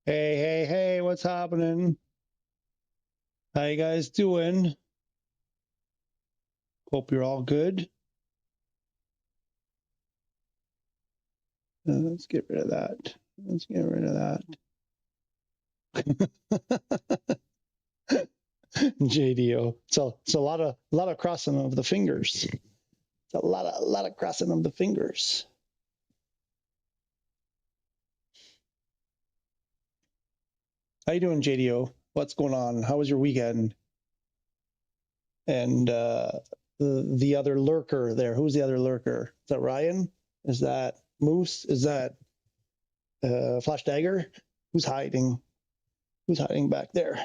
Hey, hey, hey, what's happening? How you guys doing? Hope you're all good. Let's get rid of that. Let's get rid of that. JDO. So it's a lot of crossing of the fingers. It's a lot of crossing of the fingers. How you doing, JDO? What's going on? How was your weekend? And the other lurker there. Who's the other lurker? Is that Ryan? Is that Moose? Is that Flash Dagger? Who's hiding? Who's hiding back there?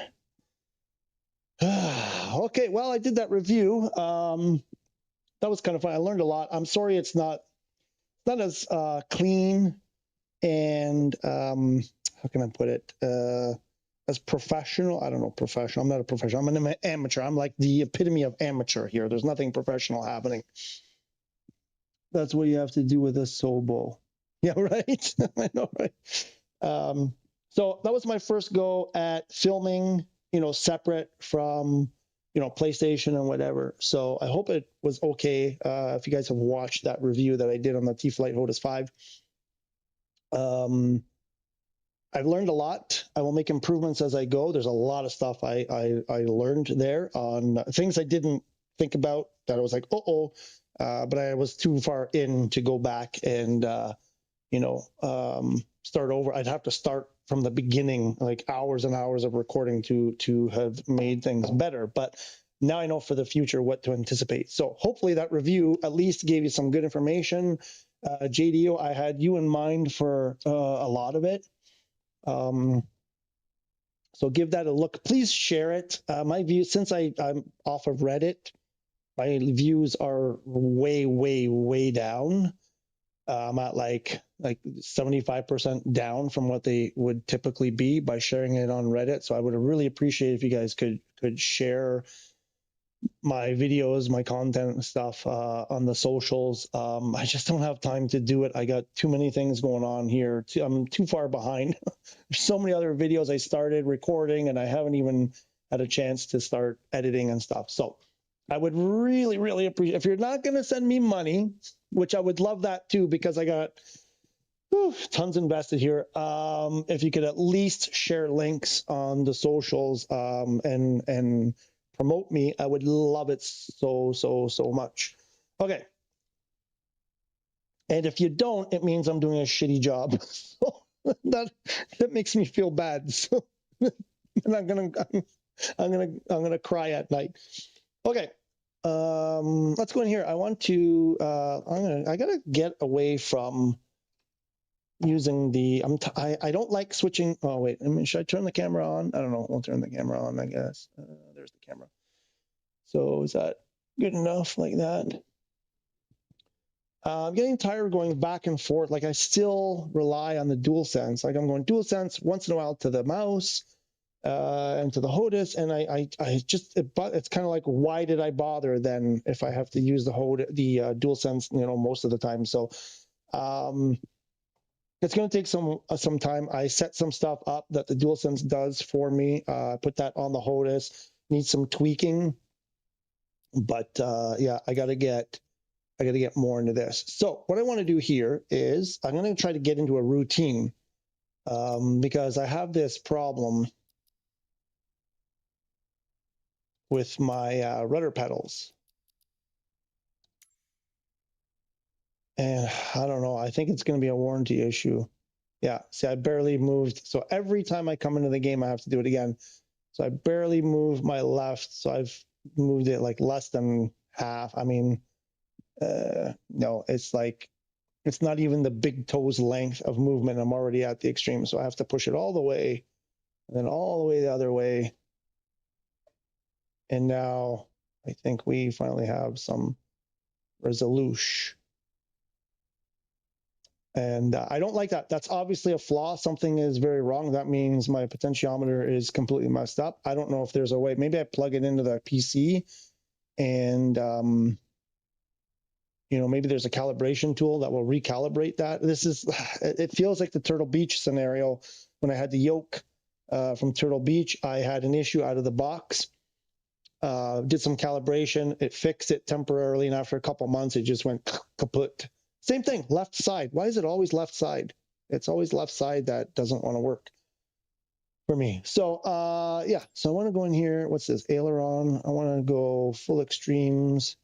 Okay, well, I did that review. That was kind of fun. I learned a lot. I'm sorry it's not as clean and how can I put it? As professional. I don't know, professional. I'm not a professional. I'm an amateur. I'm like the epitome of amateur here. There's nothing professional happening. That's what you have to do with a Sobo. Yeah, right? I know, right? So that was my first go at filming, separate from, PlayStation and whatever. So I hope it was okay. If you guys have watched that review that I did on the T.Flight Hotas 5. I've learned a lot. I will make improvements as I go. There's a lot of stuff I learned there on things I didn't think about that I was like, but I was too far in to go back and, start over. I'd have to start from the beginning, like hours and hours of recording to have made things better. But now I know for the future what to anticipate. So hopefully that review at least gave you some good information. JDO, I had you in mind for a lot of it. So give that a look. Please share it. My views, since I'm off of Reddit, my views are way, way, way down. I'm at like 75% down from what they would typically be by sharing it on Reddit. So I would really appreciate if you guys could share my videos, my content and stuff on the socials. I just don't have time to do it. I got too many things going on here. I'm too far behind. There's so many other videos I started recording and I haven't even had a chance to start editing and stuff. So I would really, really appreciate, if you're not going to send me money, which I would love that too, because I got tons invested here. If you could at least share links on the socials and promote me, I would love it so much. Okay. And if you don't, it means I'm doing a shitty job. So that makes me feel bad. So and I'm gonna cry at night. Okay. Let's go in here. I want to I gotta get away from using the I don't like switching. Oh wait, should I turn the camera on? I don't know. We'll turn the camera on, I guess. There's the camera. So is that good enough like that? I'm getting tired of going back and forth. Like I still rely on the DualSense. Like I'm going DualSense once in a while to the mouse and to the Hotas, and I just it's kind of like, why did I bother then if I have to use the DualSense most of the time? So it's going to take some time. I set some stuff up that the DualSense does for me. Put that on the Hotas. Needs some tweaking, but yeah, I got to get more into this. So what I want to do here is I'm going to try to get into a routine because I have this problem with my rudder pedals. And I don't know, I think it's going to be a warranty issue. Yeah, see, I barely moved. So every time I come into the game, I have to do it again. So I barely moved my left. So I've moved it like less than half. I mean, no, it's like, it's not even the big toes length of movement. I'm already at the extreme. So I have to push it all the way and then all the way the other way. And now I think we finally have some resolution. And I don't like that. That's obviously a flaw. Something is very wrong. That means my potentiometer is completely messed up. I don't know if there's a way. Maybe I plug it into the PC and you know, maybe there's a calibration tool that will recalibrate that. It feels like the Turtle Beach scenario. When I had the yoke from Turtle Beach, I had an issue out of the box. Did some calibration, it fixed it temporarily, and after a couple months, it just went kaput. Same thing, left side. Why is it always left side? It's always left side that doesn't want to work for me. So yeah, so I want to go in here. What's this? Aileron. I want to go full extremes,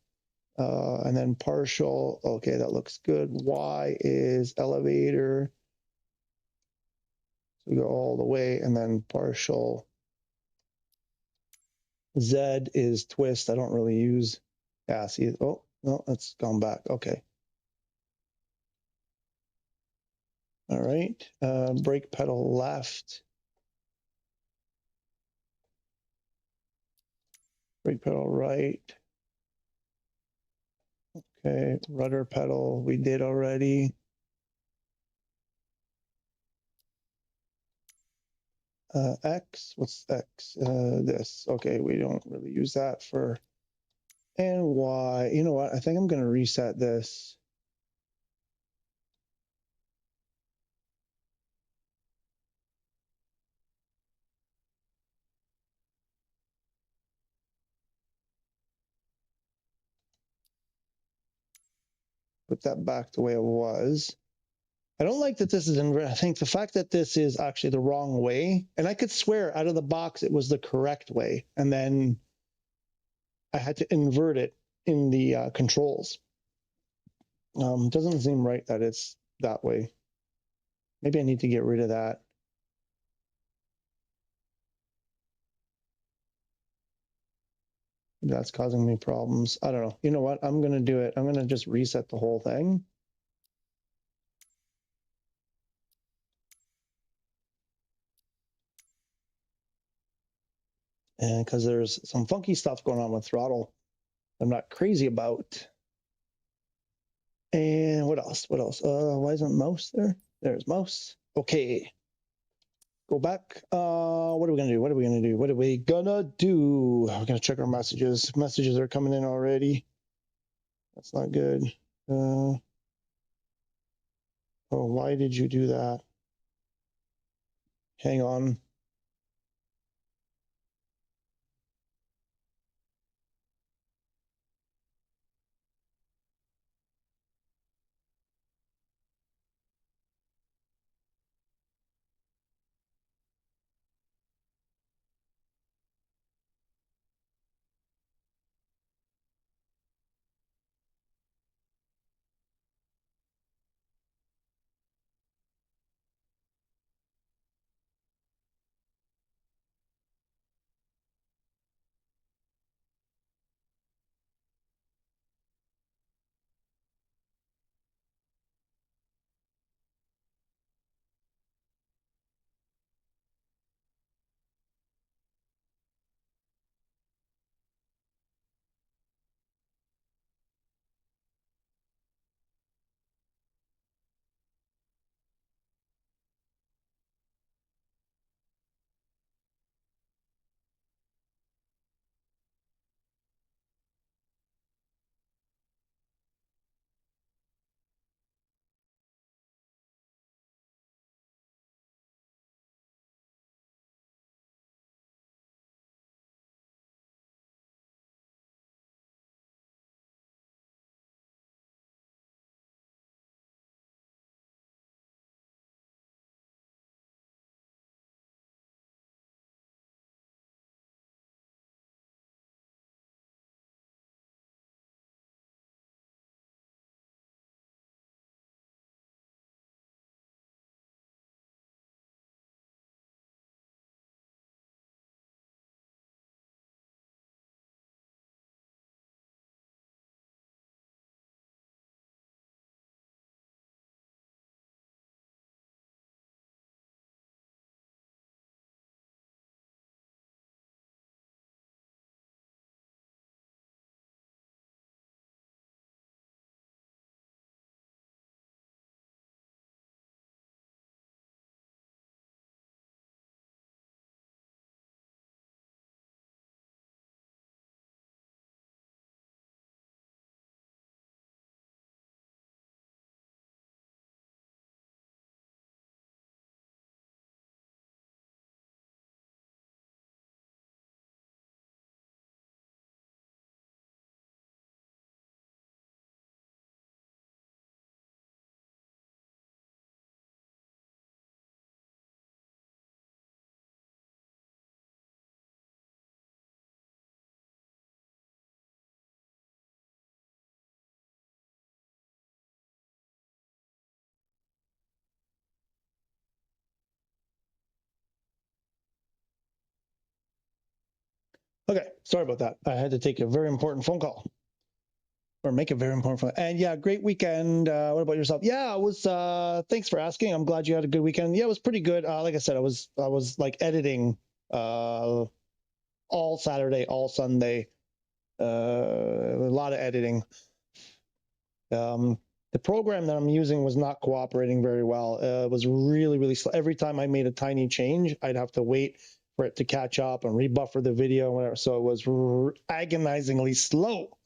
and then partial. Okay, that looks good. Y is elevator. So we go all the way, and then partial. Z is twist. I don't really use. Yeah, see. Oh no, it's gone back. Okay. All right. Brake pedal left. Brake pedal right. Okay. Rudder pedal we did already. X. What's X? This. Okay. We don't really use that for. And Y. You know what? I think I'm going to reset this. Put that back the way it was. I don't like that this is in. I think the fact that this is actually the wrong way, and I could swear out of the box it was the correct way, and then I had to invert it in the controls. Doesn't seem right that it's that way. Maybe I need to get rid of that. That's causing me problems. I don't know. You know what? I'm going to do it. I'm going to just reset the whole thing. And because there's some funky stuff going on with throttle I'm not crazy about. And what else? What else? Why isn't mouse there? There's mouse. Okay. Go back. What are we going to do? What are we going to do? What are we going to do? We're going to check our messages. Messages are coming in already. That's not good. Oh, why did you do that? Hang on. Okay, sorry about that. I had to take a very important phone call. Or make a very important phone. And yeah, great weekend. What about yourself? Yeah, it was. Thanks for asking. I'm glad you had a good weekend. Yeah, it was pretty good. Like I said, I was like editing all Saturday, all Sunday. A lot of editing. The program that I'm using was not cooperating very well. It was really, really slow. Every time I made a tiny change, I'd have to wait for it to catch up and rebuffer the video and whatever. So it was agonizingly slow.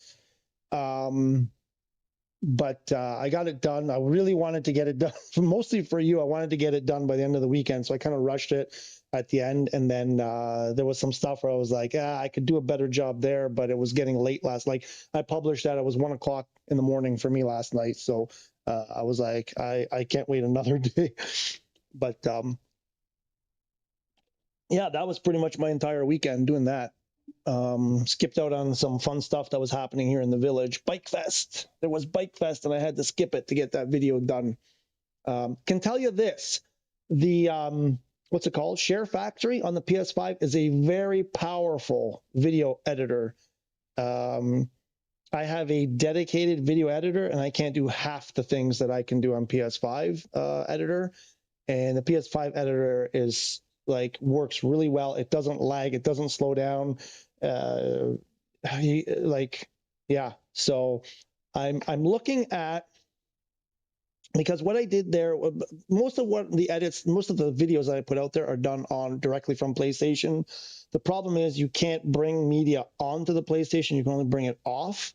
But I got it done. I really wanted to get it done, mostly for you. I wanted to get it done by the end of the weekend, so I kind of rushed it at the end. And then there was some stuff where I was like, I could do a better job there, but it was getting late last. Like I published that, it was 1 o'clock in the morning for me last night, so I was like, I can't wait another day. But yeah, that was pretty much my entire weekend doing that. Skipped out on some fun stuff that was happening here in the village. Bike Fest. There was Bike Fest, and I had to skip it to get that video done. Can tell you this: the what's it called? Share Factory on the PS5 is a very powerful video editor. I have a dedicated video editor, and I can't do half the things that I can do on PS5 editor. And the PS5 editor is like works really well. It doesn't lag. It doesn't slow down. Like, yeah. So I'm looking at, because what I did there, most of what the edits, most of the videos that I put out there are done on directly from PlayStation. The problem is you can't bring media onto the PlayStation. You can only bring it off.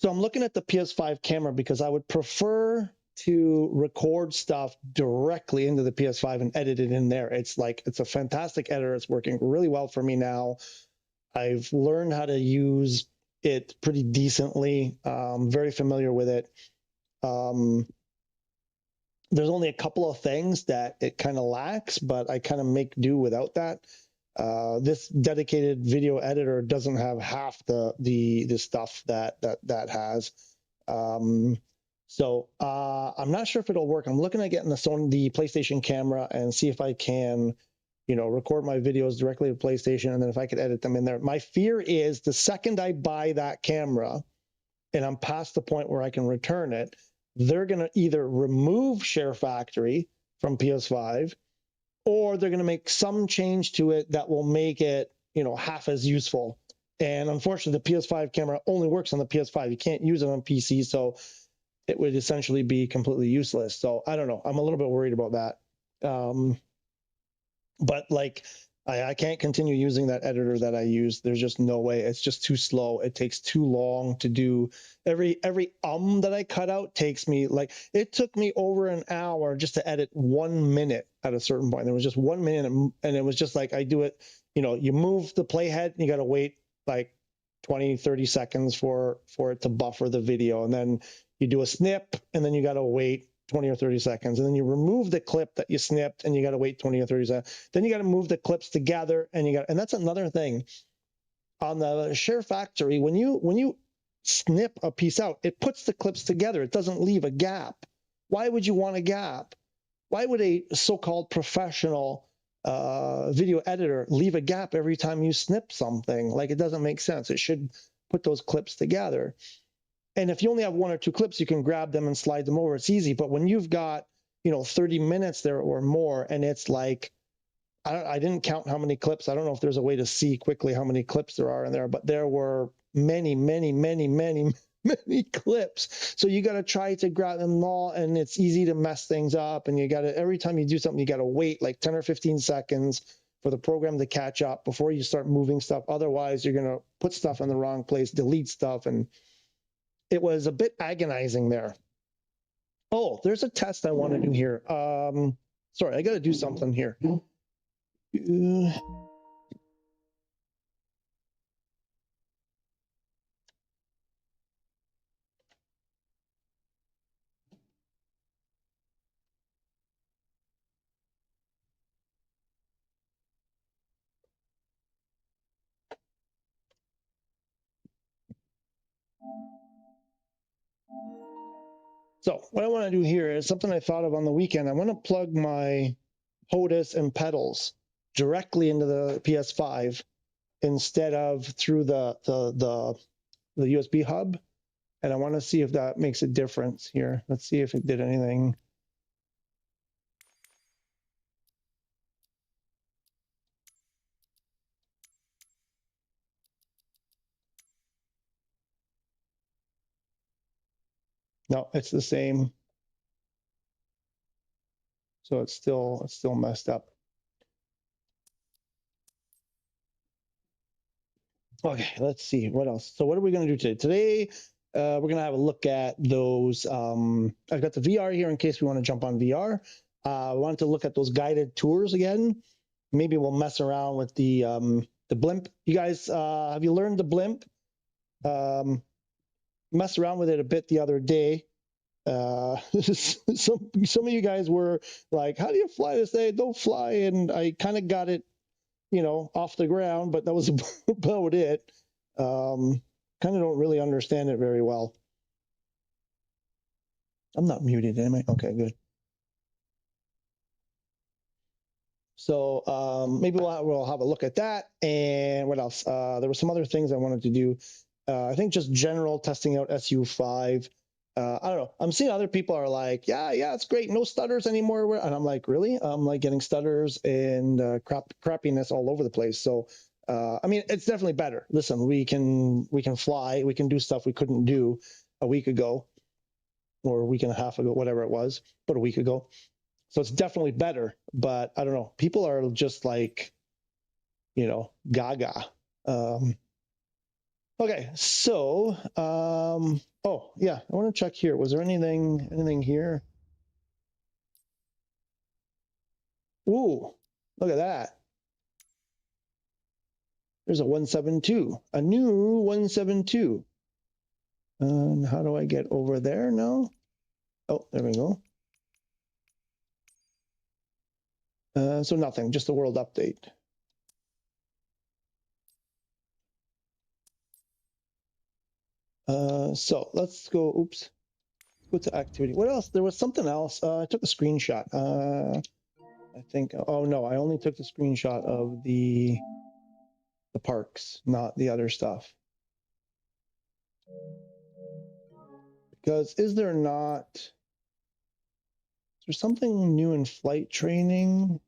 So I'm looking at the PS5 camera because I would prefer to record stuff directly into the PS5 and edit it in there. It's a fantastic editor. It's working really well for me now. I've learned how to use it pretty decently. Very familiar with it. There's only a couple of things that it kind of lacks, but I kind of make do without that. This dedicated video editor doesn't have half the stuff that has. So I'm not sure if it'll work. I'm looking at getting the PlayStation camera and see if I can, record my videos directly to PlayStation, and then if I could edit them in there. My fear is the second I buy that camera and I'm past the point where I can return it, they're going to either remove Share Factory from PS5, or they're going to make some change to it that will make it, half as useful. And unfortunately, the PS5 camera only works on the PS5. You can't use it on PC, so it would essentially be completely useless. So I don't know. I'm a little bit worried about that. But like, I can't continue using that editor that I use. There's just no way. It's just too slow. It takes too long to do. Every that I cut out takes me, like, it took me over an hour just to edit 1 minute at a certain point. There was just 1 minute, and it was just like, I do it, you move the playhead and you got to wait like 20, 30 seconds for it to buffer the video. And then you do a snip, and then you got to wait 20 or 30 seconds. And then you remove the clip that you snipped, and you got to wait 20 or 30 seconds. Then you got to move the clips together, and that's another thing. On the Share Factory, when you snip a piece out, it puts the clips together. It doesn't leave a gap. Why would you want a gap? Why would a so-called professional video editor leave a gap every time you snip something? Like, it doesn't make sense. It should put those clips together. And if you only have 1 or 2 clips, you can grab them and slide them over. It's easy. But when you've got, 30 minutes there or more, and it's like, I didn't count how many clips. I don't know if there's a way to see quickly how many clips there are in there, but there were many, many, many, many, many clips. So you got to try to grab them all, and it's easy to mess things up. And you got to, every time you do something, you got to wait like 10 or 15 seconds for the program to catch up before you start moving stuff. Otherwise, you're going to put stuff in the wrong place, delete stuff, and it was a bit agonizing there. Oh, there's a test I want to do here. Sorry, I got to do something here. So what I want to do here is something I thought of on the weekend. I want to plug my Hotas and pedals directly into the PS5 instead of through the USB hub. And I want to see if that makes a difference here. Let's see if it did anything. No, it's the same. So it's still messed up. Okay, let's see what else. So what are we going to do today? Today, we're going to have a look at those. I've got the VR here in case we want to jump on VR. I wanted to look at those guided tours again. Maybe we'll mess around with the blimp. You guys, have you learned the blimp? Messed around with it a bit the other day. Some of you guys were like, how do you fly this thing? Don't fly. And I kind of got it, you know, off the ground, but that was about it. Kind of don't really understand it very well. I'm not muted, am I? Okay, good. So maybe we'll have a look at that. And what else? There were some other things I wanted to do. I think just general testing out SU5. I don't know. I'm seeing other people are like, yeah, it's great. No stutters anymore. And I'm like, really? I'm like getting stutters and crappiness all over the place. So, I mean, it's definitely better. Listen, we can fly. We can do stuff we couldn't do a week ago or a week and a half ago, whatever it was, but a week ago. So it's definitely better. But I don't know. People are just like, you know, gaga. Okay, so, oh yeah, I want to check here. Was there anything here? Ooh, look at that. There's a 172, a new 172. And how do I get over there now? Oh, there we go. So nothing, just the world update. So let's go, oops, go to activity. What else? There was something else. I took a screenshot. I think, oh no, I only took the screenshot of the parks, not the other stuff. Because is there something new in flight training?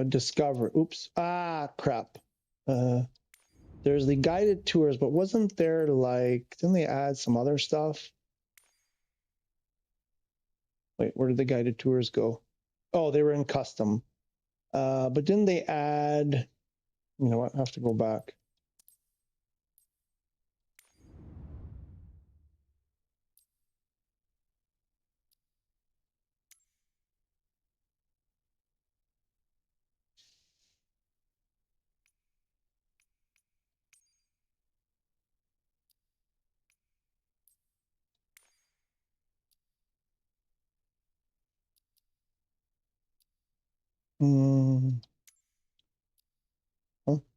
Discover, oops, crap. There's the guided tours, but wasn't there like, didn't they add some other stuff? Wait, where did the guided tours go? Oh, they were in custom. But didn't they add, you know what, I have to go back.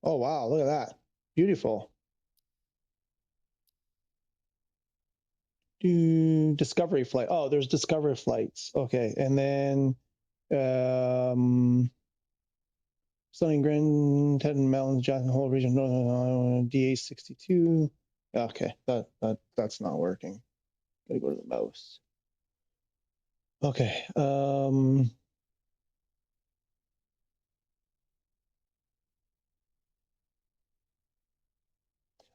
Oh, wow, look at that. Beautiful. Discovery flight. Oh, there's discovery flights. Okay, and then Stunning Grand Teton Mountains, Jackson Hole region, Northern DA62. Okay, that's not working. Gotta go to the mouse. Okay.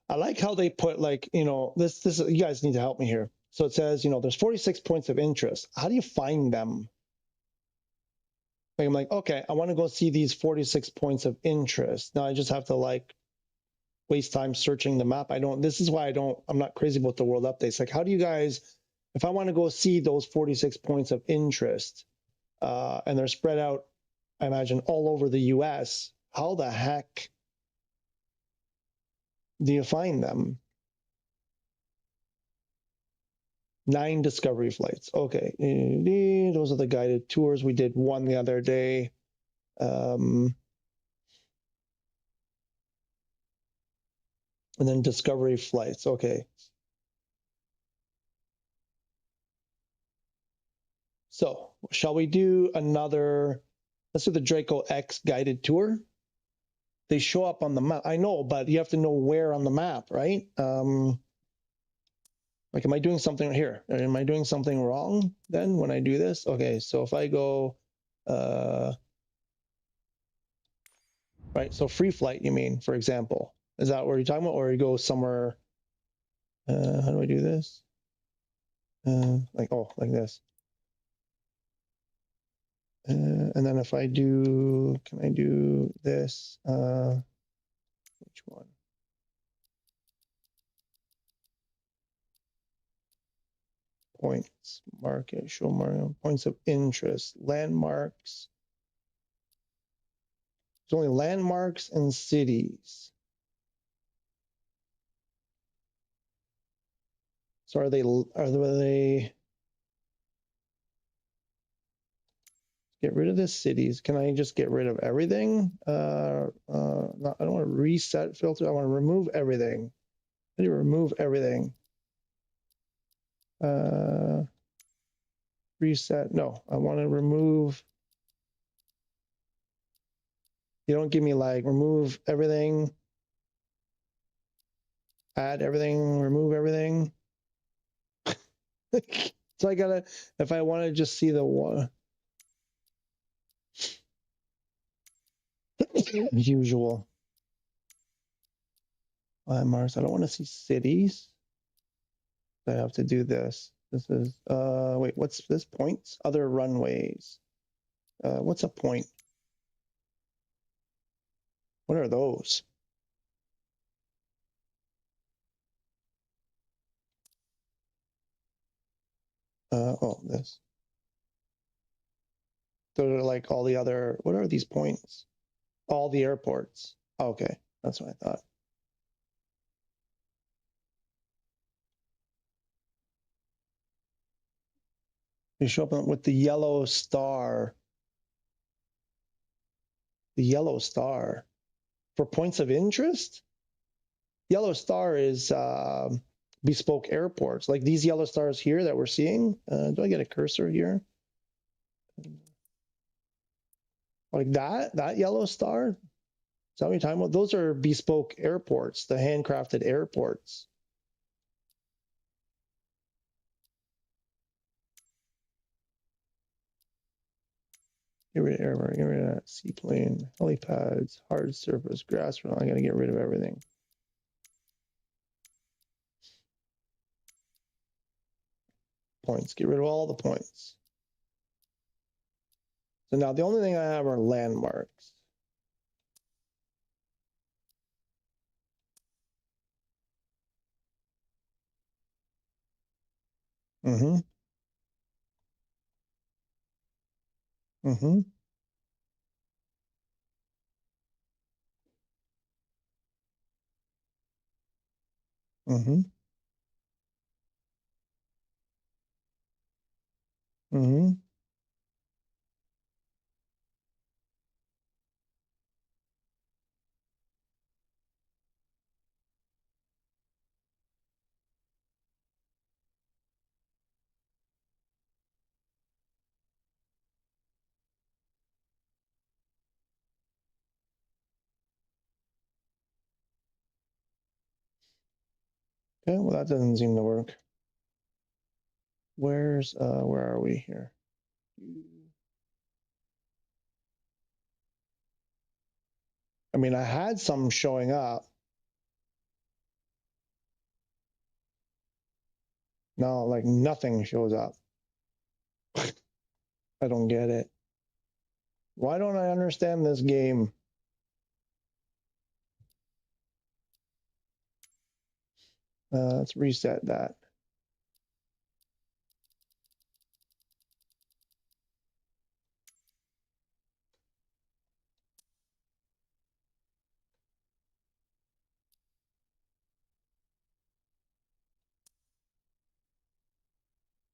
I like how they put, like, you know, this you guys need to help me here. So it says, you know, there's 46 points of interest. How do you find them? Like, I'm like, okay, I want to go see these 46 points of interest. Now I just have to like waste time searching the map. This is why I'm not crazy about the world updates. Like, how do you guys, if I want to go see those 46 points of interest, and they're spread out, I imagine, all over the US, how the heck do you find them? 9 discovery flights. Okay, those are the guided tours. We did one the other day. And then discovery flights. Okay. So Shall we do another? Let's do the Draco X guided tour. They show up on the map. I know, but you have to know where on the map, right? Like, am I doing something here? Am I doing something wrong then when I do this? Okay, so if I go, right, so free flight, you mean, for example. Is that what you're talking about? Or you go somewhere, how do I do this? Like this. And then if I do, can I do this? Which one? Points, market, show market, points of interest, landmarks. There's only landmarks and cities. So are they get rid of the cities? Can I just get rid of everything? I don't want to reset filter. I want to remove everything. I need to remove everything. Reset. No, I want to remove. You don't give me like remove everything, add everything, remove everything. So I gotta, if I want to just see the one. Usual. Mars. I don't want to see cities. I have to do this. This is wait, what's this? Points? Other runways. What's a point? What are those? Oh, this. So they're like all the other, what are these points? All the airports. Okay, that's what I thought. You show up with the yellow star. The yellow star. For points of interest? Yellow star is bespoke airports. Like these yellow stars here that we're seeing. Do I get a cursor here? Like that yellow star? Is that what you're talking about? Those are bespoke airports, the handcrafted airports. Get rid of airport, get rid of that seaplane, helipads, hard surface, grass. I gotta get rid of everything. Points, get rid of all the points. So now the only thing I have are landmarks. Mm-hmm. Mm-hmm. Mm-hmm. Mm-hmm. Okay, well that doesn't seem to work. Where are we here? I mean, I had some showing up. No, like nothing shows up. I don't get it. Why don't I understand this game? Let's reset that.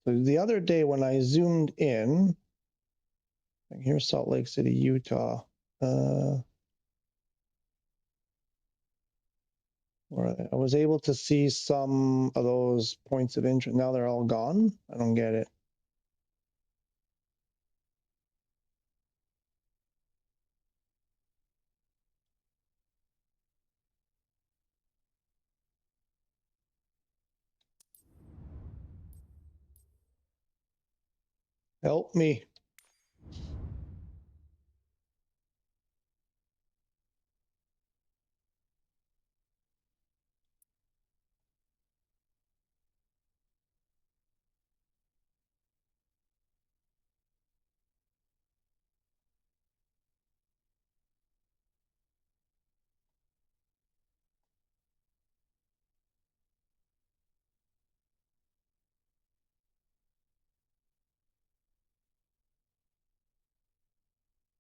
So the other day when I zoomed in, here's Salt Lake City, Utah. Where I was able to see some of those points of interest. Now they're all gone. I don't get it. Help me.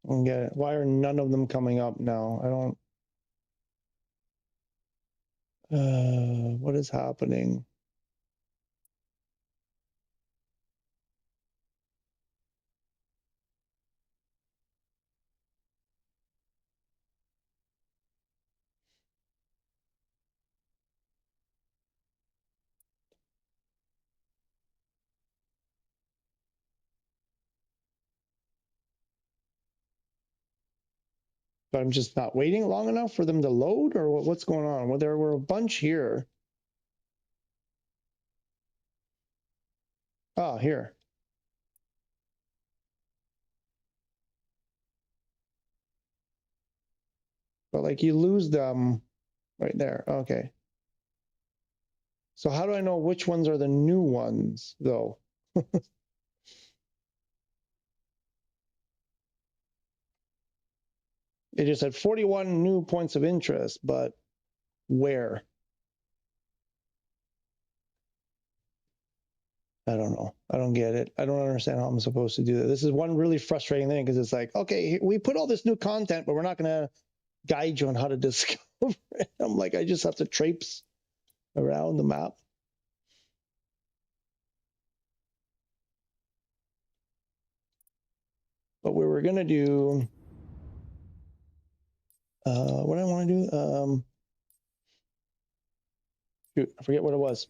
I don't get it. Why are none of them coming up now? I don't. What is happening? But I'm just not waiting long enough for them to load, or what's going on? Well, there were a bunch here. Ah, here. But like you lose them right there. Okay. So how do I know which ones are the new ones, though? It just had 41 new points of interest, but where? I don't know. I don't get it. I don't understand how I'm supposed to do that. This is one really frustrating thing because it's like, okay, we put all this new content, but we're not going to guide you on how to discover it. I'm like, I just have to traipse around the map. But we were going to do, what I want to do, shoot, I forget what it was.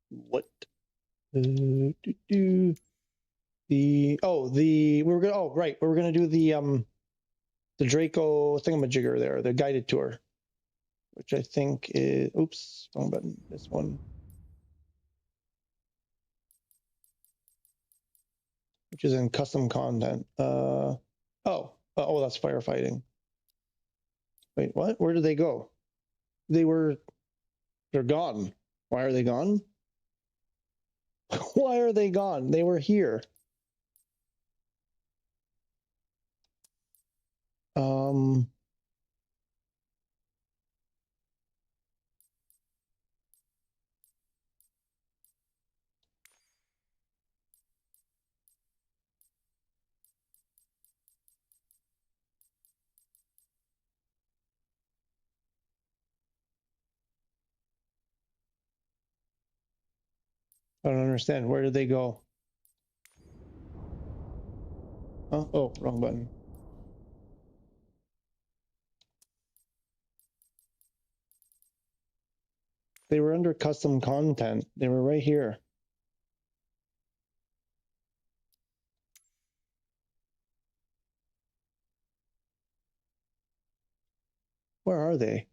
What? We were gonna, oh, right, we were gonna do the Draco thingamajigger there, the guided tour, which I think is, oops, wrong button, this one. Which is in custom content. Oh, that's firefighting. Wait, what? Where did they go? They're gone. Why are they gone? Why are they gone? They were here. I don't understand. Where did they go? Huh? Oh, wrong button. They were under custom content. They were right here. Where are they?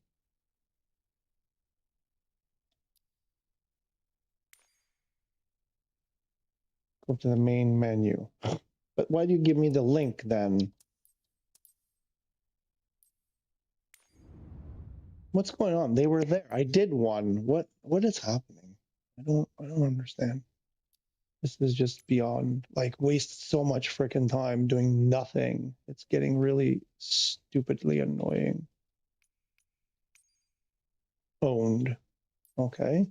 Go to the main menu. But why do you give me the link then? What's going on? They were there. I did one. What is happening? I don't understand. This is just beyond, like, waste so much freaking time doing nothing. It's getting really stupidly annoying. Owned. Okay.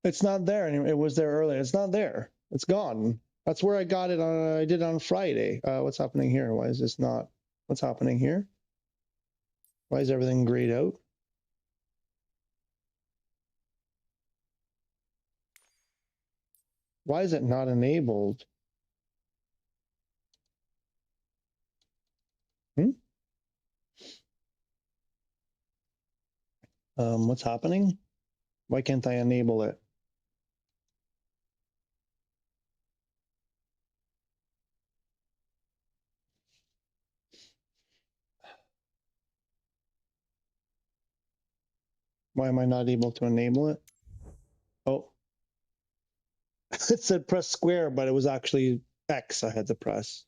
It's not there anymore. It was there earlier. It's not there. It's gone. That's where I got it on. I did it on Friday. What's happening here? Why is this not? What's happening here? Why is everything grayed out? Why is it not enabled? What's happening? Why can't I enable it? Why am I not able to enable it? Oh, it said press square, but it was actually X I had to press.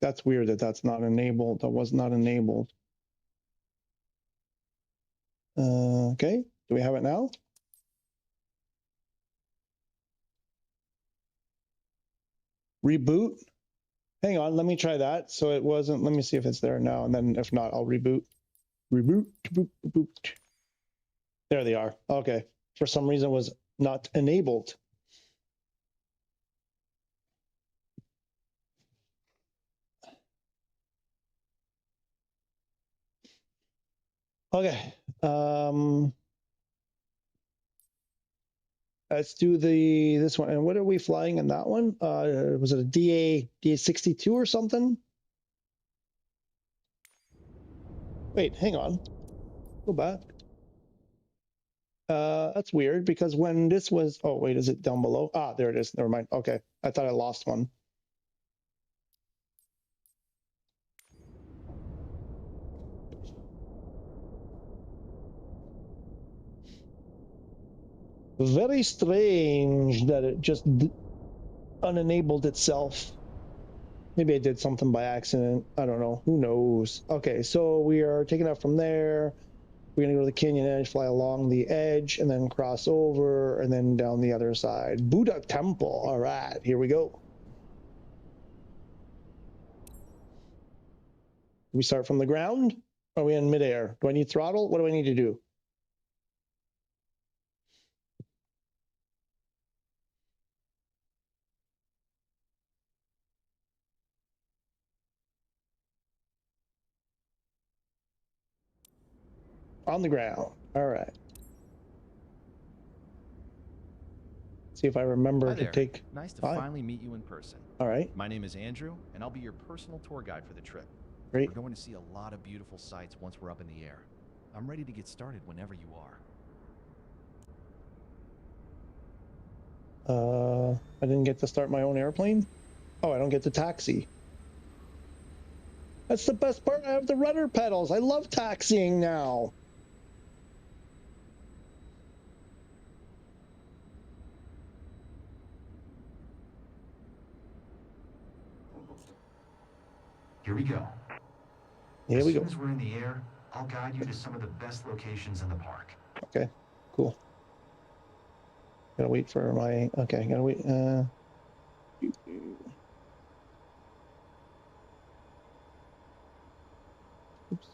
That's weird that that's not enabled. That was not enabled. Okay, do we have it now? Reboot. Hang on, let me try that. So it wasn't, let me see if it's there now. And then if not, I'll reboot. Reboot, boot, boot. There they are. Okay. For some reason it was not enabled. Okay. Let's do this one. And what are we flying in that one? Was it a DA62 or something? Wait, hang on. Go back. That's weird because when this was, oh wait, is it down below? Ah, there it is. Never mind. Okay, I thought I lost one. Very strange that it just unenabled itself. Maybe I did something by accident. I don't know. Who knows? Okay, so we are taking off from there. We're going to go to the canyon edge, fly along the edge, and then cross over, and then down the other side. Buddha Temple. All right, here we go. Do we start from the ground? Are we in midair? Do I need throttle? What do I need to do? On the ground. All right. See if I remember to take. Nice to finally meet you in person. All right. My name is Andrew, and I'll be your personal tour guide for the trip. Great. We're going to see a lot of beautiful sights once we're up in the air. I'm ready to get started whenever you are. I didn't get to start my own airplane. Oh, I don't get to taxi. That's the best part. I have the rudder pedals. I love taxiing now. Here we go. Here we go. As soon as we're in the air, I'll guide you to some of the best locations in the park. Okay, cool. Gotta wait for my, okay, gotta wait. Oops.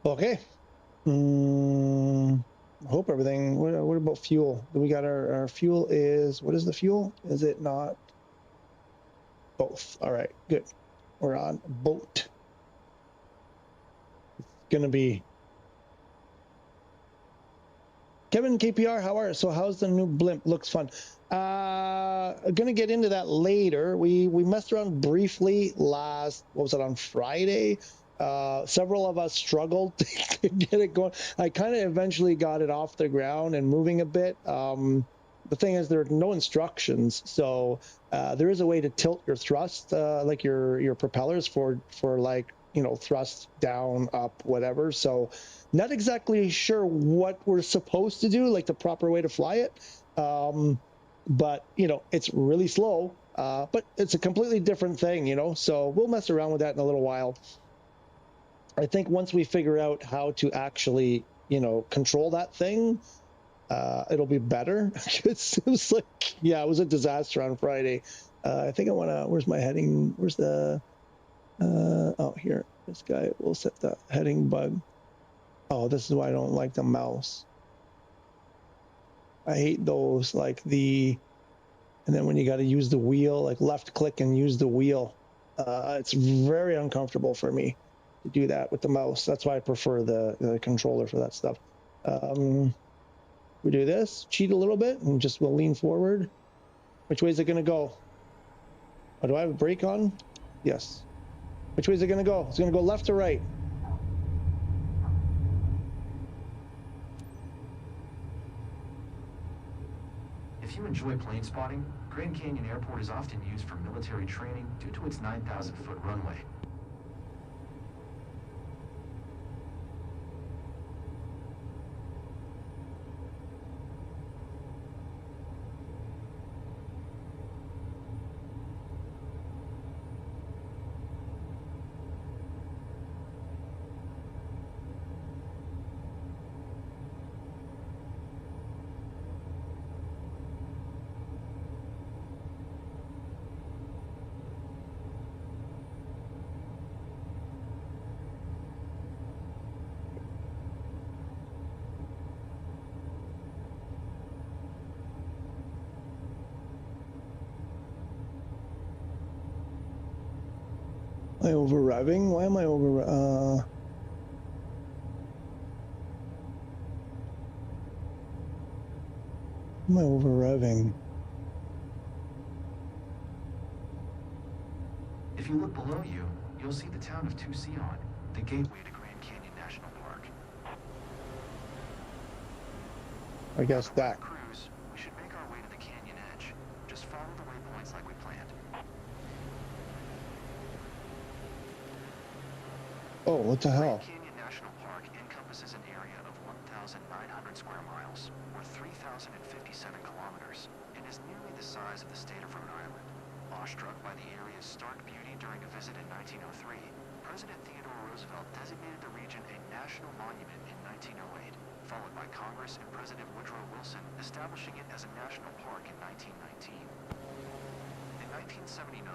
Okay. Hope everything. What about fuel? Do we got our fuel is, what is the fuel? Is it not? Both. All right, good. We're on boat. It's gonna be. Kevin KPR, how are you? So how's the new blimp? Looks fun. Gonna get into that later. We messed around briefly last, what was it, on Friday? Several of us struggled to get it going. I kind of eventually got it off the ground and moving a bit. The thing is, there are no instructions, so there is a way to tilt your thrust, like your propellers for like, you know, thrust down, up, whatever. So not exactly sure what we're supposed to do, like the proper way to fly it. But you know, it's really slow, but it's a completely different thing, you know, so we'll mess around with that in a little while. I think once we figure out how to actually, you know, control that thing, it'll be better. It was like, yeah, it was a disaster on Friday. I think I want to, where's my heading? Where's the, Oh, here, this guy will set the heading bug. Oh, this is why I don't like the mouse. I hate those, like and then when you got to use the wheel, like left click and use the wheel. It's very uncomfortable for me to do that with the mouse. That's why I prefer the controller for that stuff. We do this, cheat a little bit, and just we'll lean forward. Which way is it going to go? Oh, do I have a brake on? Yes. Which way is it going to go? It's going to go left or right? If you enjoy plane spotting, Grand Canyon Airport is often used for military training due to its 9,000-foot runway. Am I over revving? Why am I over? Am I over revving? If you look below you, you'll see the town of Tucson, the gateway to Grand Canyon National Park. I guess that. Cruise, we should make our way to the canyon edge. Just follow the waypoints like we planned. Oh, what the hell? Grand Canyon National Park encompasses an area of 1,900 square miles, or 3,057 kilometers, and is nearly the size of the state of Rhode Island. Awestruck by the area's stark beauty during a visit in 1903, President Theodore Roosevelt designated the region a national monument in 1908, followed by Congress and President Woodrow Wilson establishing it as a national park in 1919. In 1979,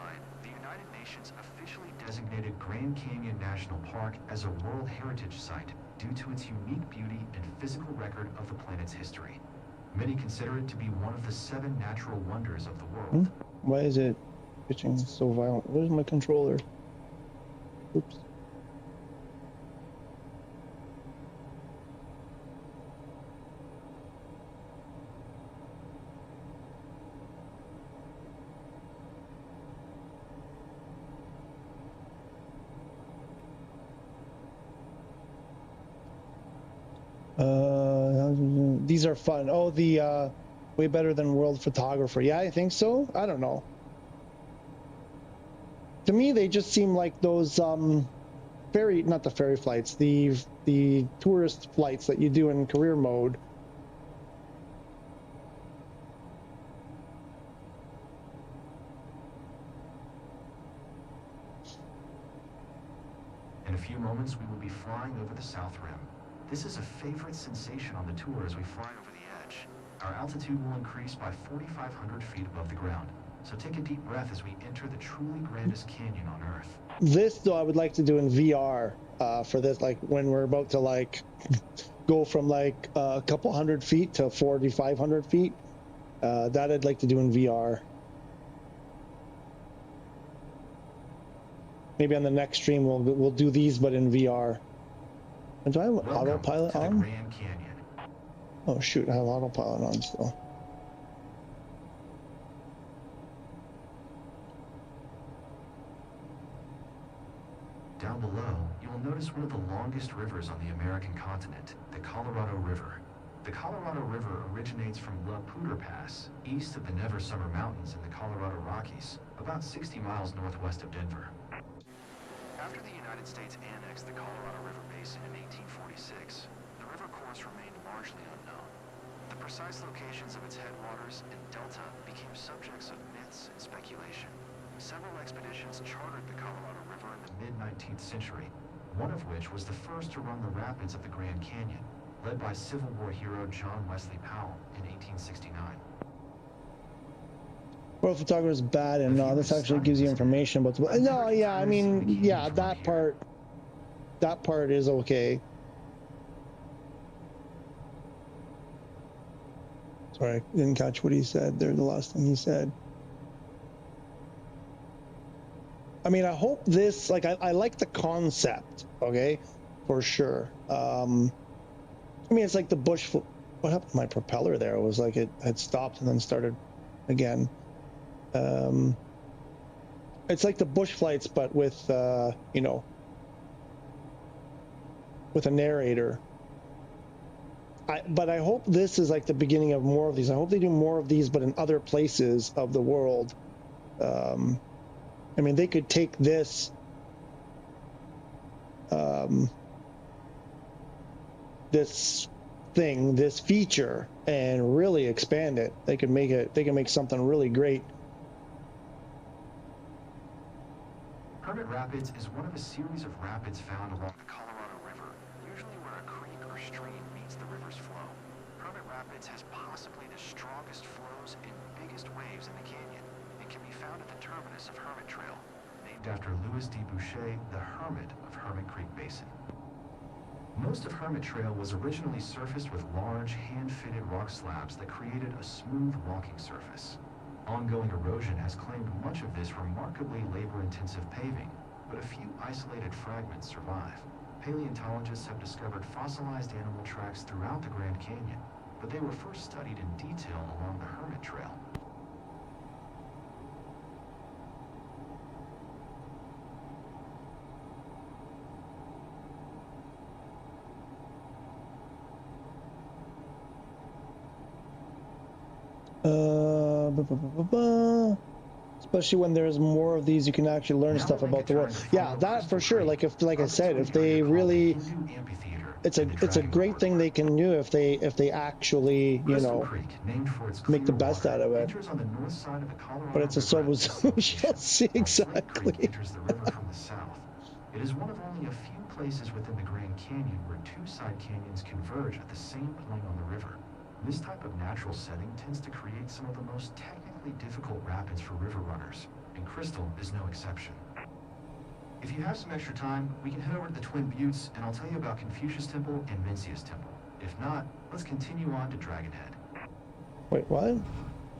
the United Nations officially designated Grand Canyon National Park as a World Heritage Site due to its unique beauty and physical record of the planet's history. Many consider it to be one of the 7 natural wonders of the world. Why is it pitching so violent? Where's my controller? Oops. These are fun. Oh, the way better than World Photographer. Yeah, I think so. I don't know. To me, they just seem like those not the ferry flights, the tourist flights that you do in career mode. In a few moments, we will be flying over the South Rim. This is a favorite sensation on the tour as we fly over the edge. Our altitude will increase by 4,500 feet above the ground. So take a deep breath as we enter the truly grandest canyon on Earth. This, though, I would like to do in VR for this, like when we're about to like go from like a couple hundred feet to 4,500 feet. That I'd like to do in VR. Maybe on the next stream we'll do these, but in VR. And do I have autopilot on? Grand Canyon. Oh shoot, I have autopilot on still. Down below, you will notice one of the longest rivers on the American continent, the Colorado River. The Colorado River originates from La Poudre Pass, east of the Never Summer Mountains in the Colorado Rockies, about 60 miles northwest of Denver. After the United States annexed the Colorado River Basin in 1846, the river course remained largely unknown. The precise locations of its headwaters and delta became subjects of myths and speculation. Several expeditions chartered the Colorado River in the mid-19th century, one of which was the first to run the rapids of the Grand Canyon, led by Civil War hero John Wesley Powell in 1869. World photographer is bad, and no, this actually gives you information about the. No, yeah, I mean, yeah, that part is okay. Sorry, I didn't catch what he said there. The last thing he said. I mean, I hope this, like, I like the concept, okay, for sure. I mean, it's like the bush. What happened to my propeller there? It was like it had stopped and then started again. It's like the bush flights, but with, you know, with a narrator. But I hope this is like the beginning of more of these. I hope they do more of these, but in other places of the world. I mean, they could take this, this thing, this feature, and really expand it. They could make it. They can make something really great. Hermit Rapids is one of a series of rapids found along the Colorado River, usually where a creek or stream meets the river's flow. Hermit Rapids has possibly the strongest flows and biggest waves in the canyon, and can be found at the terminus of Hermit Trail, named after Louis D. Boucher, the Hermit of Hermit Creek Basin. Most of Hermit Trail was originally surfaced with large, hand-fitted rock slabs that created a smooth walking surface. Ongoing erosion has claimed much of this remarkably labor-intensive paving, but a few isolated fragments survive. Paleontologists have discovered fossilized animal tracks throughout the Grand Canyon, but they were first studied in detail along the Hermit Trail. Especially when there's more of these, you can actually learn stuff about the world. Yeah, that for sure. Like if, like I said, if they really, it's a great thing they can do if they actually, you know, make the best out of it. But it's a so we shall see exactly. It is one of only a few places within the Grand Canyon where two side canyons converge at the same point on the river. This type of natural setting tends to create some of the most technically difficult rapids for river runners, and Crystal is no exception. If you have some extra time, we can head over to the Twin Buttes, and I'll tell you about Confucius Temple and Mencius Temple. If not, let's continue on to Dragon Head. Wait, what?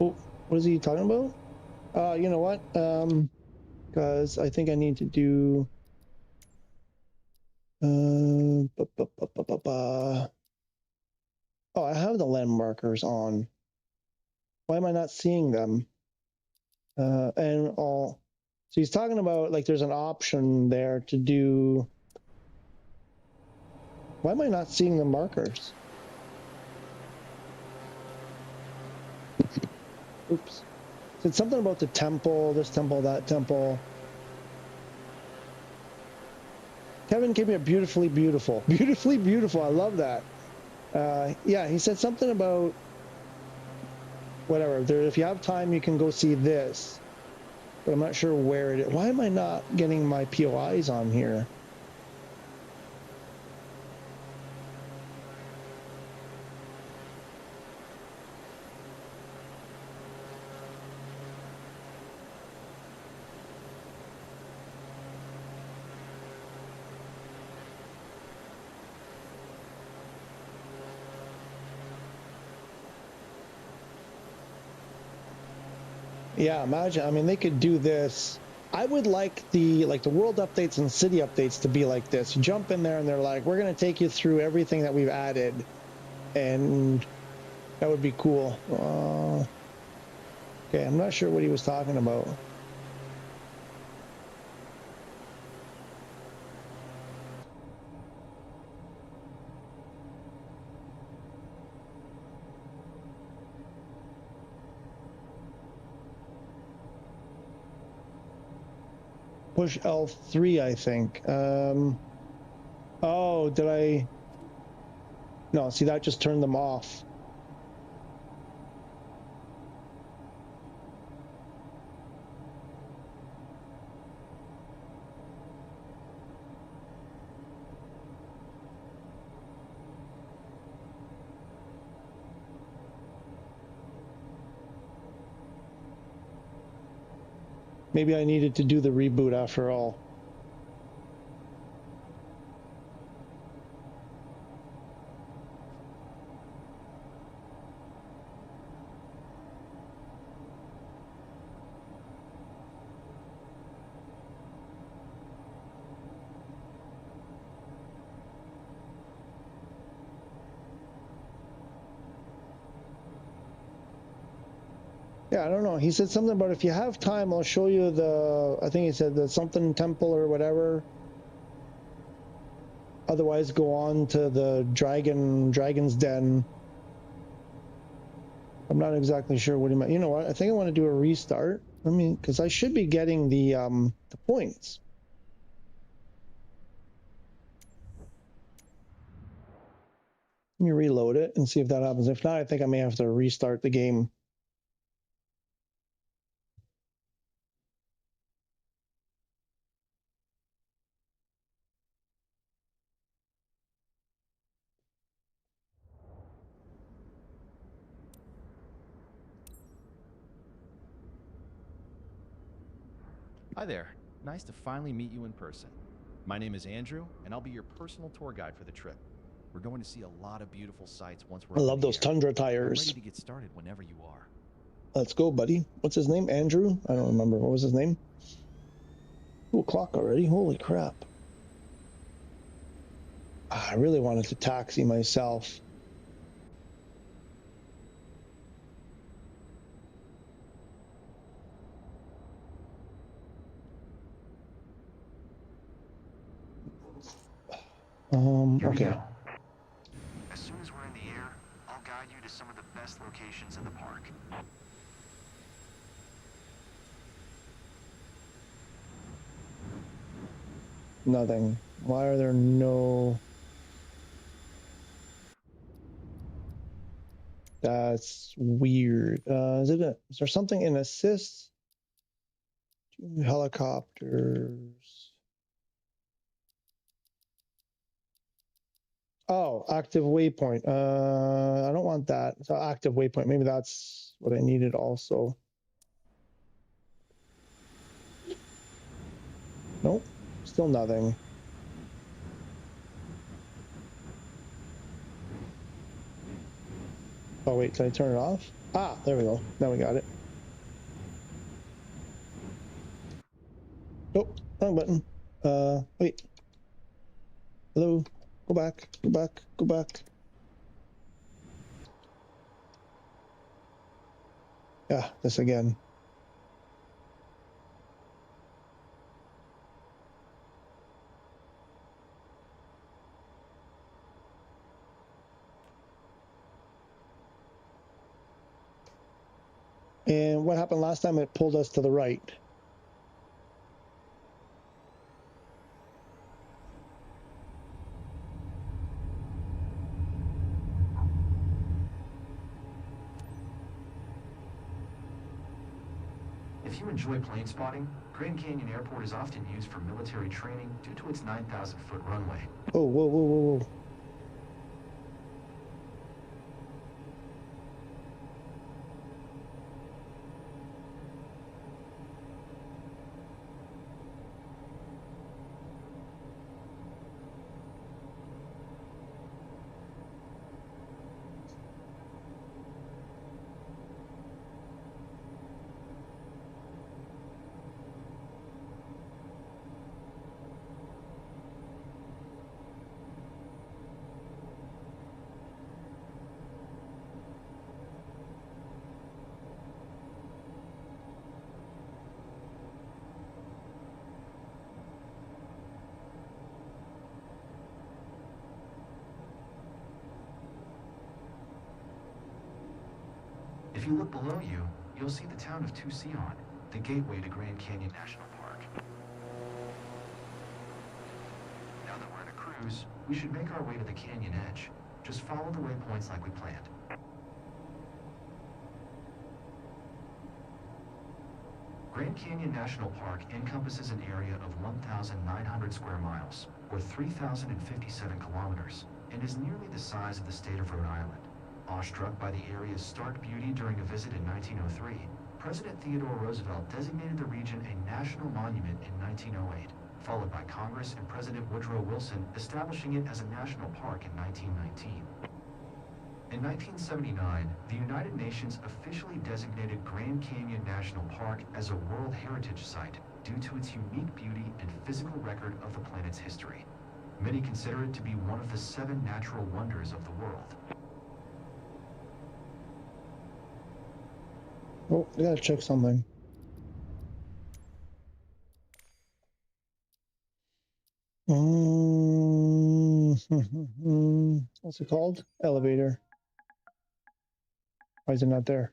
Oh, what is he talking about? You know what? Because I think I need to do. Oh, I have the land markers on. Why am I not seeing them? And all. So he's talking about like there's an option there to do. Why am I not seeing the markers? Oops. It's something about the temple, this temple, that temple. Kevin gave me a beautifully beautiful. Beautifully beautiful. I love that. Yeah, he said something about whatever. There, if you have time, you can go see this. But I'm not sure where it is. Why am I not getting my POIs on here? Yeah, imagine. I mean, they could do this. I would like the world updates and city updates to be like this. You jump in there and they're like, we're going to take you through everything that we've added. And that would be cool. Okay, I'm not sure what he was talking about. Push L3, I think. Oh, did I? No, see, that just turned them off. Maybe I needed to do the reboot after all. Yeah, I don't know. He said something about if you have time, I'll show you the, I think he said the something temple or whatever. Otherwise, go on to the Dragon's Den. I'm not exactly sure what he meant. You know what? I think I want to do a restart. I mean, because I should be getting the points. Let me reload it and see if that happens. If not, I think I may have to restart the game. Hi there. Nice to finally meet you in person. My name is Andrew, and I'll be your personal tour guide for the trip. We're going to see a lot of beautiful sights once we're I up love in the those air. Tundra I'm tires. ready to get started whenever you are. Let's go, buddy. What's his name? Andrew? I don't remember. What was his name? 2 o'clock already. Holy crap. I really wanted to taxi myself. Here we Okay. go. As soon as we're in the air, I'll guide you to some of the best locations in the park. Nothing. Why are there no... That's weird. Is there something in assist? 2 helicopters. Oh, active waypoint. I don't want that. So active waypoint. Maybe that's what I needed also. Nope. Still nothing. Oh wait, can I turn it off? Ah, there we go. Now we got it. Oh, wrong button. Wait. Hello. Go back. Go back. Go back. Yeah, this again. And what happened last time? It pulled us to the right. If you enjoy plane spotting, Grand Canyon Airport is often used for military training due to its 9,000-foot runway. Oh, whoa, whoa, whoa, whoa. If you look below you, you'll see the town of Tucson, the gateway to Grand Canyon National Park. Now that we're in a cruise, we should make our way to the canyon edge. Just follow the waypoints like we planned. Grand Canyon National Park encompasses an area of 1,900 square miles, or 3,057 kilometers, and is nearly the size of the state of Rhode Island. Awestruck by the area's stark beauty during a visit in 1903, President Theodore Roosevelt designated the region a national monument in 1908, followed by Congress and President Woodrow Wilson establishing it as a national park in 1919. In 1979, the United Nations officially designated Grand Canyon National Park as a World Heritage Site due to its unique beauty and physical record of the planet's history. Many consider it to be one of the 7 natural wonders of the world. Oh, I gotta check something. What's it called? Elevator. Why is it not there?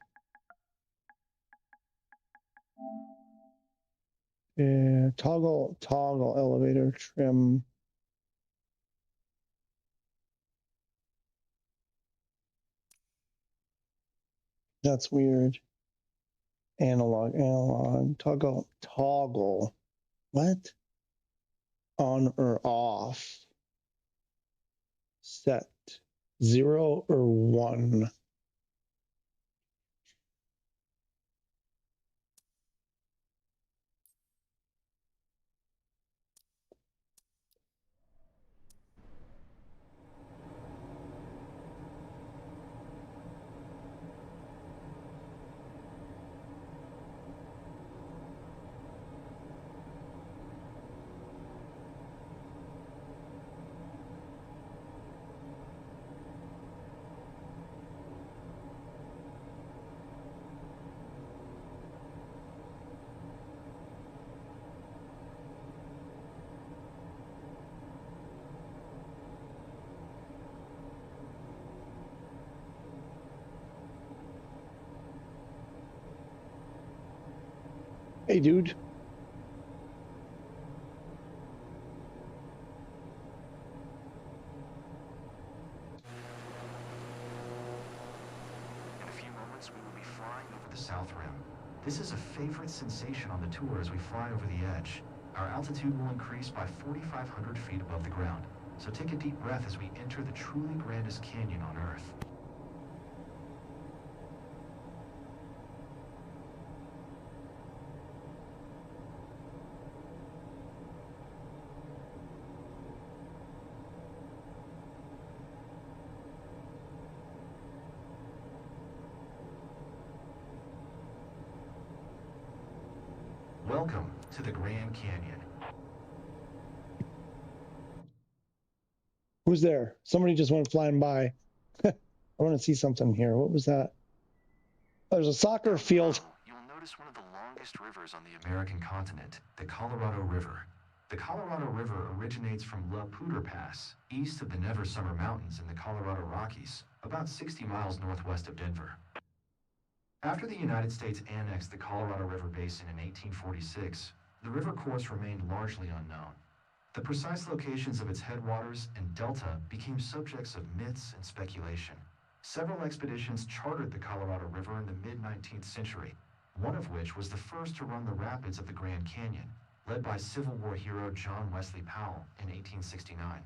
Yeah, toggle elevator trim. That's weird. Analog, toggle. What? On or off? Set 0 or 1. Hey, dude. In a few moments, we will be flying over the South Rim. This is a favorite sensation on the tour as we fly over the edge. Our altitude will increase by 4,500 feet above the ground, so take a deep breath as we enter the truly grandest canyon on Earth. Welcome to the Grand Canyon. Who's there? Somebody just went flying by. I want to see something here. What was that? Oh, there's a soccer field. You'll notice one of the longest rivers on the American continent, the Colorado River. The Colorado River originates from La Poudre Pass, east of the Never Summer Mountains in the Colorado Rockies, about 60 miles northwest of Denver. After the United States annexed the Colorado River Basin in 1846, the river course remained largely unknown. The precise locations of its headwaters and delta became subjects of myths and speculation. Several expeditions chartered the Colorado River in the mid-19th century, one of which was the first to run the rapids of the Grand Canyon, led by Civil War hero John Wesley Powell in 1869.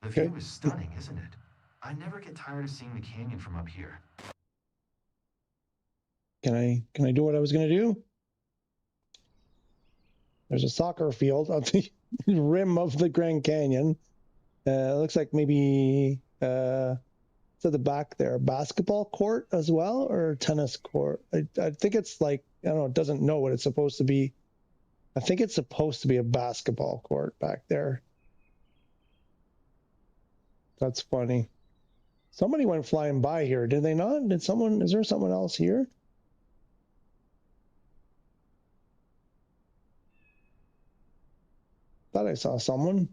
The view is stunning, isn't it? I never get tired of seeing the canyon from up here. Can I do what I was going to do? There's a soccer field on the rim of the Grand Canyon. Looks like maybe to the back there, a basketball court as well, or a tennis court. I think it's like, I don't know, it doesn't know what it's supposed to be. I think it's supposed to be a basketball court back there. That's funny. Somebody went flying by here, did they not? Is there someone else here? Thought I saw someone.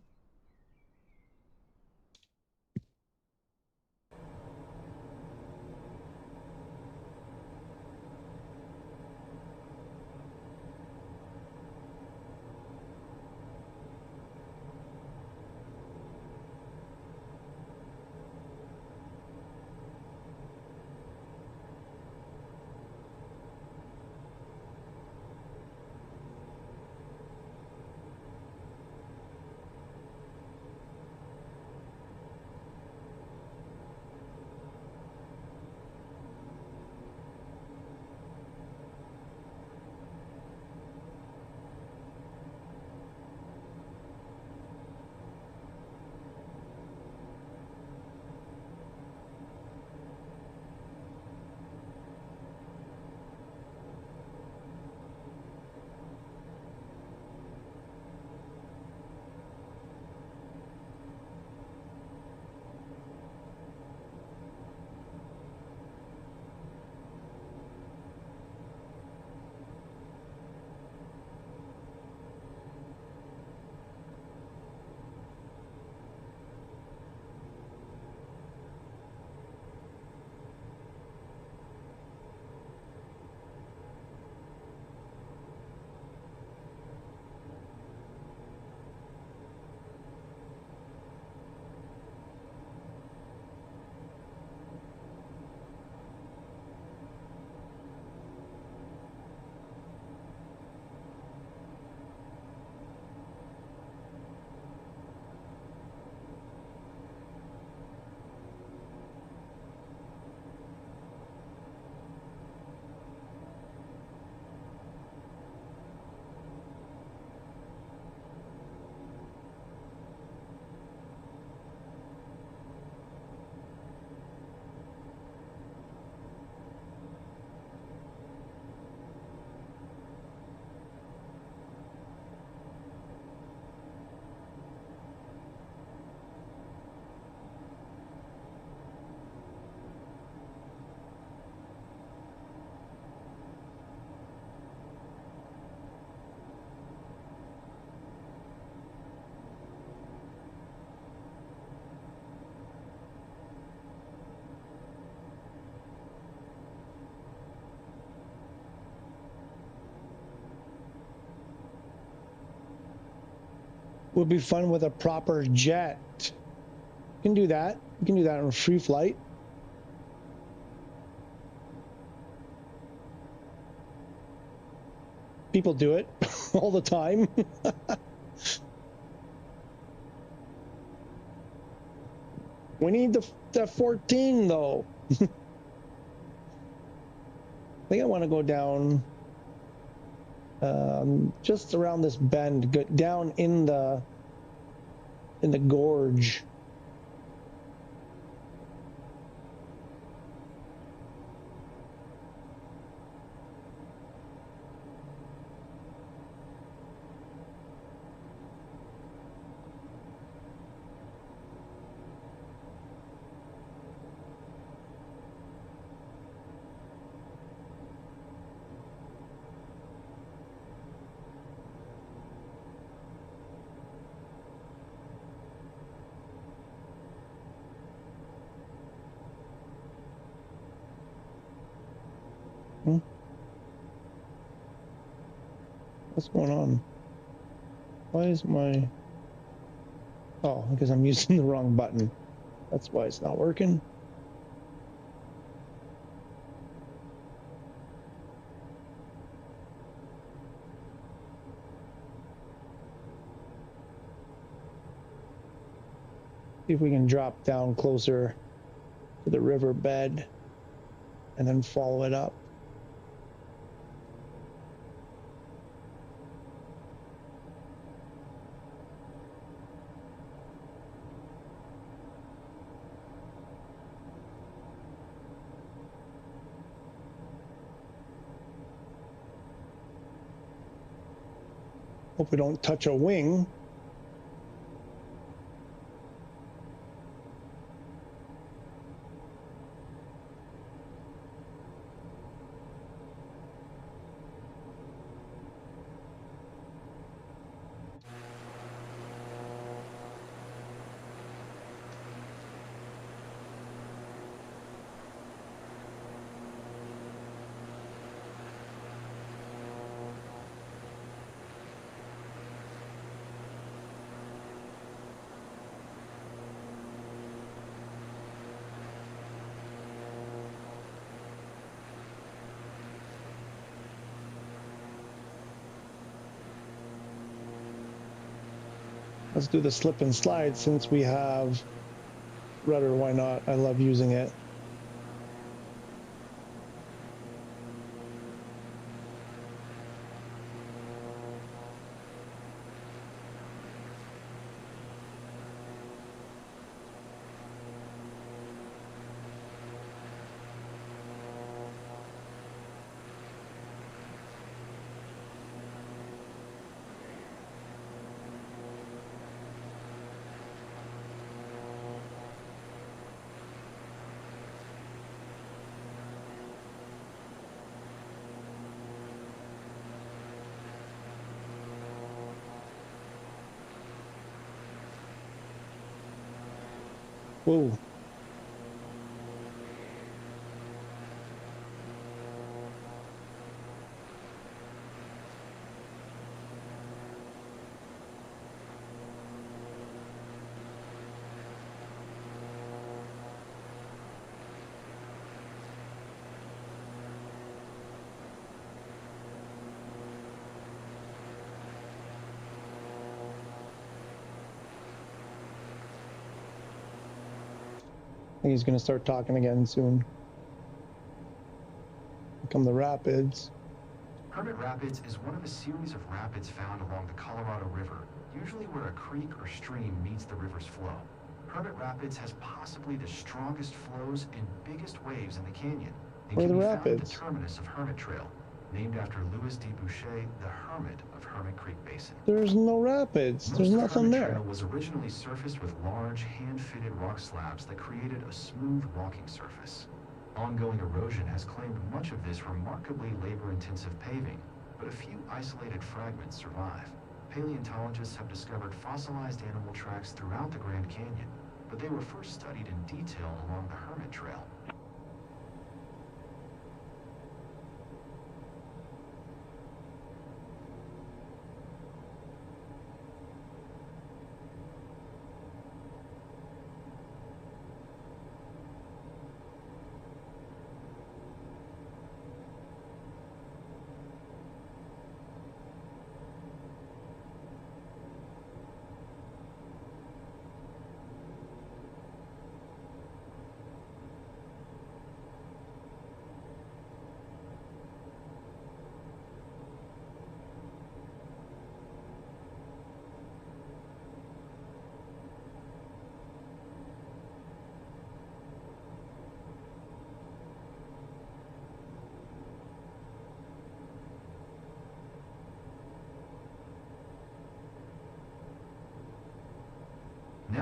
would be fun with a proper jet. You can do that. You can do that on free flight. People do it all the time. We need the 14 though. I think I want to go down just around this bend, go down in the gorge. What's going on? Why is my... Oh, because I'm using the wrong button. That's why it's not working. See if we can drop down closer to the riverbed and then follow it up. Hope we don't touch a wing. Let's do the slip and slide since we have rudder. Why not? I love using it. Whoa. I think he's going to start talking again soon. Here come the rapids. Hermit Rapids is one of a series of rapids found along the Colorado River, usually where a creek or stream meets the river's flow. Hermit Rapids has possibly the strongest flows and biggest waves in the canyon, and Where are can the be found at rapids? the terminus of Hermit Trail, named after Louis D. Boucher, the hermit of Hermit Creek Basin. There's no rapids. There's Most of nothing Hermit there. Trail was originally surfaced with large, hand-fitted rock slabs that created a smooth walking surface. Ongoing erosion has claimed much of this remarkably labor-intensive paving, but a few isolated fragments survive. Paleontologists have discovered fossilized animal tracks throughout the Grand Canyon, but they were first studied in detail along the Hermit Trail.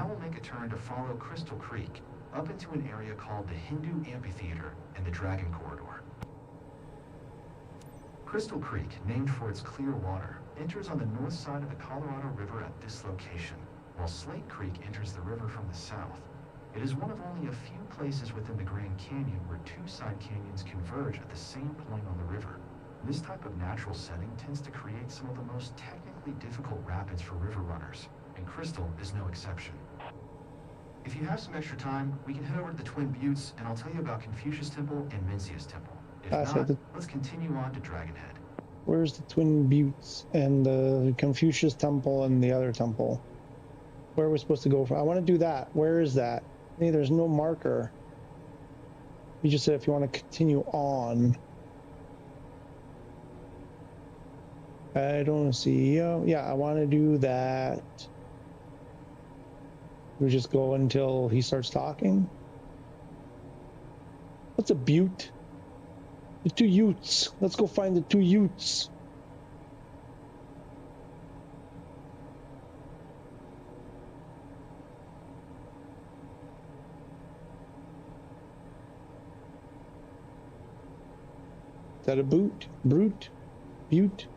Now we'll make a turn to follow Crystal Creek up into an area called the Hindu Amphitheater and the Dragon Corridor. Crystal Creek, named for its clear water, enters on the north side of the Colorado River at this location, while Slate Creek enters the river from the south. It is one of only a few places within the Grand Canyon where two side canyons converge at the same point on the river. This type of natural setting tends to create some of the most technically difficult rapids for river runners, and Crystal is no exception. If you have some extra time, we can head over to the Twin Buttes, and I'll tell you about Confucius Temple and Mencius Temple. If not, let's continue on to Dragon Head. Where's the Twin Buttes and the Confucius Temple and the other temple? Where are we supposed to go from? I want to do that. Where is that? Hey, there's no marker. You just said if you want to continue on. I don't see. Yeah, I want to do that. We just go until he starts talking. What's a butte? The two Utes. Let's go find the two Utes. Is that a boot? Brute? Butte?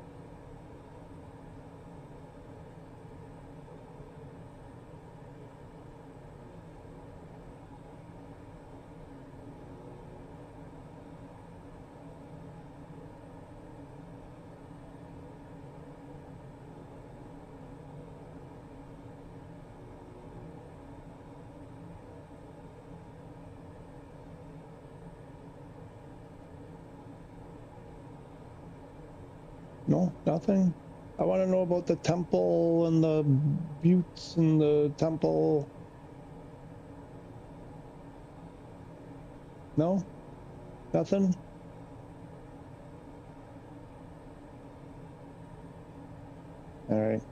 No, nothing. I want to know about the temple and the buttes and the temple. No? Nothing? All right.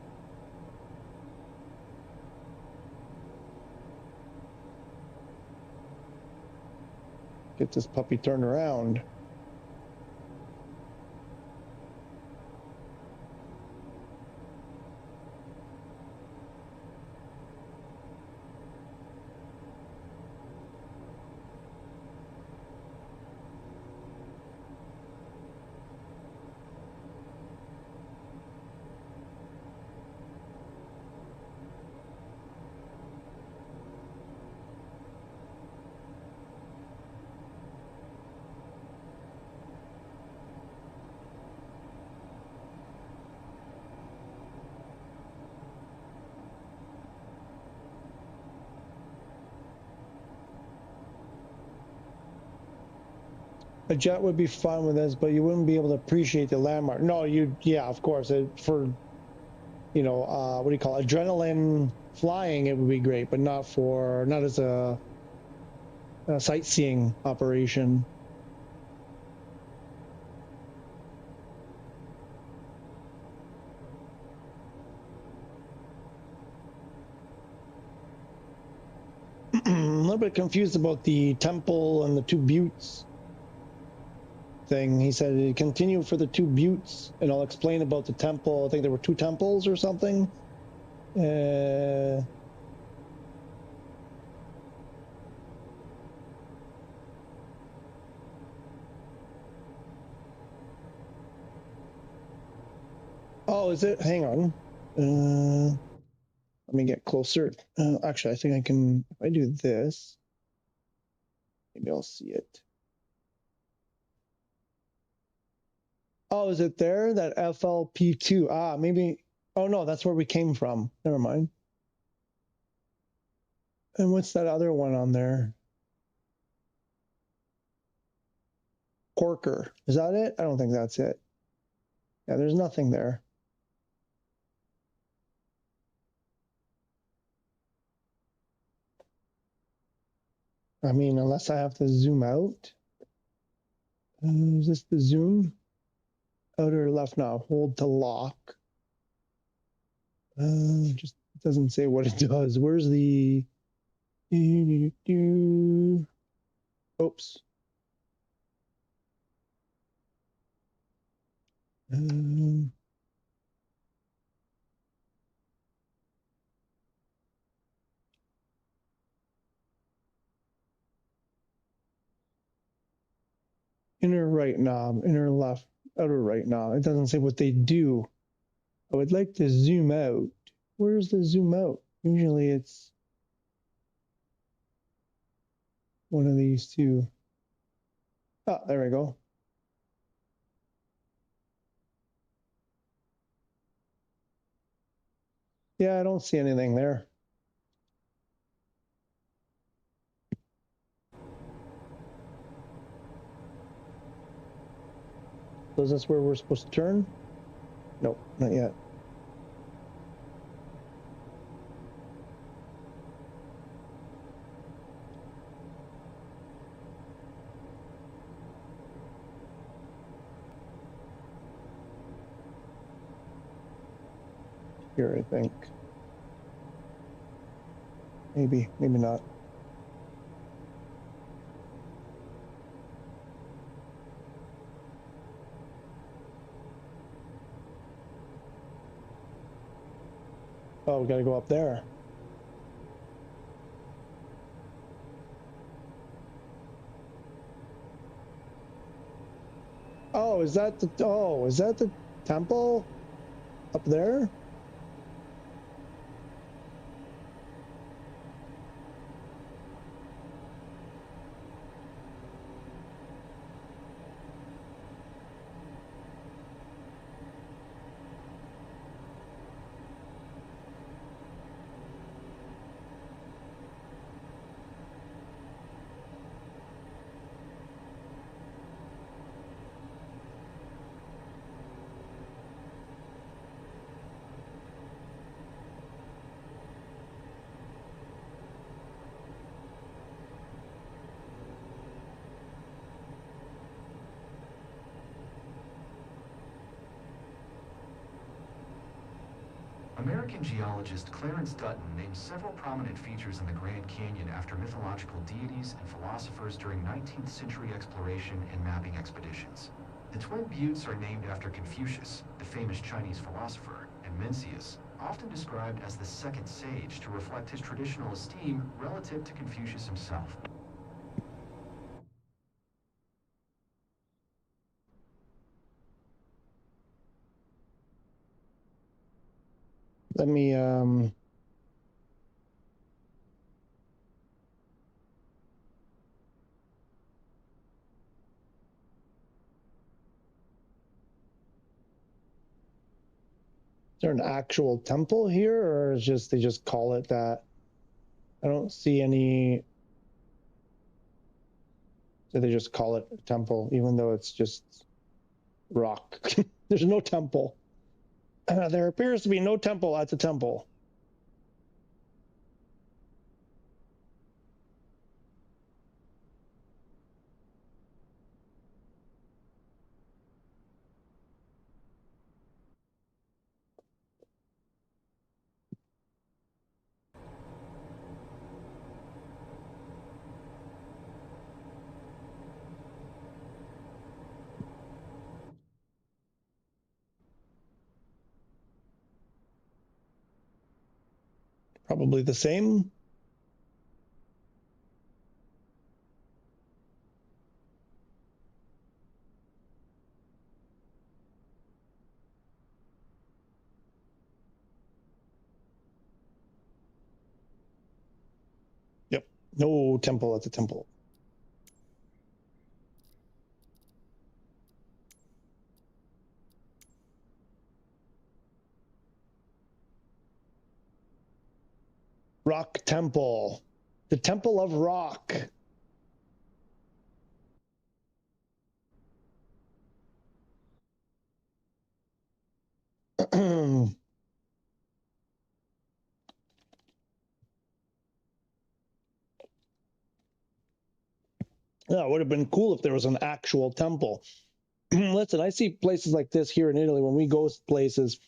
Get this puppy turned around. A jet would be fun with this, but you wouldn't be able to appreciate the landmark. No, yeah, of course. For, you know, what do you call it? Adrenaline flying, it would be great, but not as a sightseeing operation. A little bit confused about the temple and the two buttes thing. He said continue for the two buttes and I'll explain about the temple. I think there were two temples or something. Oh, is it? Hang on. Let me get closer. Actually, I think I can, if I do this, maybe I'll see it. Oh, is it there? That FLP2. Ah, maybe. Oh, no, that's where we came from. Never mind. And what's that other one on there? Corker. Is that it? I don't think that's it. Yeah, there's nothing there. I mean, unless I have to zoom out. Is this the zoom? Outer left now. Hold to lock. Just doesn't say what it does. Where's the... Oops. Inner right knob, inner left, outer right knob. It doesn't say what they do. I would like to zoom out. Where's the zoom out? Usually it's one of these two. Oh, there we go. Yeah, I don't see anything there. So is this where we're supposed to turn? Nope, not yet. Here, I think. Maybe, maybe not. Oh, we gotta go up there. Oh, is that the temple up there? American geologist Clarence Dutton named several prominent features in the Grand Canyon after mythological deities and philosophers during 19th century exploration and mapping expeditions. The Twin Buttes are named after Confucius, the famous Chinese philosopher, and Mencius, often described as the second sage to reflect his traditional esteem relative to Confucius himself. Let me is there an actual temple here, or is just they just call it that? I don't see any. So they just call it a temple, even though it's just rock. There's no temple. There appears to be no temple at the temple. Probably the same. Yep, no temple at the temple. Rock temple. The temple of rock. Yeah, it would have been cool if there was an actual temple. Listen, I see places like this here in Italy. When we go places,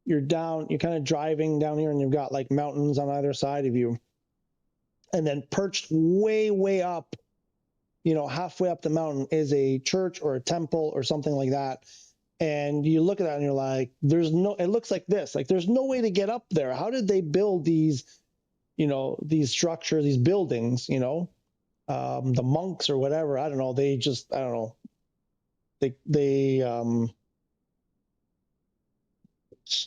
you're kind of driving down here and you've got like mountains on either side of you. And then perched way, way up, halfway up the mountain is a church or a temple or something like that. And you look at that and you're like, it looks like this. Like there's no way to get up there. How did they build these structures, these buildings, the monks or whatever? I don't know. I don't know. they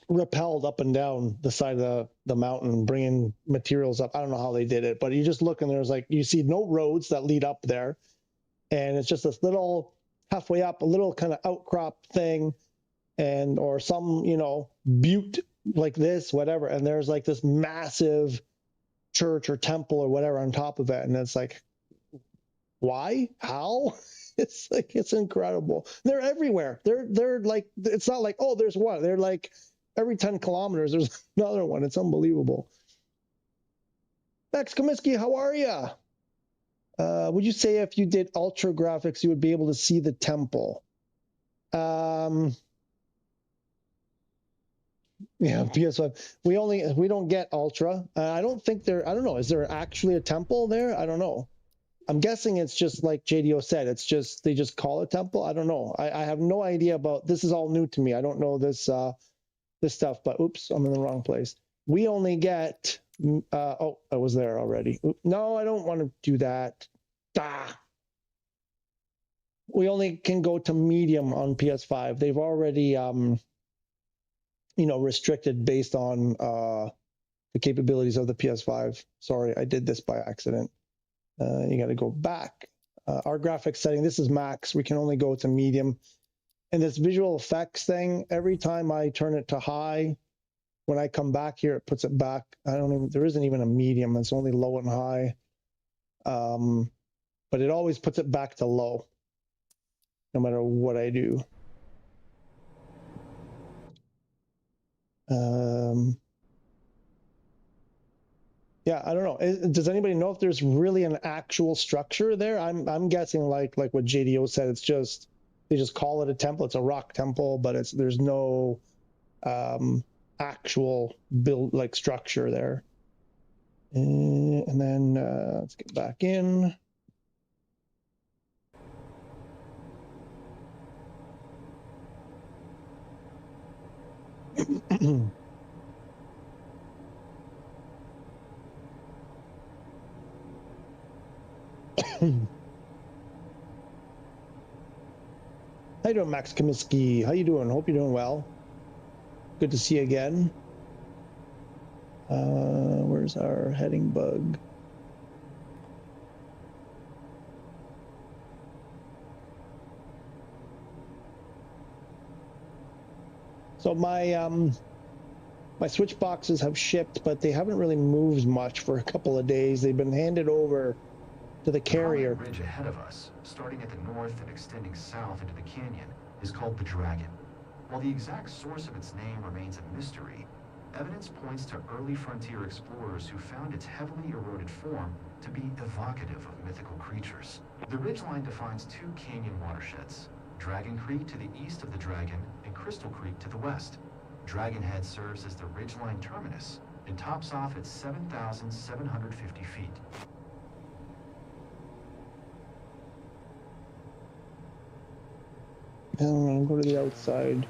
rappelled up and down the side of the mountain, bringing materials up. I don't know how they did it, but you just look and there's like, you see no roads that lead up there. And it's just this little halfway up, a little kind of outcrop thing, and or some, you know, butte like this, whatever. And there's like this massive church or temple or whatever on top of it. And it's like, why? How? It's like, it's incredible. They're everywhere. They're like, it's not like, oh, there's one. They're like every 10 kilometers, there's another one. It's unbelievable. Max Comiskey, how are you? Would you say if you did ultra graphics, you would be able to see the temple? Yeah, PS5. We don't get ultra. I don't think there. I don't know. Is there actually a temple there? I don't know. I'm guessing it's just like JDO said. It's just they just call it temple. I don't know. I have no idea about this. Is all new to me. I don't know this this stuff. But oops, I'm in the wrong place. We only get. Oh, I was there already. No, I don't want to do that. We only can go to medium on PS5. They've already you know, restricted based on the capabilities of the PS5. Sorry, I did this by accident. You got to go back. Our graphics setting, this is max. We can only go to medium. And this visual effects thing, every time I turn it to high, when I come back here, it puts it back. There isn't even a medium. It's only low and high. But it always puts it back to low, no matter what I do. Yeah, I don't know. Does anybody know if there's really an actual structure there? I'm guessing like what JDO said. It's just they just call it a temple. It's a rock temple, but there's no actual build like structure there. And then let's get back in. How you doing, Max Comiskey? How you doing? Hope you're doing well. Good to see you again. Where's our heading bug? So my switch boxes have shipped, but they haven't really moved much for a couple of days. They've been handed over to the carrier. The ridge ahead of us, starting at the north and extending south into the canyon, is called the Dragon. While the exact source of its name remains a mystery, evidence points to early frontier explorers who found its heavily eroded form to be evocative of mythical creatures. The ridgeline defines two canyon watersheds, Dragon Creek to the east of the Dragon and Crystal Creek to the west. Dragon Head serves as the ridgeline terminus and tops off at 7,750 feet. I'm gonna go to the outside.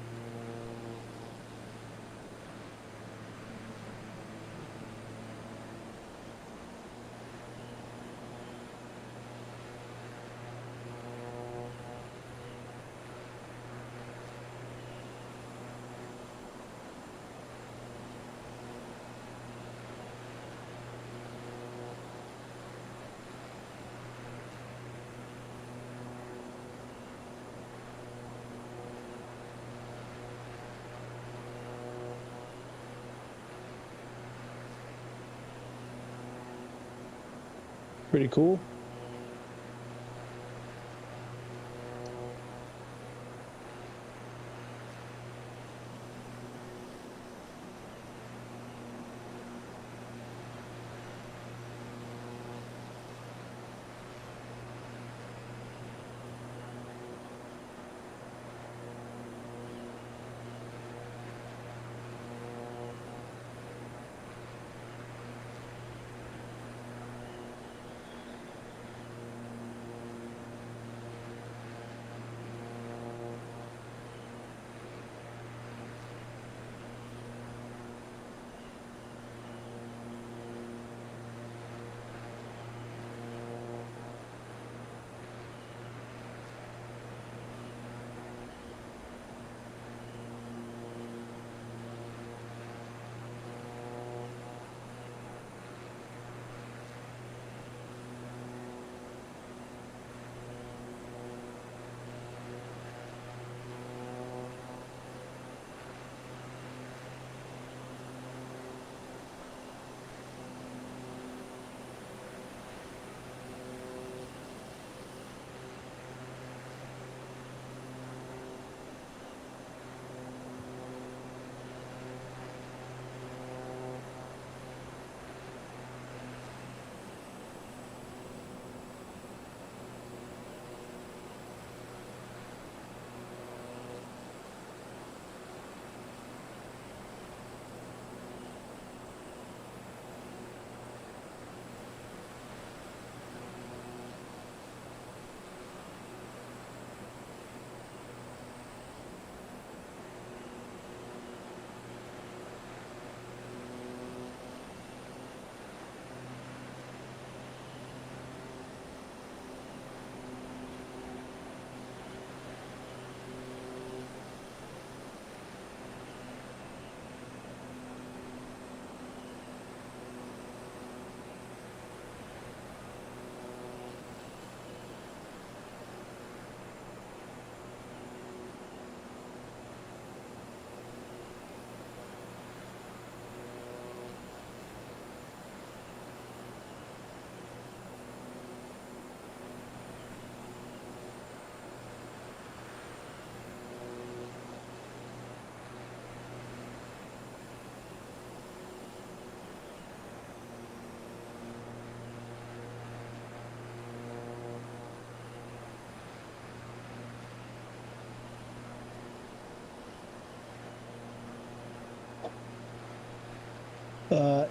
Pretty cool.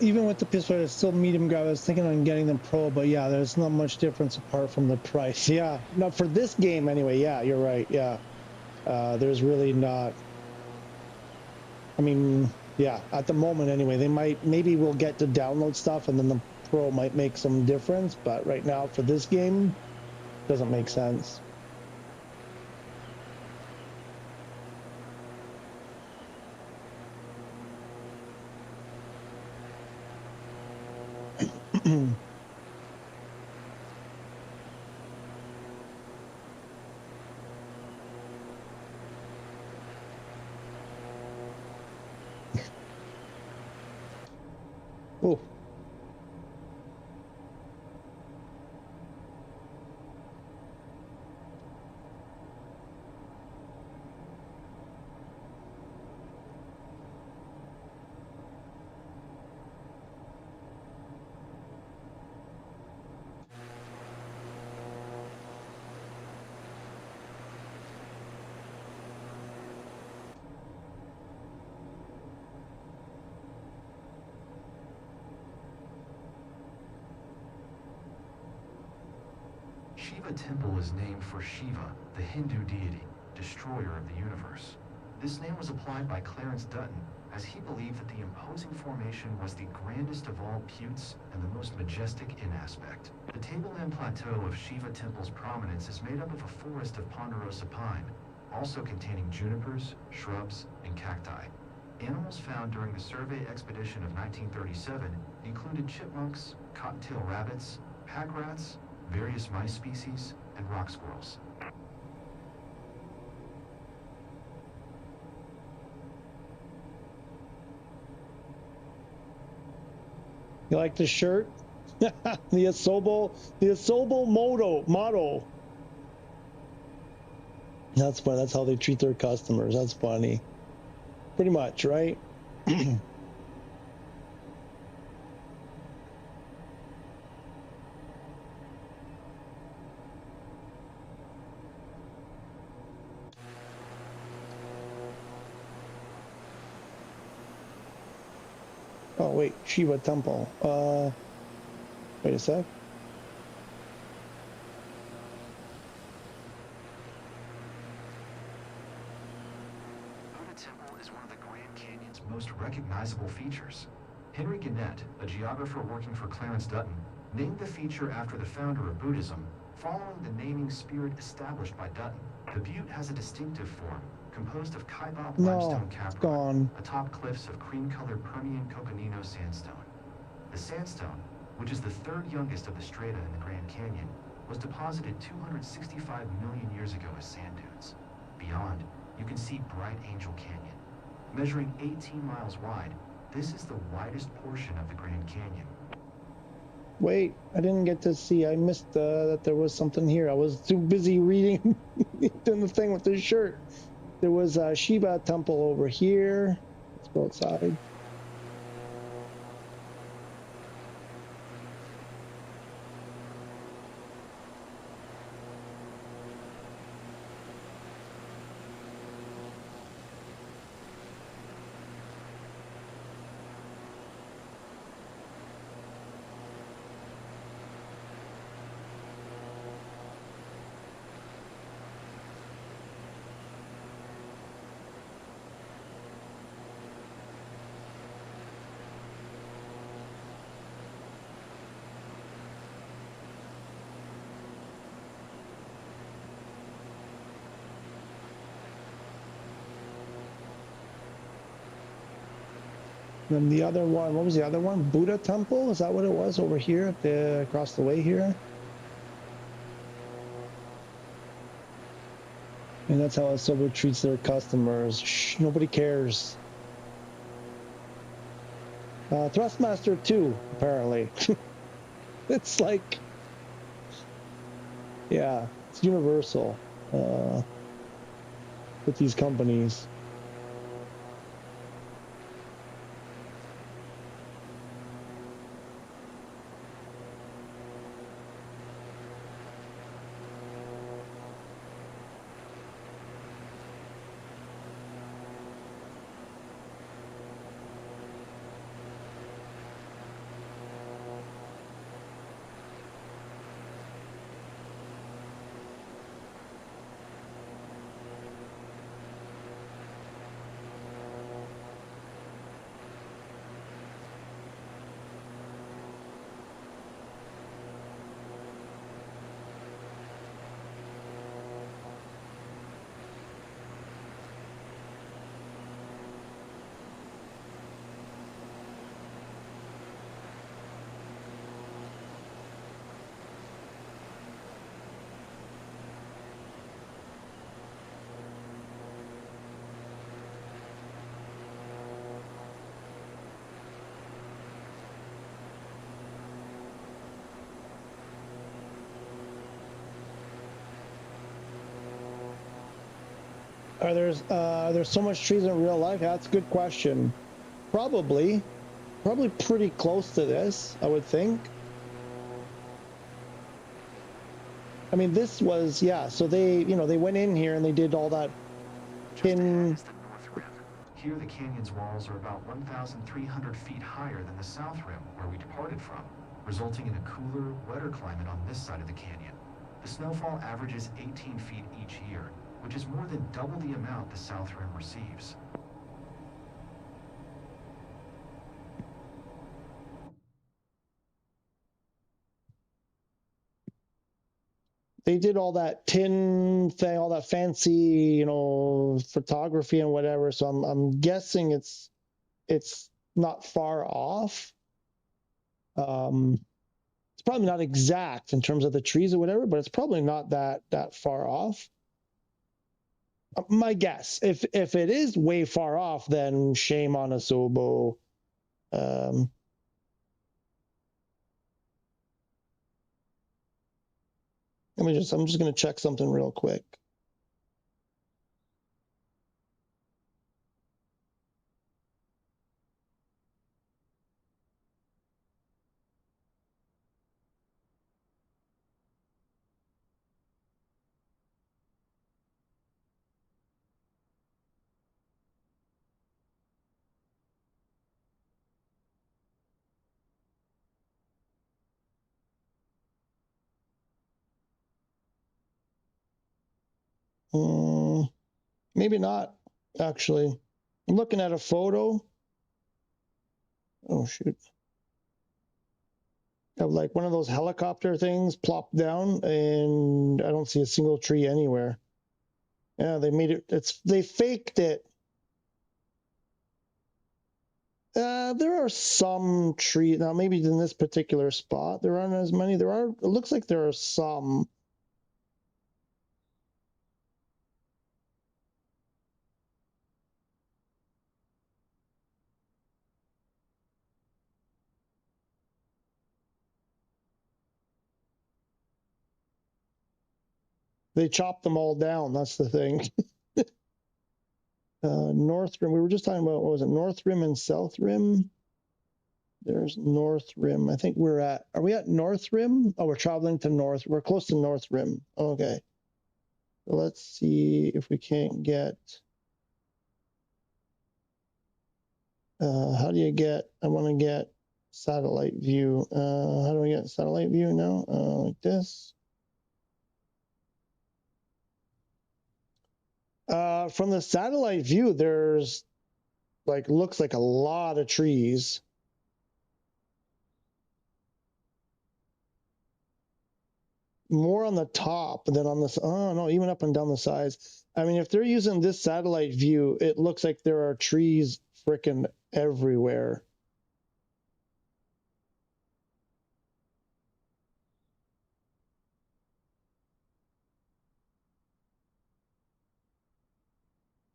Even with the PS5, it's still medium grab. I was thinking on getting them Pro, but yeah, there's not much difference apart from the price. Yeah, no, for this game anyway. Yeah, you're right. Yeah, there's really not. I mean, yeah, at the moment anyway, maybe we'll get to download stuff, and then the Pro might make some difference. But right now, for this game, doesn't make sense. Oh. Shiva Temple is named for Shiva, the Hindu deity, destroyer of the universe. This name was applied by Clarence Dutton, as he believed that the imposing formation was the grandest of all buttes and the most majestic in aspect. The tableland plateau of Shiva Temple's prominence is made up of a forest of ponderosa pine, also containing junipers, shrubs, and cacti. Animals found during the survey expedition of 1937 included chipmunks, cottontail rabbits, pack rats, various mice species, and rock squirrels. You like the shirt? the Asobo motto. That's funny. That's how they treat their customers. That's funny. Pretty much, right? Oh wait, Shiva Temple. Wait a sec. Buddha Temple is one of the Grand Canyon's most recognizable features. Henry Gannett, a geographer working for Clarence Dutton, named the feature after the founder of Buddhism, following the naming spirit established by Dutton. The butte has a distinctive form, composed of Kaibab limestone caprock, atop cliffs of cream-colored Permian Coconino sandstone. The sandstone, which is the third youngest of the strata in the Grand Canyon, was deposited 265 million years ago as sand dunes. Beyond, you can see Bright Angel Canyon. Measuring 18 miles wide, this is the widest portion of the Grand Canyon. Wait, I didn't get to see. I missed that there was something here. I was too busy reading, doing the thing with the shirt. There was a Shiva Temple over here. Let's go outside. Then the other one, what was the other one? Buddha Temple? Is that what it was over here at the across the way here? And that's how Asobo treats their customers. Shh, nobody cares. Thrustmaster 2, apparently. It's like, yeah, it's universal with these companies. There's so much trees in real life? Yeah, that's a good question. Probably pretty close to this, I would think. I mean, this was, yeah, so they went in here and they did all that pin. Just ahead is the North Rim. Here the canyon's walls are about 1,300 feet higher than the South Rim, where we departed from, resulting in a cooler, wetter climate on this side of the canyon. The snowfall averages 18 feet each year, which is more than double the amount the South Rim receives. They did all that tin thing, all that fancy, photography and whatever. So I'm guessing it's not far off. It's probably not exact in terms of the trees or whatever, but it's probably not that far off. My guess, if it is way far off, then shame on Asobo. I'm just going to check something real quick. Maybe not, actually. I'm looking at a photo. Oh, shoot. Of like one of those helicopter things plopped down, and I don't see a single tree anywhere. Yeah, they made it. They faked it. There are some trees now. Maybe in this particular spot there aren't as many. It looks like there are some. They chopped them all down. That's the thing. North Rim. We were just talking about, what was it? North Rim and South Rim. There's North Rim. I think are we at North Rim? Oh, we're traveling to North. We're close to North Rim. Okay. So let's see if we can't get, how do you get, I want to get satellite view. How do we get satellite view now? Like this. From the satellite view, there's looks like a lot of trees. More on the top than on this. Oh no, even up and down the sides. I mean, if they're using this satellite view, it looks like there are trees frickin' everywhere.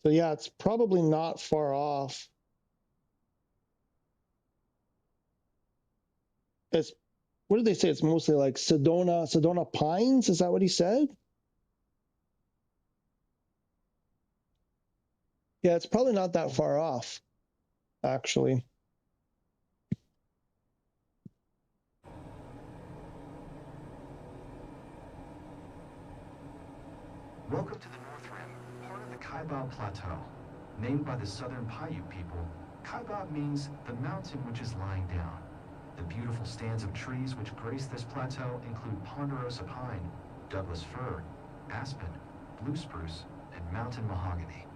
So yeah, it's probably not far off. It's, what did they say? It's mostly like Sedona pines. Is that what he said? Yeah, it's probably not that far off, actually. Welcome to the North Rim, part of the Kaibab Plateau. Named by the Southern Paiute people, Kaibab means the mountain which is lying down. The beautiful stands of trees which grace this plateau include ponderosa pine, Douglas fir, aspen, blue spruce, and mountain mahogany.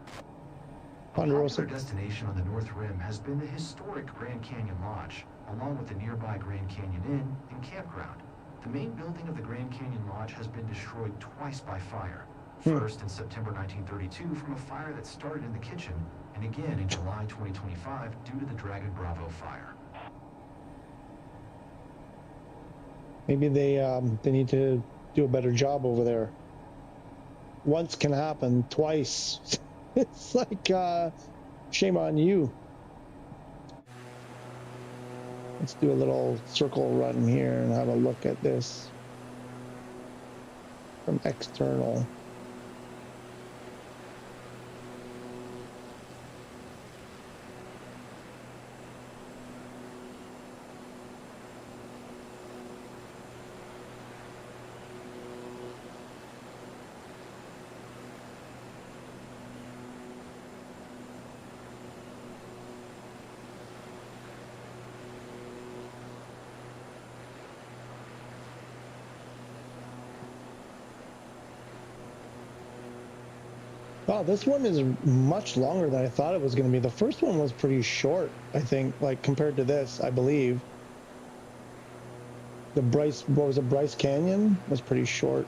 A popular destination on the North Rim has been the historic Grand Canyon Lodge, along with the nearby Grand Canyon Inn and campground. The main building of the Grand Canyon Lodge has been destroyed twice by fire. First in September 1932 from a fire that started in the kitchen, and again in July 2025 due to the Dragon Bravo fire. Maybe they need to do a better job over there. Once can happen, twice. It's like shame on you. Let's do a little circle run here and have a look at this from external. Oh, this one is much longer than I thought it was going to be. The first one was pretty short, I think, like compared to this, I believe. The Bryce, what was it, Bryce Canyon was pretty short.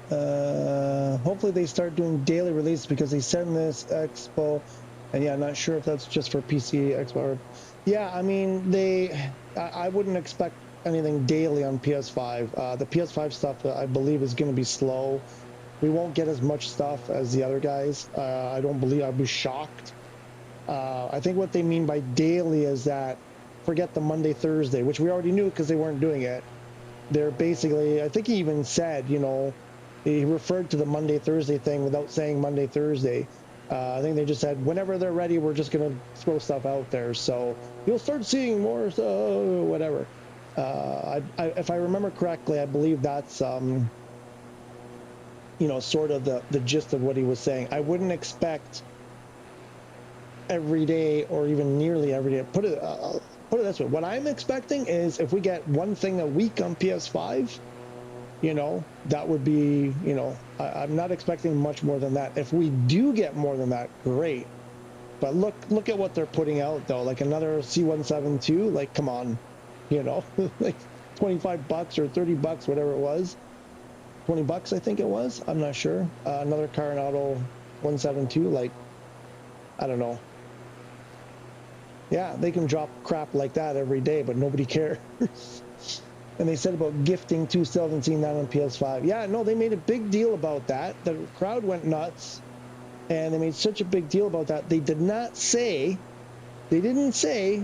Hopefully they start doing daily release because they send this expo, and yeah, I'm not sure if that's just for PC expo. Or, yeah, I mean, I wouldn't expect anything daily on PS5. The PS5 stuff, I believe, is going to be slow. We won't get as much stuff as the other guys. I don't believe, I'd be shocked. I think what they mean by daily is that forget the Monday, Thursday, which we already knew because they weren't doing it. They're basically, I think he even said, you know, he referred to the Monday, Thursday thing without saying Monday, Thursday. I think they just said, whenever they're ready, we're just going to throw stuff out there. So you'll start seeing more, whatever. If I remember correctly, I believe that's, you know, sort of the gist of what he was saying. I wouldn't expect every day or even nearly every day. Put it this way. What I'm expecting is if we get one thing a week on PS5, you know, that would be, you know, I'm not expecting much more than that. If we do get more than that, great. But look at what they're putting out though, like another C172, like, come on, you know, like $25 or $30, whatever it was. $20, I think it was. I'm not sure. Another Car and Auto 172, like, I don't know. Yeah, they can drop crap like that every day, but nobody cares. And they said about gifting too, still haven't seen that on PS5. Yeah, no, they made a big deal about that. The crowd went nuts, and they made such a big deal about that. They did not say, they didn't say,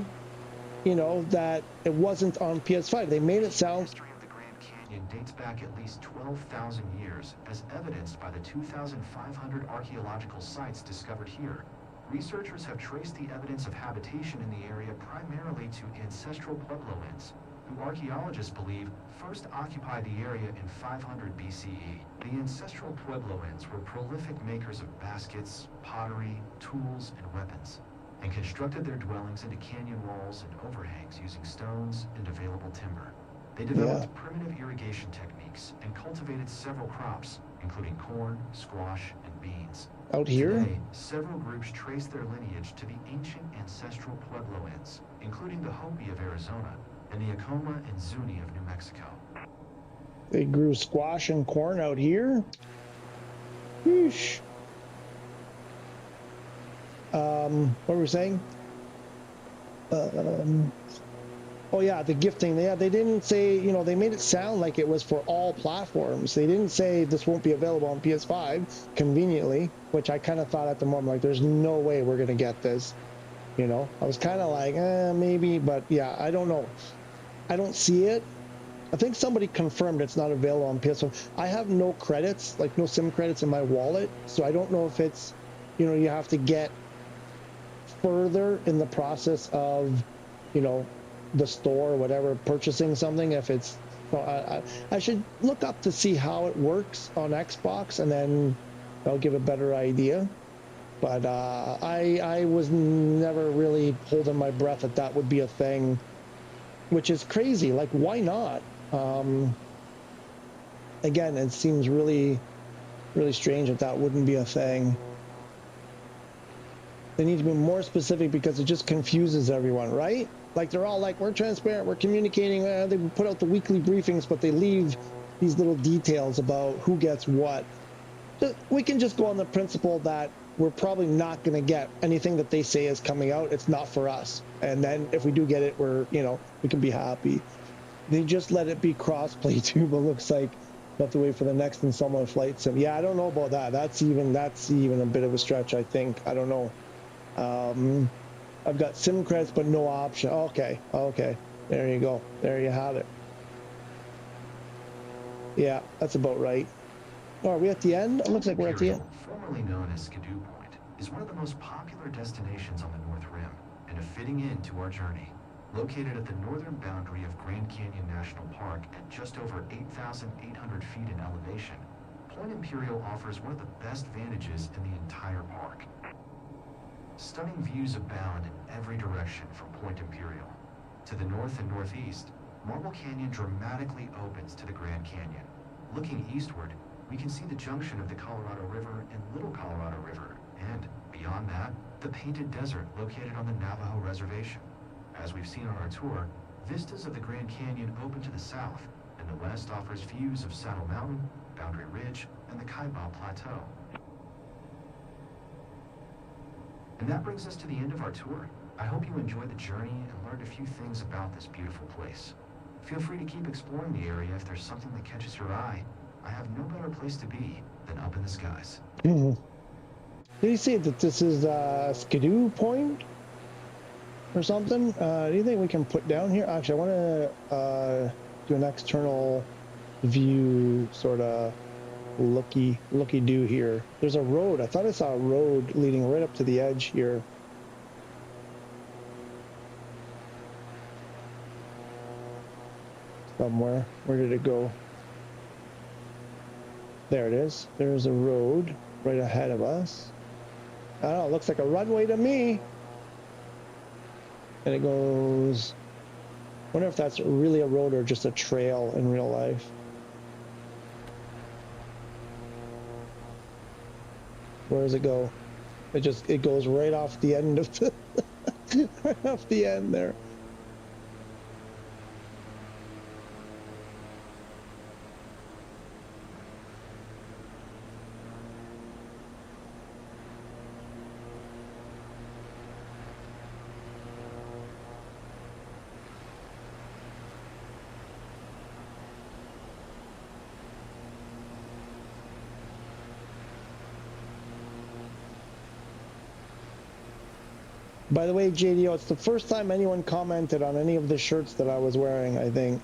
you know, that it wasn't on PS5. They made it sound... The history of the Grand Canyon dates back at least 12,000 years, as evidenced by the 2,500 archaeological sites discovered here. Researchers have traced the evidence of habitation in the area primarily to ancestral Puebloans, who archaeologists believe first occupied the area in 500 BCE. The ancestral Puebloans were prolific makers of baskets, pottery, tools, and weapons, and constructed their dwellings into canyon walls and overhangs using stones and available timber. They developed primitive irrigation techniques and cultivated several crops, including corn, squash, and beans. Out here? Today, several groups trace their lineage to the ancient ancestral Puebloans, including the Hopi of Arizona and the Acoma and Zuni of New Mexico. They grew squash and corn out here? Yeesh. What were we saying? Oh yeah, the gifting. Yeah, they didn't say, you know, they made it sound like it was for all platforms. They didn't say this won't be available on PS5 conveniently, which I kind of thought at the moment, like, there's no way we're gonna get this. You know, I was kind of like, maybe, but yeah, I don't know. I don't see it. I think somebody confirmed it's not available on PS5. I have no credits, like no SIM credits in my wallet, so I don't know if it's, you know, you have to get further in the process of, you know, the store or whatever, purchasing something. If it's, I should look up to see how it works on Xbox, and then I'll give a better idea. But I was never really holding my breath that that would be a thing, which is crazy. Like, why not? Again, it seems really, really strange that that wouldn't be a thing. They need to be more specific because it just confuses everyone, right? Like, they're all like, we're transparent, we're communicating. They put out the weekly briefings, but they leave these little details about who gets what. We can just go on the principle that we're probably not going to get anything that they say is coming out. It's not for us. And then if we do get it, we're, you know, we can be happy. They just let it be crossplay too, but looks like we'll have to wait for the next installment of Flight Sim. Yeah, I don't know about that. That's even a bit of a stretch, I think. I don't know. I've got SIM credits, but no option. Okay. There you go. There you have it. Yeah, that's about right. Oh, are we at the end? It looks like we're at the end. Formerly known as Skidoo Point, is one of the most popular destinations on the North Rim, and a fitting end to our journey. Located at the northern boundary of Grand Canyon National Park at just over 8,800 feet in elevation, Point Imperial offers one of the best vantages in the entire park. Stunning views abound in every direction from Point Imperial. To the north and northeast, Marble Canyon dramatically opens to the Grand Canyon. Looking eastward, we can see the junction of the Colorado River and Little Colorado River, and beyond that, the Painted Desert located on the Navajo Reservation. As we've seen on our tour, vistas of the Grand Canyon open to the south, and the west offers views of Saddle Mountain, Boundary Ridge, and the Kaibab Plateau. And that brings us to the end of our tour. I hope you enjoyed the journey and learned a few things about this beautiful place. Feel free to keep exploring the area if there's something that catches your eye. I have no better place to be than up in the skies. Did you say that this is Skidoo Point or something? Do you think we can put down here? Actually, I want to do an external view sort of looky-do here. There's a road. I thought I saw a road leading right up to the edge here. Somewhere. Where did it go? There it is. There's a road right ahead of us. I don't know, it looks like a runway to me. And it goes... I wonder if that's really a road or just a trail in real life. Where does it go? It goes right off the end of the right off the end there. By the way, JDO, it's the first time anyone commented on any of the shirts that I was wearing, I think.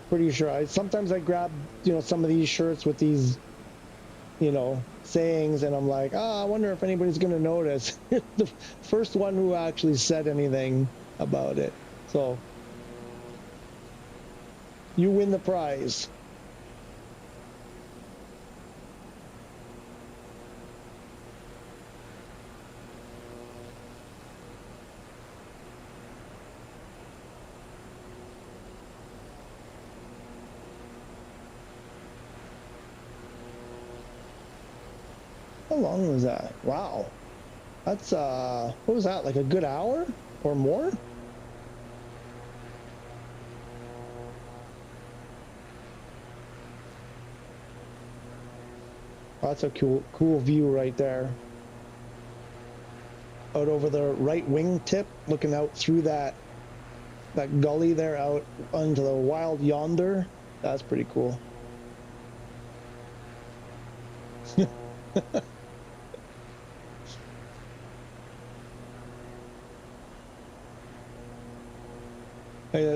Pretty sure. Sometimes I grab, some of these shirts with these, sayings, and I'm like, I wonder if anybody's going to notice. The first one who actually said anything about it. So, you win the prize. How long was that? Wow. That's, what was that, like a good hour or more? Oh, that's a cool view right there. Out over the right wing tip, looking out through that gully there out onto the wild yonder. That's pretty cool.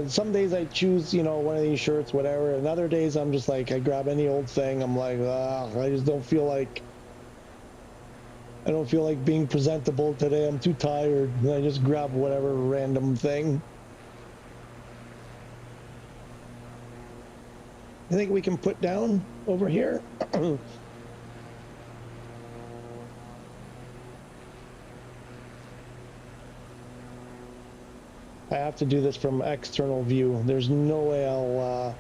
Some days I choose, one of these shirts, whatever, and other days I'm just like, I grab any old thing. I'm like, I just don't feel like, being presentable today. I'm too tired. And I just grab whatever random thing. I think we can put down over here. I have to do this from external view. There's no way I'll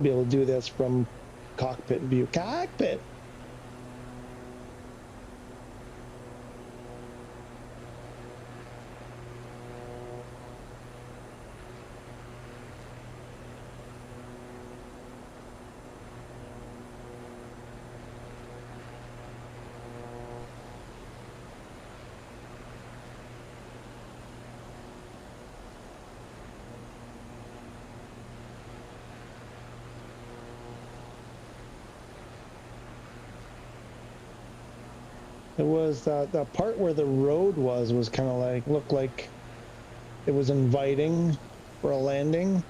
be able to do this from cockpit view. Cockpit! It was the part where the road was kind of like, looked like it was inviting for a landing.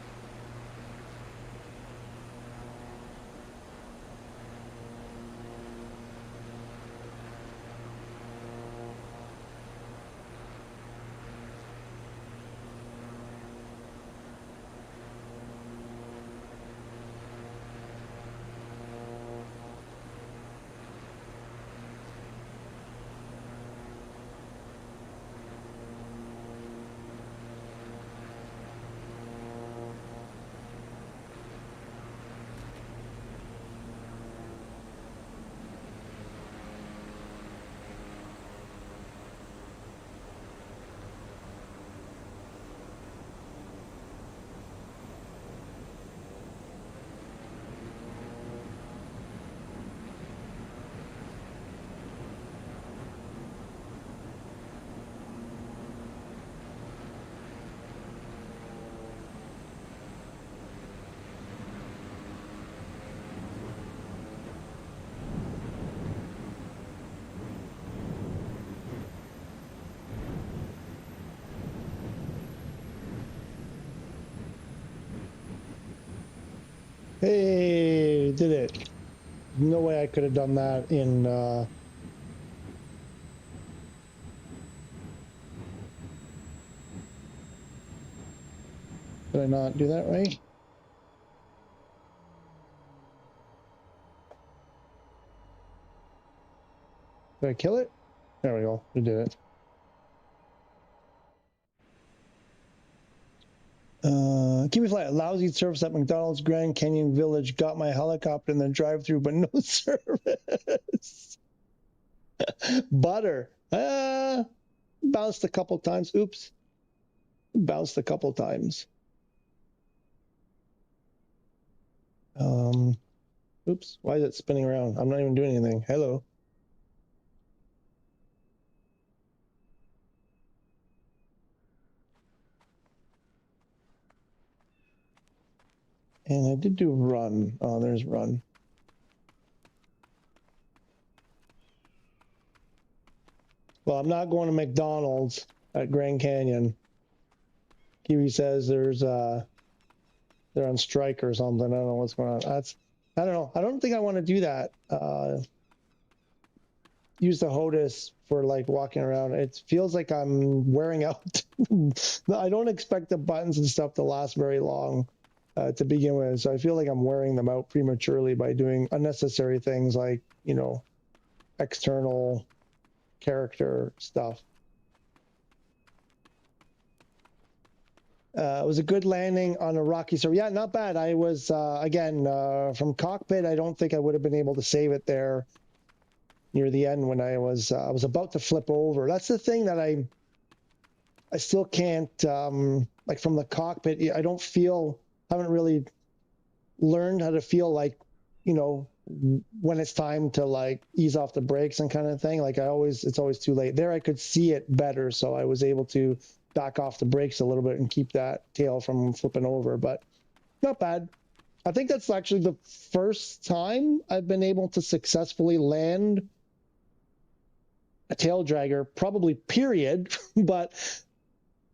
Hey, did it. No way I could have done that in, did I not do that right? Did I kill it? There we go. We did it. Keep it flat. Lousy service at McDonald's Grand Canyon Village. Got my helicopter in the drive-through, but no service. Butter. Bounced a couple times. Oops. Bounced a couple times. Oops. Why is it spinning around? I'm not even doing anything. Hello. And I did do run. Oh, there's run. Well, I'm not going to McDonald's at Grand Canyon. Kiwi says there's they're on strike or something. I don't know what's going on. I don't know. I don't think I want to do that. Use the Hotas for like walking around. It feels like I'm wearing out. I don't expect the buttons and stuff to last very long to begin with. So I feel like I'm wearing them out prematurely by doing unnecessary things like, you know, external character stuff. It was a good landing on a rocky surface. Yeah, not bad. I was, again, from cockpit, I don't think I would have been able to save it there near the end when I was about to flip over. That's the thing that I still can't, like from the cockpit, I haven't really learned how to feel like, you know, when it's time to like ease off the brakes and kind of thing. Like it's always too late. There I could see it better, so I was able to back off the brakes a little bit and keep that tail from flipping over, but not bad. I think that's actually the first time I've been able to successfully land a tail dragger, probably period, but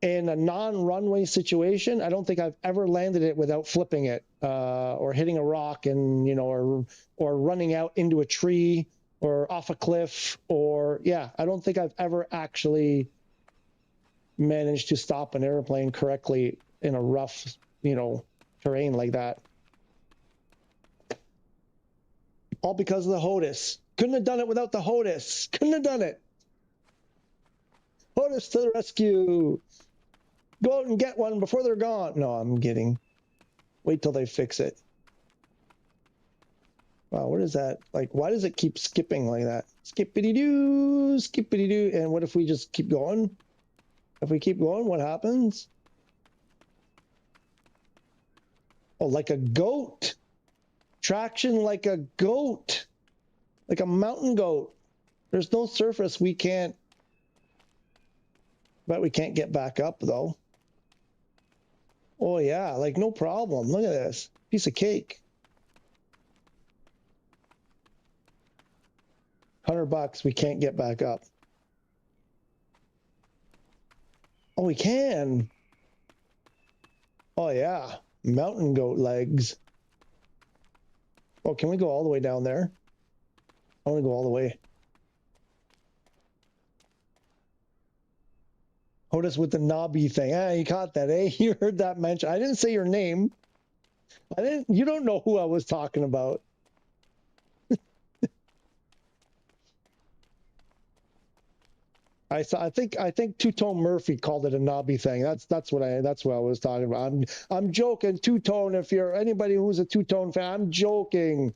in a non-runway situation, I don't think I've ever landed it without flipping it or hitting a rock and, you know, or running out into a tree or off a cliff or, yeah, I don't think I've ever actually managed to stop an airplane correctly in a rough, you know, terrain like that. All because of the Hotas. Couldn't have done it without the Hotas. Couldn't have done it. Hotas to the rescue. Go out and get one before they're gone. No, I'm kidding. Wait till they fix it. Wow, what is that? Like, why does it keep skipping like that? Skippity-doo, skippity-doo. And what if we just keep going? If we keep going, what happens? Oh, like a goat. Traction like a goat. Like a mountain goat. There's no surface. We can't. But we can't get back up, though. Oh, yeah. Like, no problem. Look at this. Piece of cake. $100. We can't get back up. Oh, we can. Oh, yeah. Mountain goat legs. Oh, can we go all the way down there? I want to go all the way. Hotas with the knobby thing. Ah, you caught that, eh? You heard that mention. I didn't say your name. You don't know who I was talking about. I think Two-Tone Murphy called it a knobby thing. That's what I was talking about. I'm joking. Two-Tone, if you're anybody who's a Two-Tone fan, I'm joking.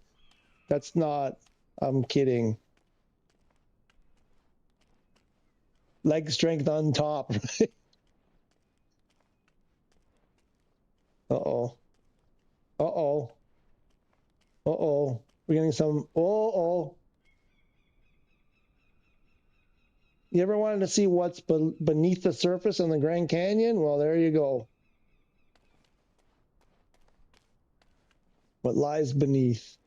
That's not. I'm kidding. Leg strength on top. Uh-oh. Uh-oh. Uh-oh. We're getting some. Uh-oh. You ever wanted to see what's beneath the surface in the Grand Canyon? Well, there you go. What lies beneath.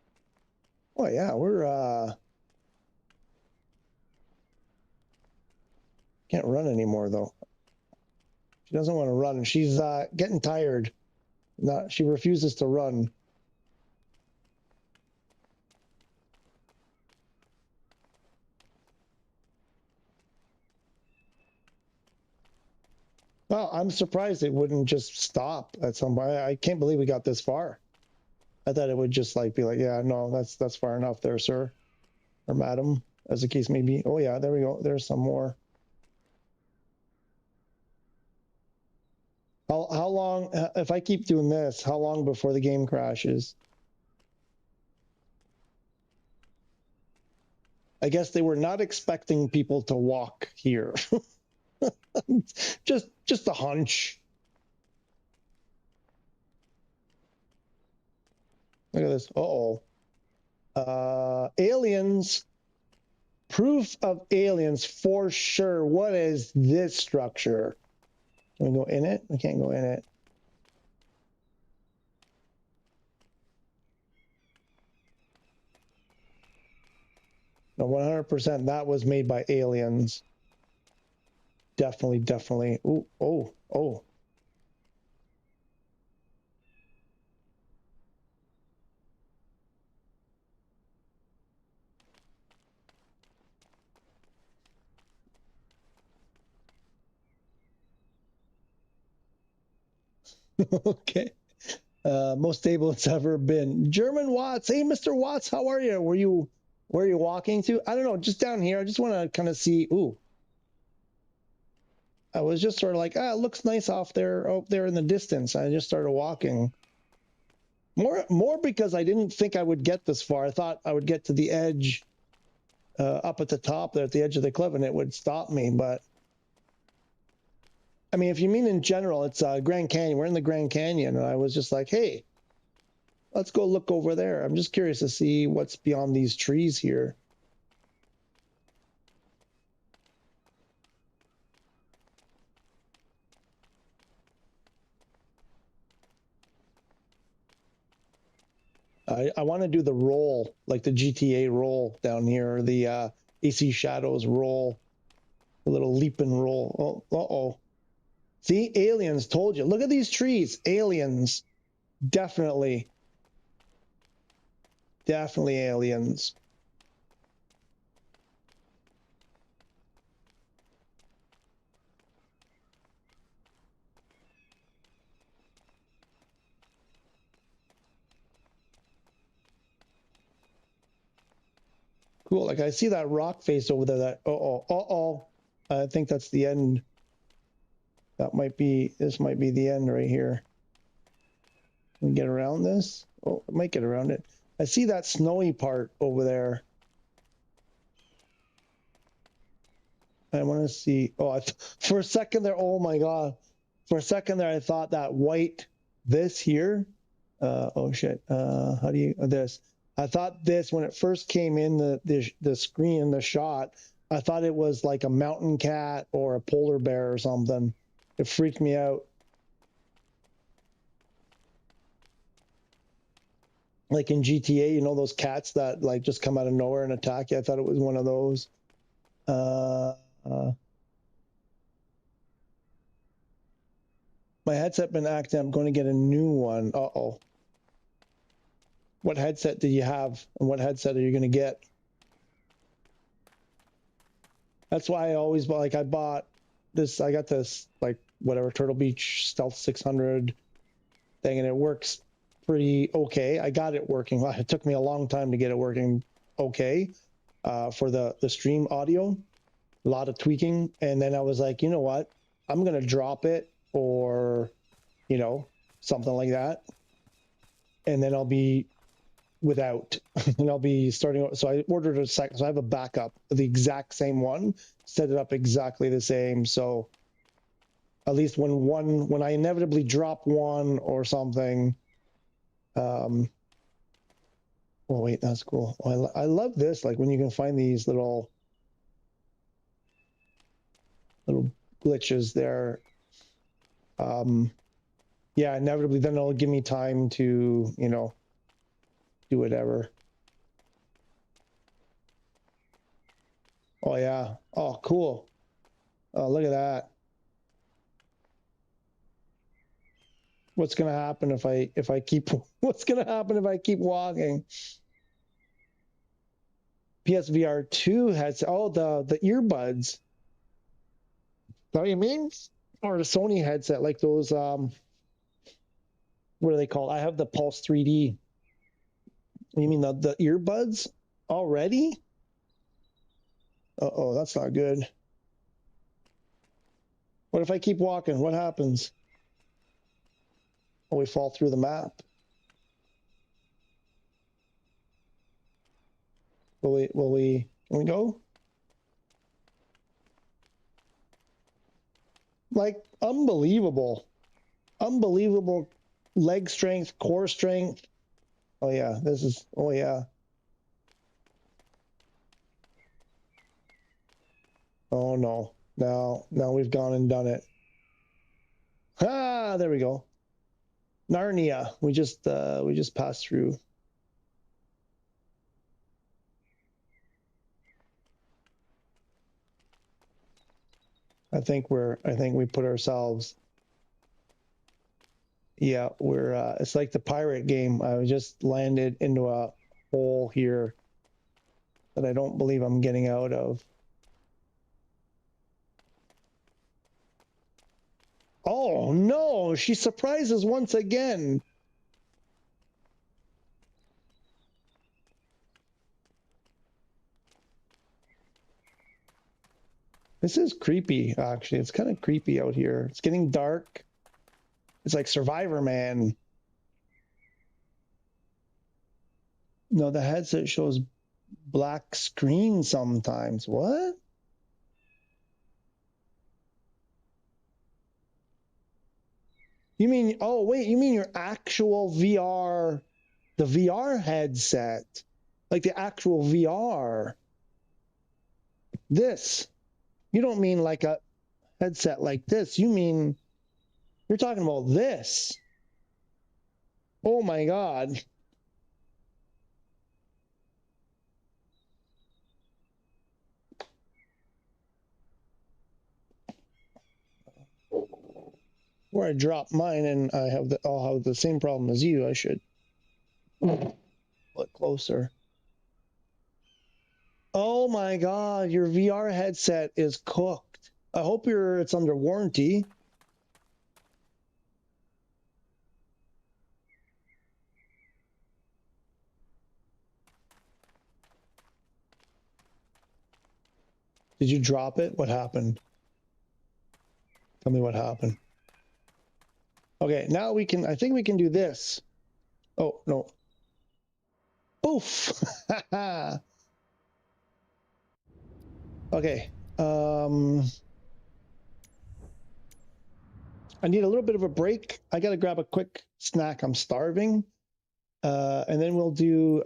Oh, yeah, we're, can't run anymore, though. She doesn't want to run. She's getting tired. She refuses to run. Well, I'm surprised it wouldn't just stop at some point. I can't believe we got this far. I thought it would just like be like, yeah, no, that's far enough there, sir, or madam, as the case may be. Oh yeah, there we go. There's some more. How long, if I keep doing this, how long before the game crashes? I guess they were not expecting people to walk here. just a hunch. Look at this. Uh-oh. Aliens. Proof of aliens for sure. What is this structure? Can we go in it? We can't go in it. No, 100% that was made by aliens. Definitely, definitely. Ooh, oh, oh. Okay. Most stable it's ever been. German Watts. Hey, Mr. Watts, how are you? Where are you walking to? I don't know, just down here. I just want to kind of see. Ooh. I was just sort of like, it looks nice off there in the distance. I just started walking. More because I didn't think I would get this far. I thought I would get to the edge, up at the top there, at the edge of the cliff, and it would stop me. But I mean, if you mean in general, it's Grand Canyon. We're in the Grand Canyon, and I was just like, hey, let's go look over there. I'm just curious to see what's beyond these trees here. I want to do the roll, like the GTA roll down here, the AC Shadows roll, a little leap and roll. Oh, uh-oh. See, aliens, told you. Look at these trees. Aliens. Definitely. Definitely aliens. Cool. Like I see that rock face over there. That uh-oh. I think that's the end. That might be, this might be the end right here. Can we get around this? Oh, I might get around it. I see that snowy part over there. I want to see. Oh, for a second there, oh my God. For a second there, I thought that white, this here. Oh shit. How do you, this? I thought this, when it first came in the screen, the shot, I thought it was like a mountain cat or a polar bear or something. It freaked me out. Like in GTA, you know, those cats that like just come out of nowhere and attack you. I thought it was one of those. My headset been acting. I'm going to get a new one. Uh-oh. What headset do you have, and what headset are you going to get? That's why I always bought, like I bought this, I got this like whatever Turtle Beach Stealth 600 thing, and it works pretty okay. I got it working. It took me a long time to get it working okay for the stream audio. A lot of tweaking, and then I was like, you know what? I'm going to drop it, or, you know, something like that. And then I'll be without, and I'll be starting. So I ordered a second, so I have a backup of the exact same one, set it up exactly the same. So at least when I inevitably drop one or something, oh wait, that's cool. Oh, I love this, like when you can find these little glitches there. Yeah, inevitably then it'll give me time to, you know, do whatever. Oh yeah. Oh, cool. Oh, look at that. What's gonna happen if I keep what's gonna happen if I keep walking? PSVR 2 has the earbuds. Is that what you mean? or the Sony headset, like those what are they called? I have the Pulse 3D. You mean the earbuds already? Uh-oh, that's not good. What if I keep walking? What happens? Oh, we fall through the map. Can we go? Like, unbelievable. Unbelievable leg strength, core strength. Oh yeah, oh yeah. Oh no, now we've gone and done it. Ah, there we go. Narnia, we just passed through. I think we put ourselves, yeah, it's like the pirate game. I just landed into a hole here that I don't believe I'm getting out of. Oh no, she surprises once again. This is creepy, actually. It's kind of creepy out here. It's getting dark. It's like Survivor Man. No, the headset shows black screen sometimes. What? You mean, oh wait, you mean your actual VR, the VR headset, like the actual VR. This. You don't mean like a headset like this. You mean, you're talking about this. Oh my God. Where I dropped mine and I'll have the same problem as you. I should look closer. Oh my God, your VR headset is cooked. I hope it's under warranty. Did you drop it? What happened? Tell me what happened. Okay, now I think we can do this. Oh, no. Poof! Okay. I need a little bit of a break. I got to grab a quick snack. I'm starving. And then we'll do,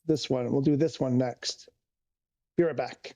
this one. We'll do this one next. Be right back.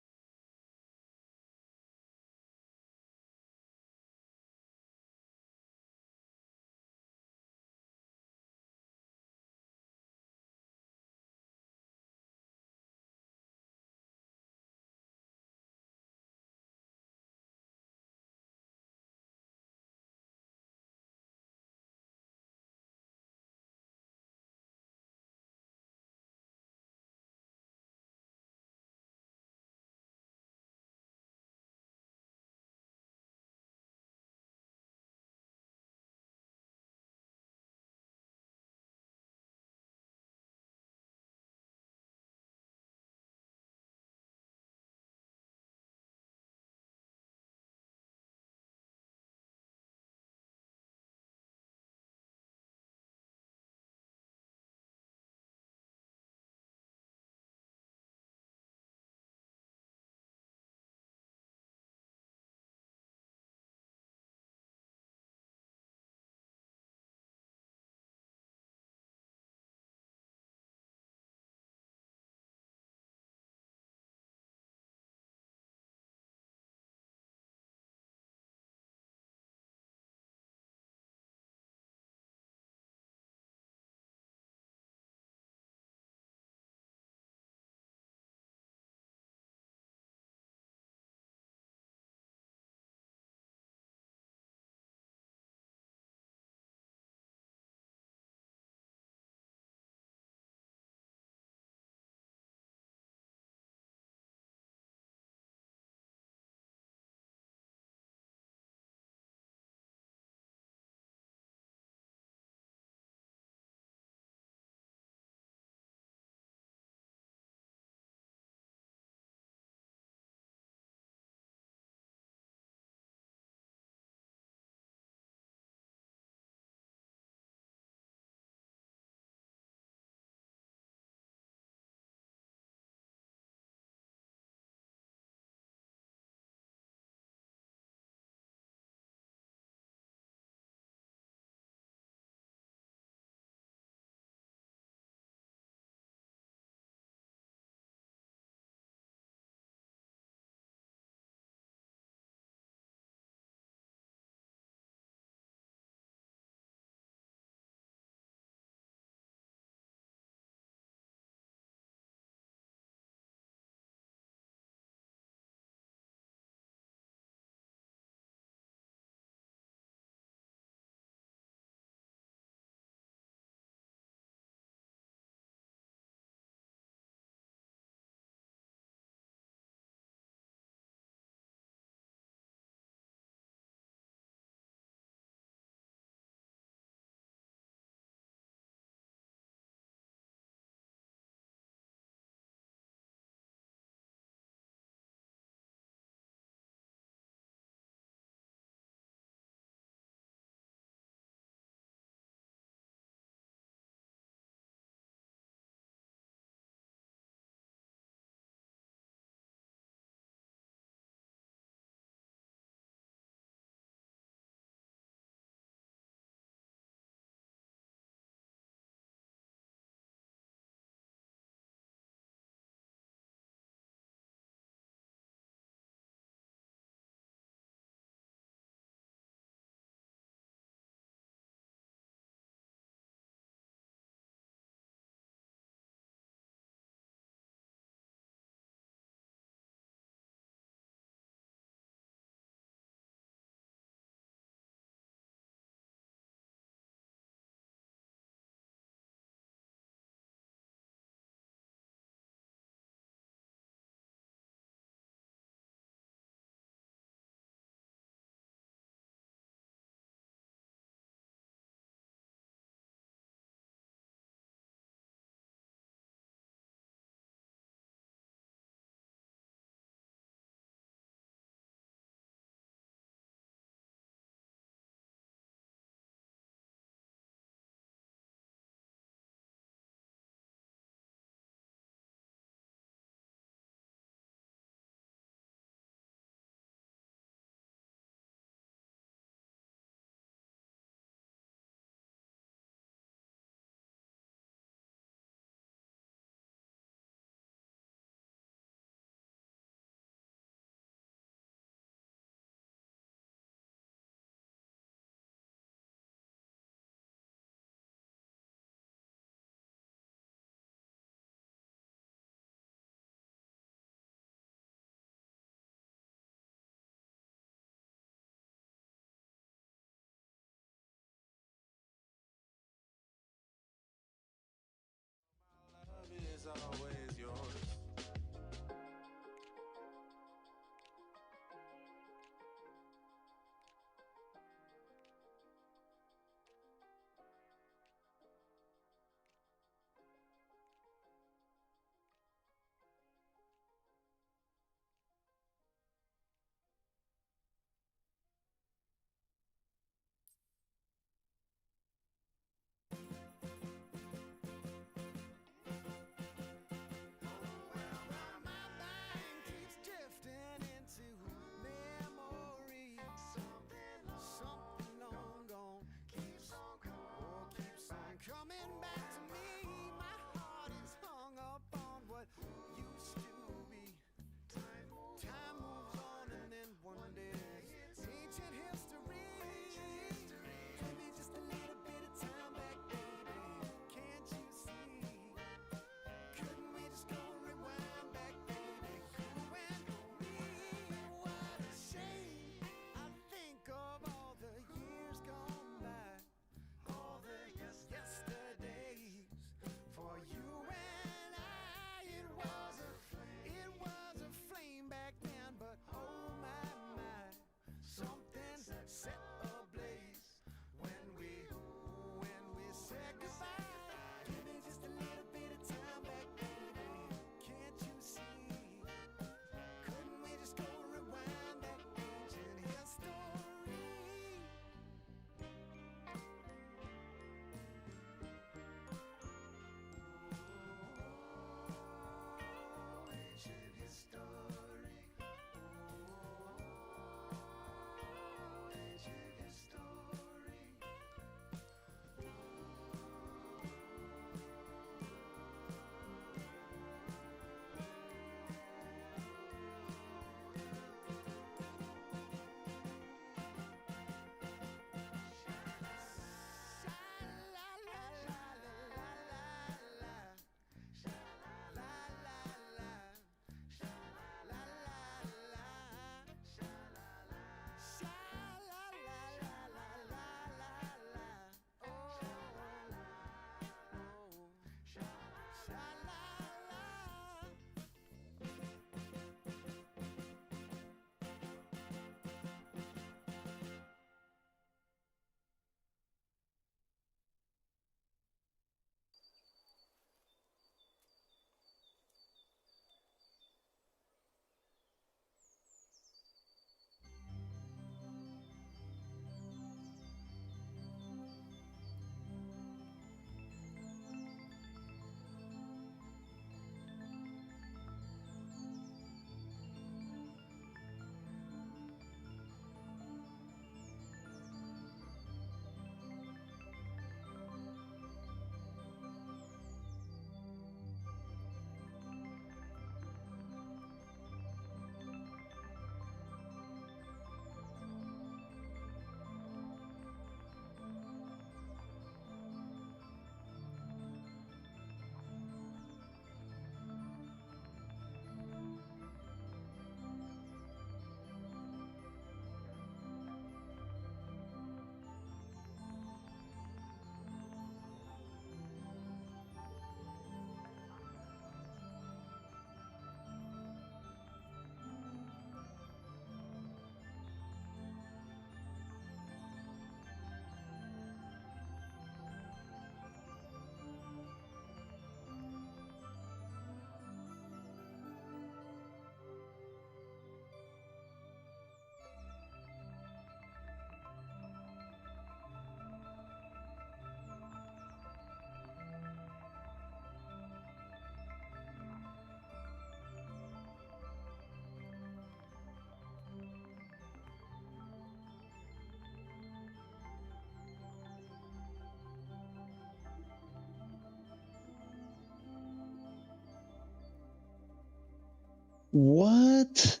What?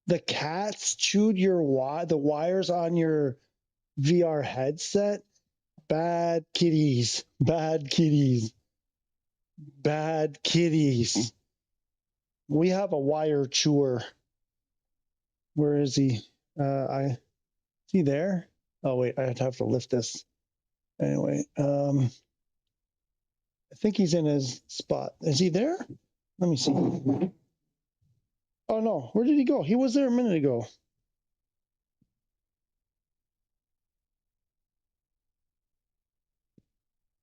The cats chewed the wires on your VR headset? Bad kitties. Bad kitties. Bad kitties. We have a wire chewer. Where is he? Is he there? Oh wait, I'd have to lift this. Anyway, I think he's in his spot. Is he there? Let me see. Oh no, where did he go? He was there a minute ago.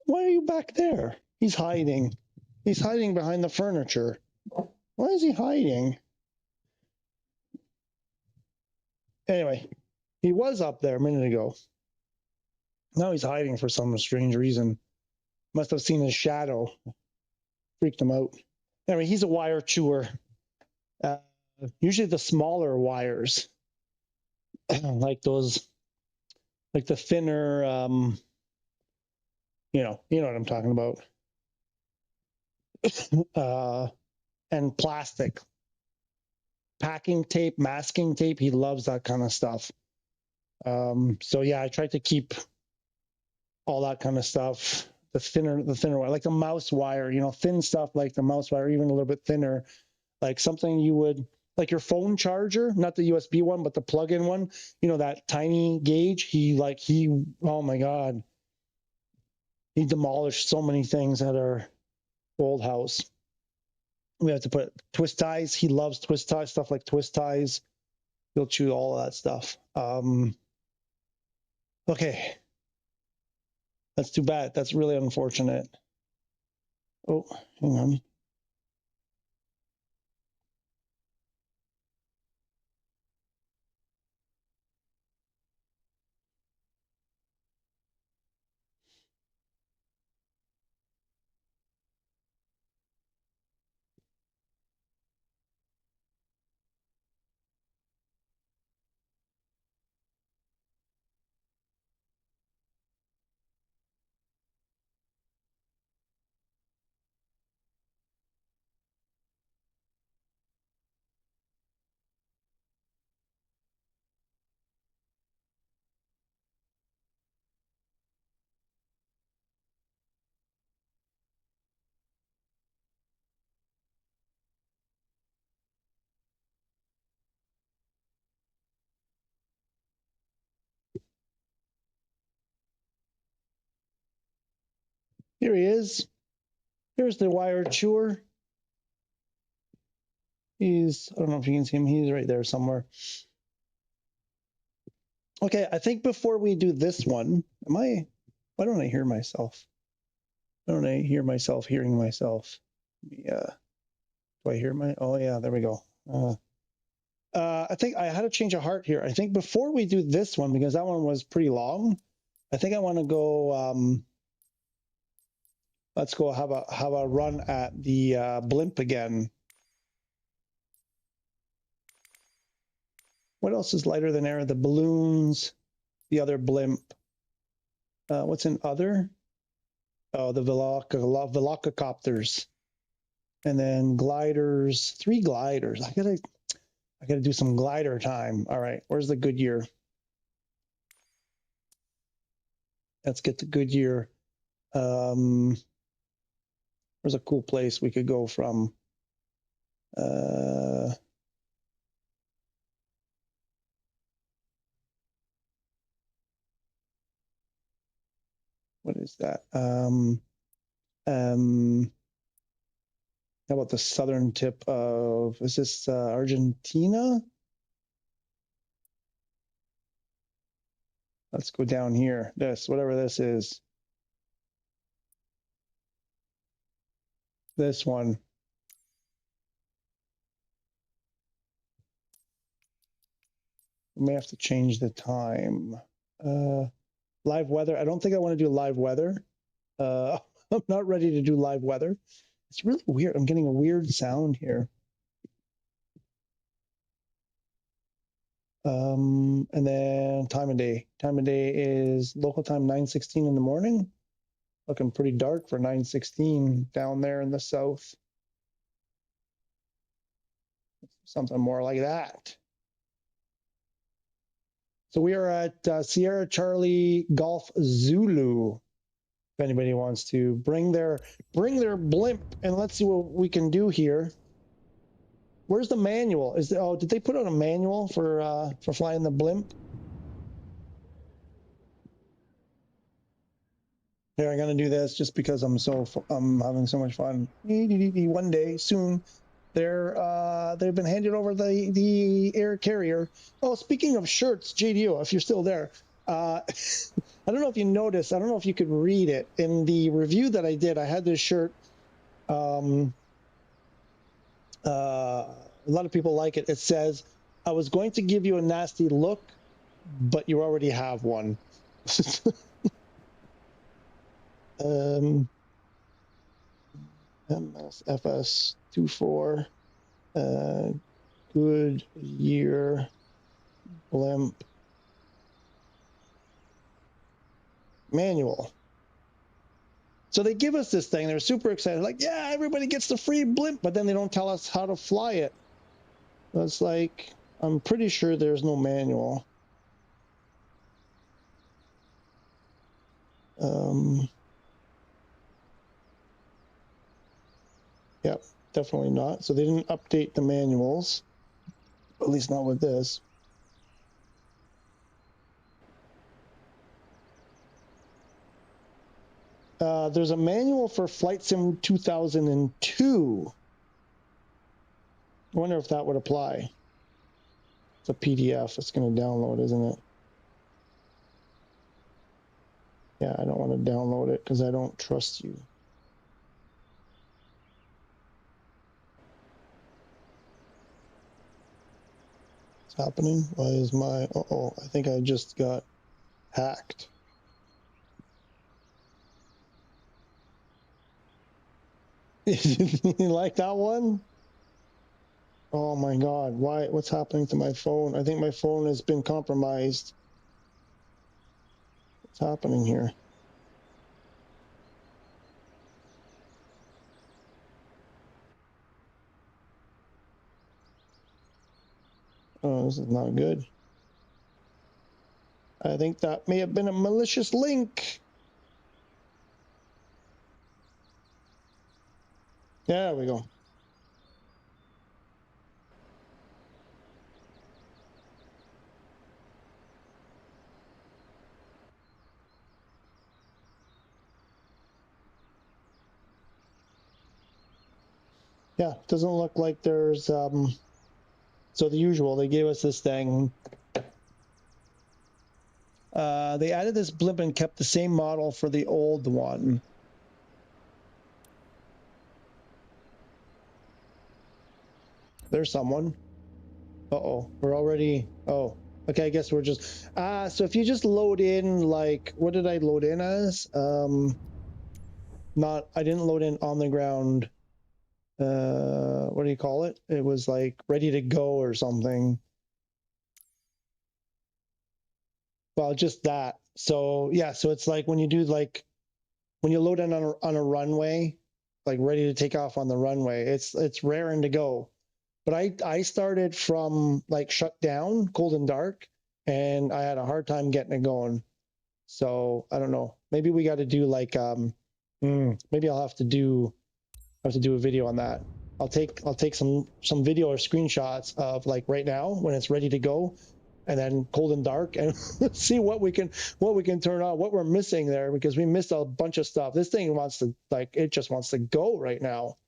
Why are you back there? He's hiding. He's hiding behind the furniture. Why is he hiding? Anyway, he was up there a minute ago. Now he's hiding for some strange reason. Must have seen his shadow. Freaked him out. Anyway, he's a wire chewer. Usually the smaller wires, like those, like the thinner, you know what I'm talking about. And plastic. Packing tape, masking tape, he loves that kind of stuff. So yeah, I try to keep all that kind of stuff, the thinner wire, like the mouse wire, thin stuff like the mouse wire, even a little bit thinner, like something you would, like your phone charger, not the USB one, but the plug-in one, that tiny gauge. Oh my God, he demolished so many things at our old house. We have to put twist ties. He loves twist ties, stuff like twist ties. He'll chew all of that stuff. Okay. That's too bad. That's really unfortunate. Oh, hang on. Here he is. Here's the wire chewer. I don't know if you can see him. He's right there somewhere. Okay, I think before we do this one, why don't I hear myself? Why don't I hear myself hearing myself? Yeah. Do I hear oh yeah, there we go. I think I had to change a heart here. I think before we do this one, because that one was pretty long, I think I want to go, let's go have a run at the blimp again. What else is lighter than air? The balloons, the other blimp. What's in other? Oh, the velocicopters. And then gliders, 3 gliders. I gotta do some glider time. All right, where's the Goodyear? Let's get the Goodyear. Where's a cool place we could go from? What is that? How about the southern tip of, is this Argentina? Let's go down here. Whatever this is. This one. We may have to change the time. Live weather. I don't think I want to do live weather. I'm not ready to do live weather. It's really weird. I'm getting a weird sound here. And then time of day. Time of day is local time 9:16 in the morning. looking pretty dark for 916 down there in the south. Something more like that. So we are at Sierra Charlie Golf Zulu. If anybody wants to bring their blimp, and let's see what we can do here. Where's the manual? Did they put out a manual for flying the blimp? Here, I'm gonna do this just because I'm having so much fun. One day soon, they've been handed over the air carrier. Oh, speaking of shirts, JDO, if you're still there, I don't know if you noticed. I don't know if you could read it in the review that I did. I had this shirt. A lot of people like it. It says, "I was going to give you a nasty look, but you already have one." MSFS 24 Goodyear Blimp manual. So they give us this thing. They're super excited. Like, yeah, everybody gets the free blimp, but then they don't tell us how to fly it. So it's like, I'm pretty sure there's no manual. Yep, definitely not. So they didn't update the manuals, at least not with this. There's a manual for Flight Sim 2002. I wonder if that would apply. It's a PDF. It's going to download, isn't it? Yeah, I don't want to download it because I don't trust you. What's happening? Why is my... Uh-oh, I think I just got hacked. You like that one? Oh my God, why? What's happening to my phone? I think my phone has been compromised. What's happening here? Oh, this is not good. I think that may have been a malicious link. There we go. Yeah, doesn't look like there's so the usual, they gave us this thing. They added this blimp and kept the same model for the old one. There's someone. Uh-oh, we're already, oh, okay, I guess we're just, so if you just load in, like, what did I load in as? I didn't load in on the ground, what do you call it? It was like ready to go or something. Well, just that. So yeah, so it's like when you do like, when you load in on a runway, like ready to take off on the runway, it's raring to go. But I started from like shut down, cold and dark, and I had a hard time getting it going. So I don't know. Maybe we got to do like maybe I'll have to do a video on that. I'll take some video or screenshots of like right now when it's ready to go, and then cold and dark, and see what we can turn on, what we're missing there, because we missed a bunch of stuff. This thing wants to, like, it just wants to go right now.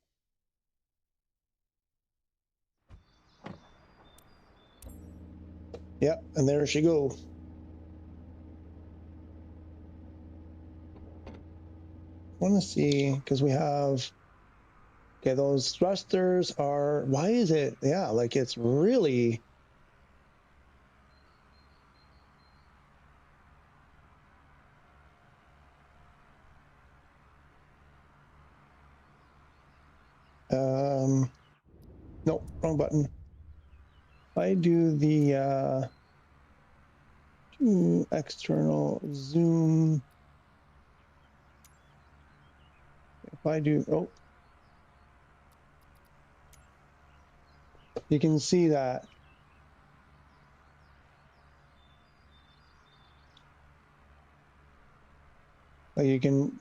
Yep, and there she goes. I want to see, because we have, okay, those thrusters are, why is it, yeah, like it's really, no, wrong button. I do the external zoom. If I do, oh, you can see that. You can,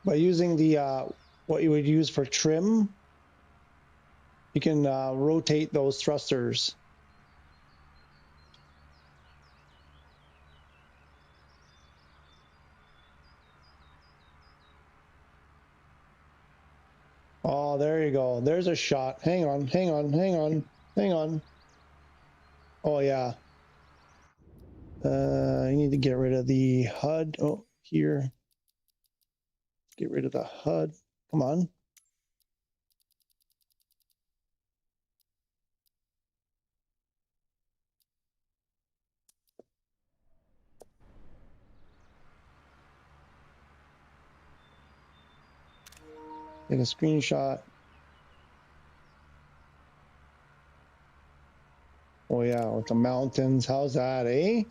by using the what you would use for trim, you can rotate those thrusters. Oh, there you go. There's a shot. Hang on, hang on, hang on, hang on. Oh, yeah. I need to get rid of the HUD. Oh, here. Get rid of the HUD. Come on. Take a screenshot. Oh, yeah, with the mountains. How's that, eh?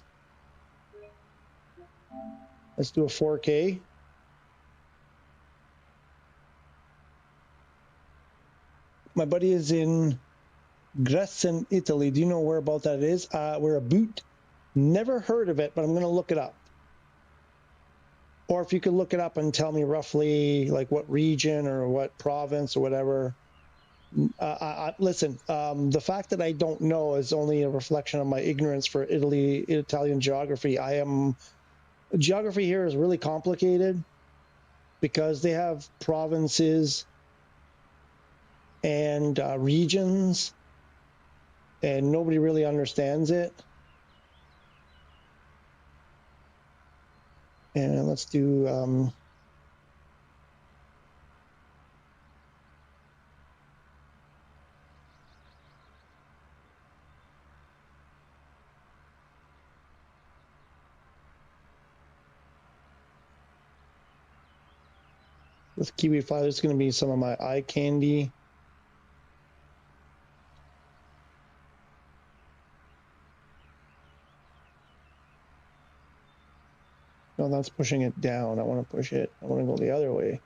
Let's do a 4K. My buddy is in Gresson, Italy. Do you know where about that is? We're a boot. Never heard of it, but I'm going to look it up. Or if you could look it up and tell me roughly like what region or what province or whatever. Listen, the fact that I don't know is only a reflection of my ignorance for Italian geography. Geography here is really complicated because they have provinces and regions, and nobody really understands it. And let's do with Kiwi Fly. There's going to be some of my eye candy. No, that's pushing it down. I want to push it. I want to go the other way.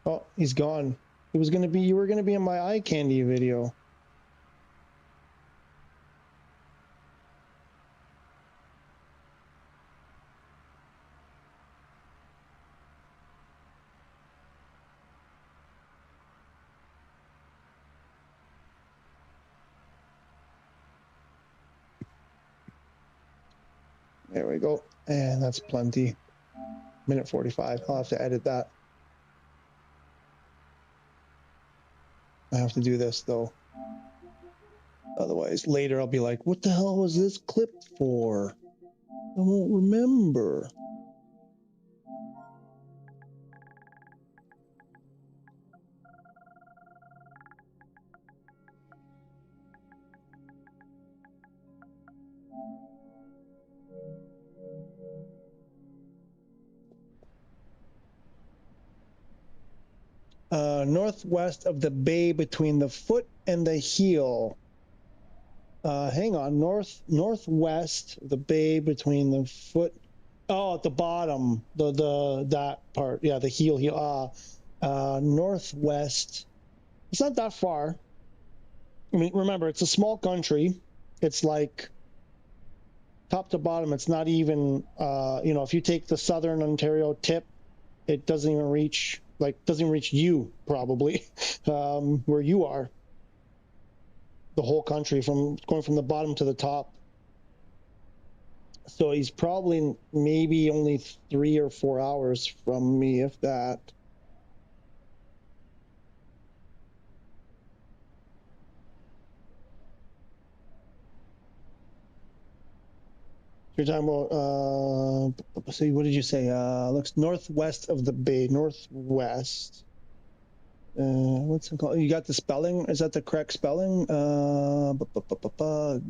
Oh, he's gone. It was going to be, you were going to be in my eye candy video. There we go. And that's plenty. Minute 45. I'll have to edit that. I have to do this though. Otherwise, later I'll be like, what the hell was this clip for? I won't remember. Northwest of the bay between the foot and the heel. Hang on, northwest of the bay between the foot. Oh, at the bottom, that part. Yeah, the heel. Northwest. It's not that far. I mean, remember, it's a small country. It's like top to bottom. It's not even. If you take the southern Ontario tip, it doesn't even reach. Doesn't reach you probably, where you are. The whole country going from the bottom to the top. So he's probably maybe only 3 or 4 hours from me, if that. You're talking about, see, what did you say? Looks northwest of the bay, northwest. What's it called? You got the spelling? Is that the correct spelling?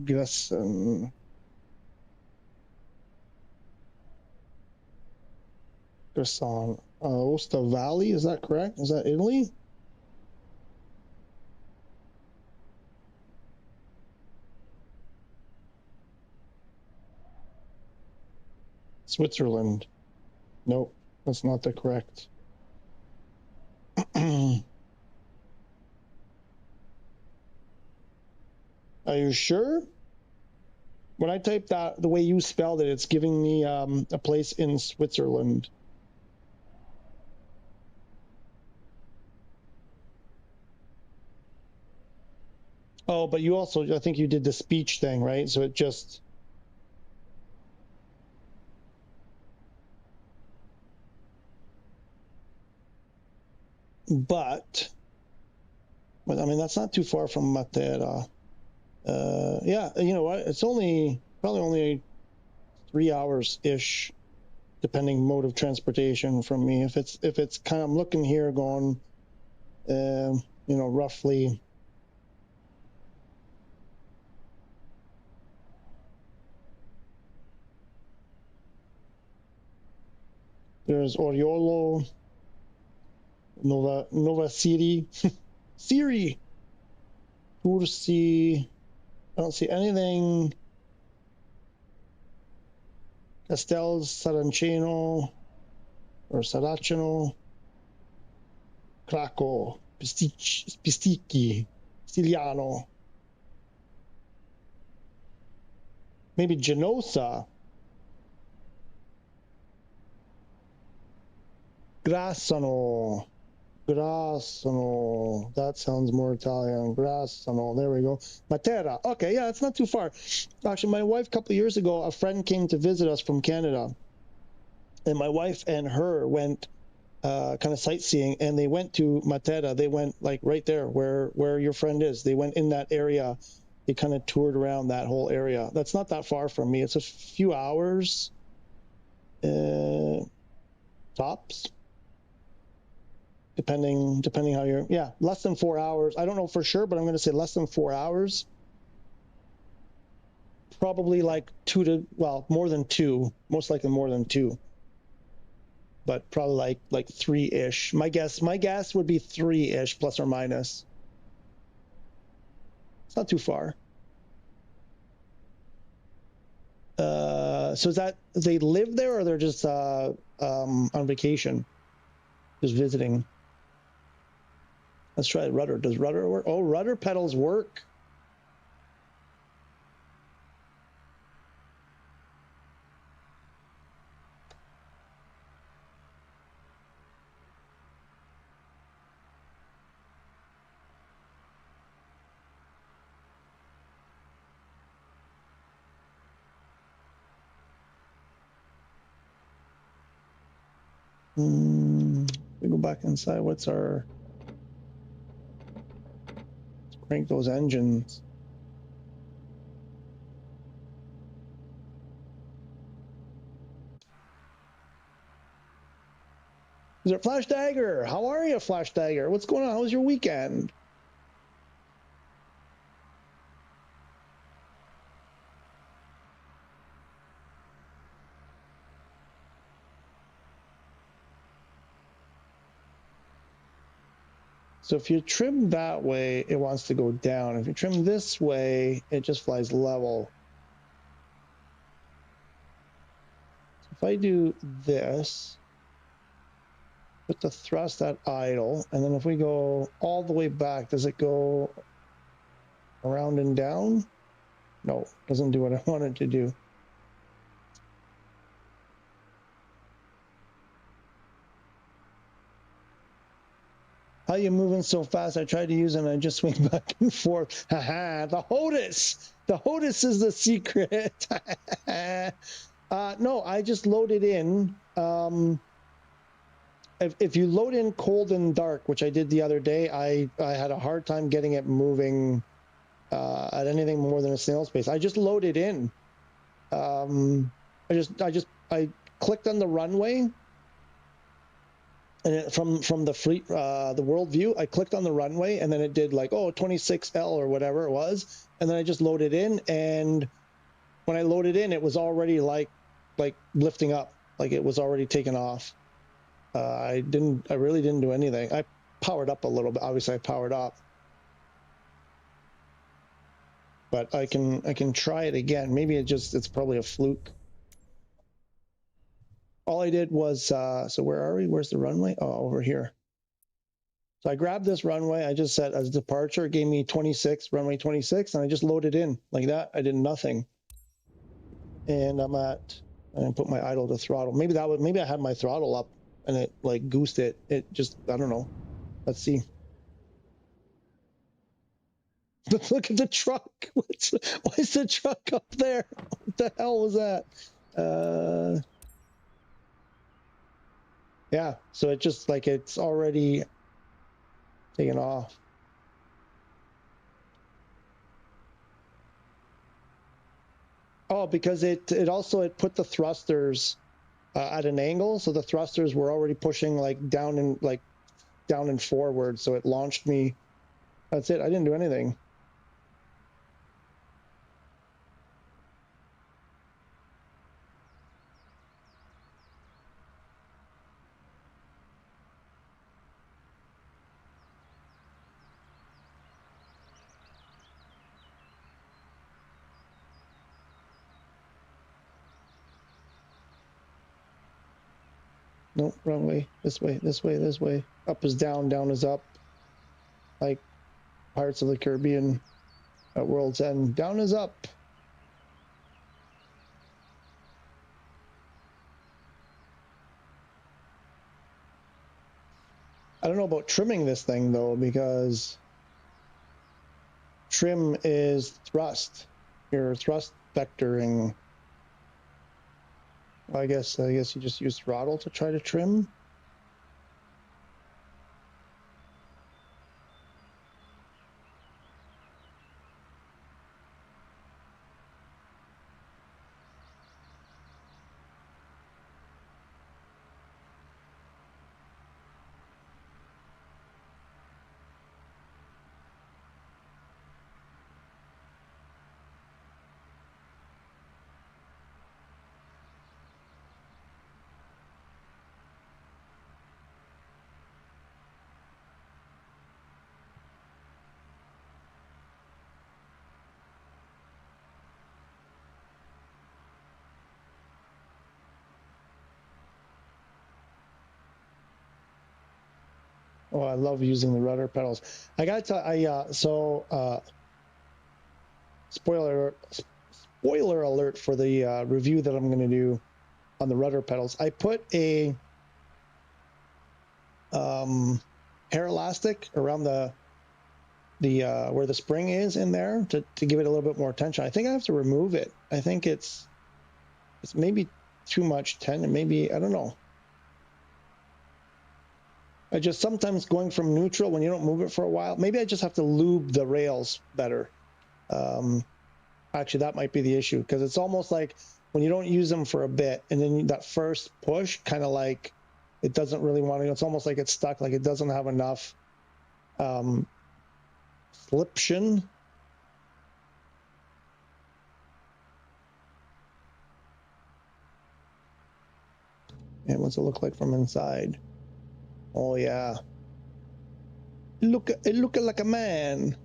Gresson. Gresson. Osta Valley, is that correct? Is that Italy? Switzerland. Nope. That's not the correct. Are you sure? When I type that the way you spelled it, it's giving me a place in Switzerland. Oh, but you also, I think you did the speech thing, right? So it just... But I mean, that's not too far from Matera. Yeah, you know what? It's probably only 3 hours-ish, depending mode of transportation from me. If it's kind of, I'm looking here going, you know, roughly. There's Oriolo, Nova Siri, Siri, Tursi. I don't see anything. Castel Sarancino or Saraceno, Krakow, Pisticchi, Stiliano, maybe Genosa, Grassano. That sounds more Italian. Grassano, there we go. Matera, okay, yeah, it's not too far. Actually, my wife, a couple of years ago, a friend came to visit us from Canada, and my wife and her went kind of sightseeing, and they went to Matera. They went like right there where your friend is. They went in that area. They kind of toured around that whole area. That's not that far from me. It's a few hours tops, depending how you're, yeah, less than 4 hours. I don't know for sure, but I'm going to say less than 4 hours. Probably like more than 2, most likely more than 2. But probably like 3-ish. My guess would be 3-ish, plus or minus. It's not too far. So is that they live there, or they're just on vacation, just visiting? Let's try rudder. Does rudder work? Oh, rudder pedals work. We go back inside. What's our... Let's crank those engines. Is there Flash Dagger? How are you, Flash Dagger? What's going on? How was your weekend? So if you trim that way, it wants to go down. If you trim this way, it just flies level. So if I do this, put the thrust at idle, and then if we go all the way back, does it go around and down? No, doesn't do what I want it to do. How you moving so fast? I tried to use it and I just swing back and forth. Haha, the Hotas. The Hotas is the secret. No, I just loaded in. If you load in cold and dark, which I did the other day, I had a hard time getting it moving at anything more than a snail's pace. I just loaded in. I clicked on the runway. And from the world view, I clicked on the runway, and then it did like, 26L or whatever it was, and then I just loaded in, and when I loaded in, it was already like lifting up, like it was already taken off. I really didn't do anything. I powered up a little bit. Obviously, I powered up, but I can try it again. Maybe it's probably a fluke. all I did was, so where are we? Where's the runway? Oh, over here. So I grabbed this runway. I just set as departure. It gave me 26, runway 26, and I just loaded in like that. I did nothing. And I put my idle to throttle. Maybe maybe I had my throttle up and it like goosed it. It just, I don't know. Let's see. But look at the truck. Why is the truck up there? What the hell was that? Yeah, so it just like it's already taken off. Oh, because it also put the thrusters at an angle, so the thrusters were already pushing like down and forward, so it launched me. That's it. I didn't do anything. Nope, wrong way. This way, this way, this way. Up is down, down is up. Like Pirates of the Caribbean at World's End. Down is up. I don't know about trimming this thing though, because trim is thrust. Your thrust vectoring. I guess you just use throttle to try to trim. Oh, I love using the rudder pedals. I gotta tell, spoiler alert for the review that I'm going to do on the rudder pedals. I put a hair elastic around the where the spring is in there to give it a little bit more tension. I think I have to remove it. I think it's maybe too much tension. Maybe, I don't know. I just sometimes going from neutral when you don't move it for a while. Maybe I just have to lube the rails better. Actually, that might be the issue, because it's almost like when you don't use them for a bit and then that first push kind of like it doesn't really want to, it's almost like it's stuck, like it doesn't have enough sliption. And what's it look like from inside? Oh yeah, it look like a man.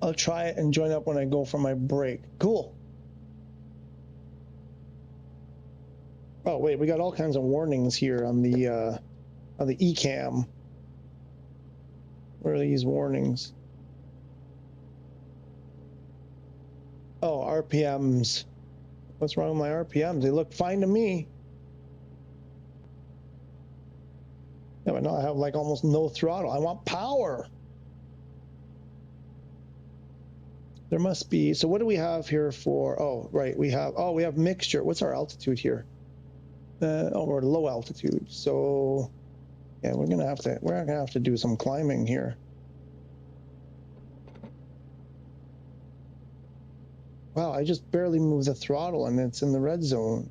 I'll try it and join up when I go for my break. Cool. Oh wait, we got all kinds of warnings here on the eCam. Where are these warnings? Oh, RPMs. What's wrong with my RPMs? They look fine to me. Yeah, but now I have like almost no throttle. I want power. There must be, so what do we have here for, oh, right, we have mixture. What's our altitude here? We're low altitude. So yeah, we're gonna have to do some climbing here. Wow, I just barely moved the throttle and it's in the red zone.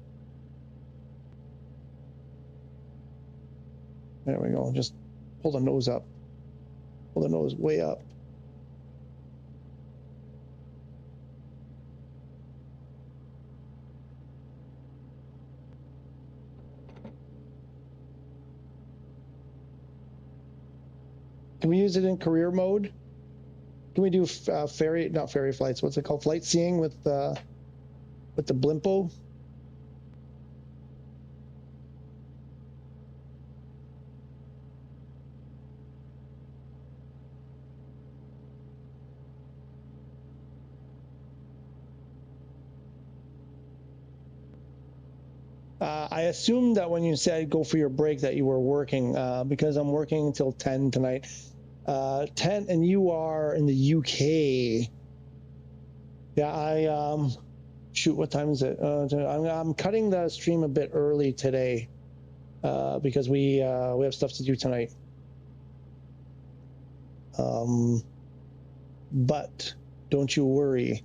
There we go. Just pull the nose up. Pull the nose way up. Can we use it in career mode? Can we do not ferry flights? What's it called? Flight seeing with the Blimpo? I assumed that when you said go for your break that you were working, because I'm working until 10 tonight. 10, and you are in the UK. Yeah, shoot, what time is it? I'm cutting the stream a bit early today because we have stuff to do tonight. But don't you worry.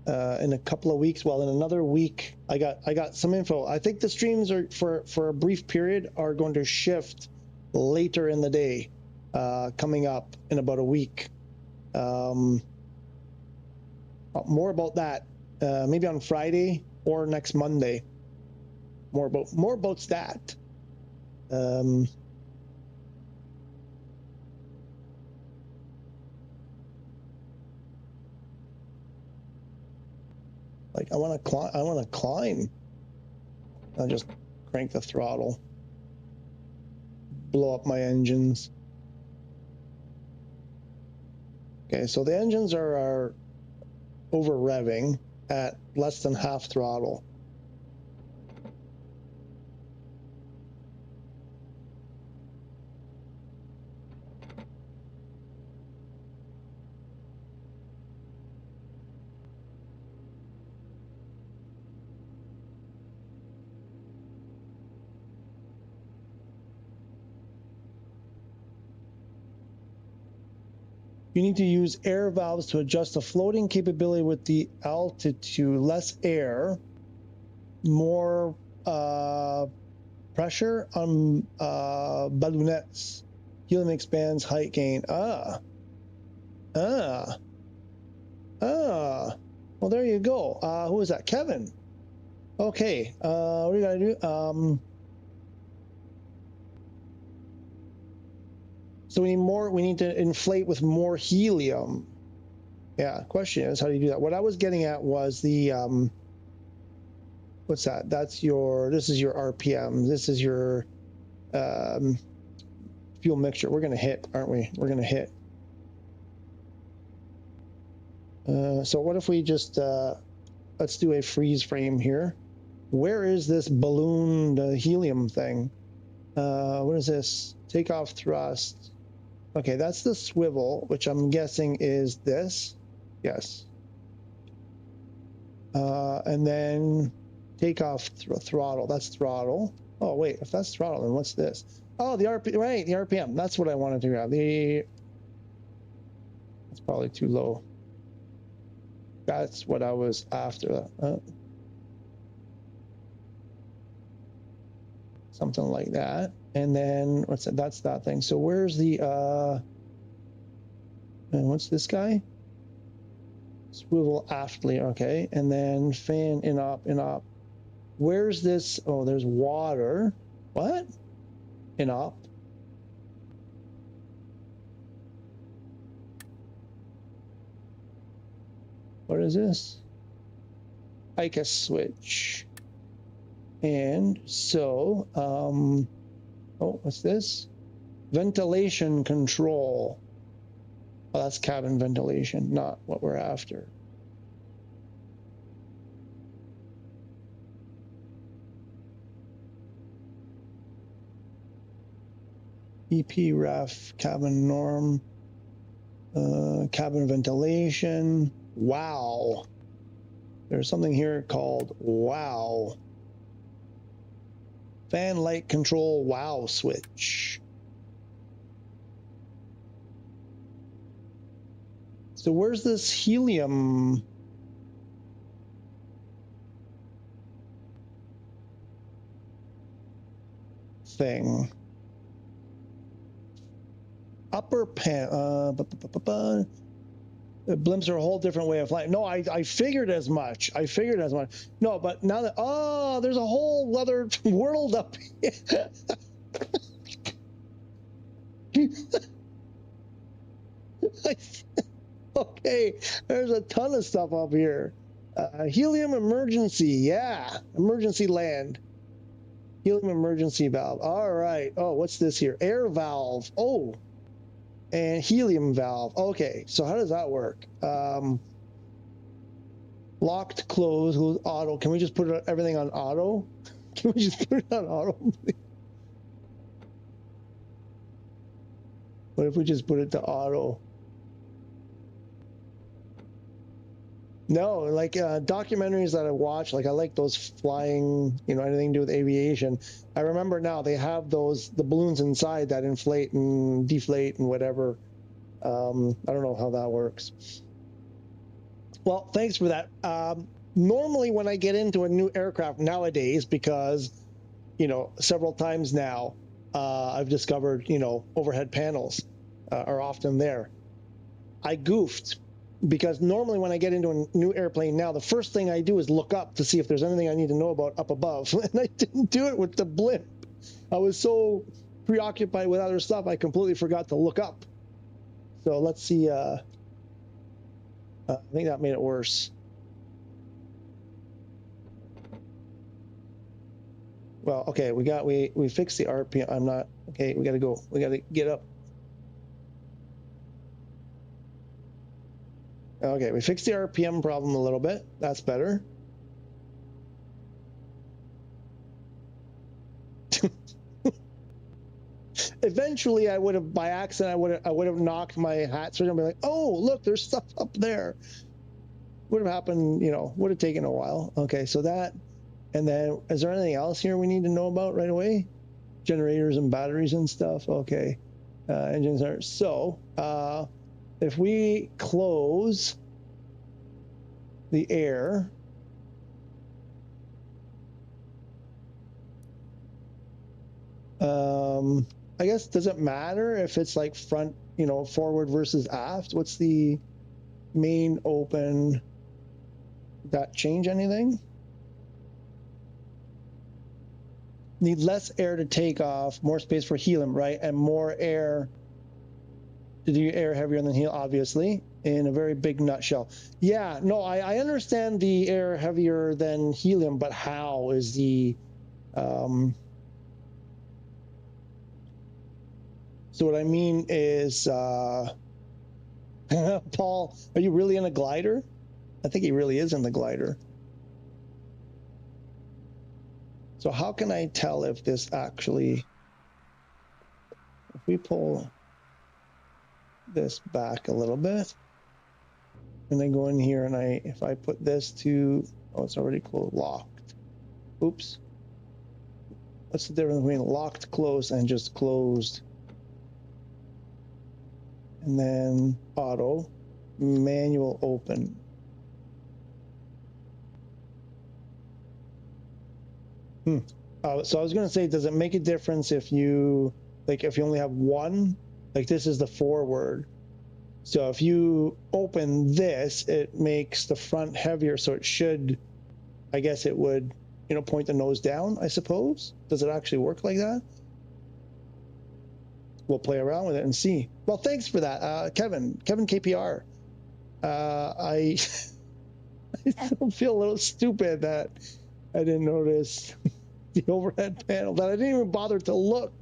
In a couple of weeks, well, in another week, I got some info. I think the streams are for a brief period are going to shift later in the day, coming up in about a week. More about that, maybe on Friday or next Monday. More about that. Like I want to climb. I'll just crank the throttle, blow up my engines. Okay, so the engines are over revving at less than half throttle. You need to use air valves to adjust the floating capability with the altitude. Less air, more pressure on ballonets. Helium expands, height gain. Well, there you go. Who is that? Kevin. Okay. What do you gotta do? So we need more. We need to inflate with more helium. Yeah. Question is, how do you do that? What I was getting at was the what's that? That's your. This is your RPM. This is your fuel mixture. We're gonna hit, aren't we? We're gonna hit. So what if we just let's do a freeze frame here. Where is this balloon, the helium thing? What is this? Takeoff thrust. Okay, that's the swivel, which I'm guessing is this. Yes. And then takeoff throttle. That's throttle. Oh wait, if that's throttle, then what's this? Oh, the right, the RPM. That's what I wanted to grab. That's probably too low. That's what I was after. Something like that. And then what's that? That's that thing. So where's the and what's this guy? Swivel aftly, okay. And then fan in op. Where's this? Oh, there's water. What? In op. What is this? ICA switch. And so, oh, what's this? Ventilation control. Oh, that's cabin ventilation, not what we're after. EP ref, cabin norm, cabin ventilation. Wow. There's something here called wow. Fan light control wow switch. So where's this helium thing? Upper pan. Blimps are a whole different way of flying. No, I figured as much. No, but now that, oh, there's a whole other world up here. Okay, there's a ton of stuff up here. Helium emergency, yeah, emergency land. Helium emergency valve. All right. Oh, what's this here? Air valve. Oh, and helium valve. Okay, so how does that work? Locked, closed, auto. Can we just put everything on auto? Can we just put it on auto? What if we just put it to auto? No, like documentaries that I watch, like I like those flying, anything to do with aviation. I remember now they have the balloons inside that inflate and deflate and whatever. I don't know how that works. Well, thanks for that. Normally when I get into a new aircraft nowadays, because, several times now, I've discovered, overhead panels are often there. I goofed. Because normally when I get into a new airplane now, the first thing I do is look up to see if there's anything I need to know about up above. And I didn't do it with the blimp. I was so preoccupied with other stuff, I completely forgot to look up. So let's see. I think that made it worse. Well, okay, we fixed the RPM. I'm not, okay, we got to go. We got to get up. Okay, we fixed the RPM problem a little bit. That's better. Eventually, I would have, by accident, I would have knocked my hat switch and be like, "Oh, look, there's stuff up there." Would have happened, would have taken a while. Okay, so that, and then is there anything else here we need to know about right away? Generators and batteries and stuff. Okay, engines are so. If we close the air, I guess, does it matter if it's like front, forward versus aft? What's the main open? Did that change anything? Need less air to take off, more space for helium, right? And more air to do air heavier than helium, obviously, in a very big nutshell. Yeah, no, I understand the air heavier than helium, but how is the... So what I mean is, Paul, are you really in a glider? I think he really is in the glider. So how can I tell if this actually, if we pull this back a little bit, and then go in here and if I put this to, oh, it's already closed, locked. Oops. What's the difference between locked, closed, and just closed? And then auto, manual open. So I was going to say, does it make a difference if you, like, if you only have one? Like, this is the forward. So if you open this, it makes the front heavier. So it should, I guess it would, point the nose down, I suppose. Does it actually work like that? We'll play around with it and see. Well, thanks for that, Kevin KPR. I still feel a little stupid that I didn't notice the overhead panel, that I didn't even bother to look.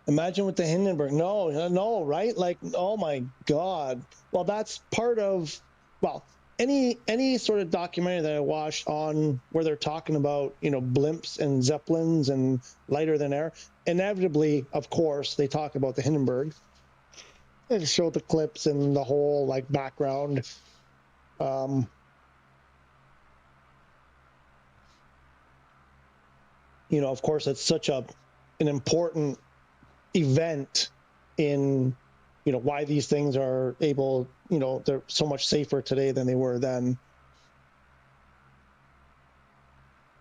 Imagine with the Hindenburg. No, right? Like, oh my God. Well, that's part of, well, any sort of documentary that I watched on where they're talking about, blimps and Zeppelins and lighter than air, inevitably, of course, they talk about the Hindenburg and show the clips and the whole like background. Of course, it's such an important event in, why these things are able, they're so much safer today than they were then.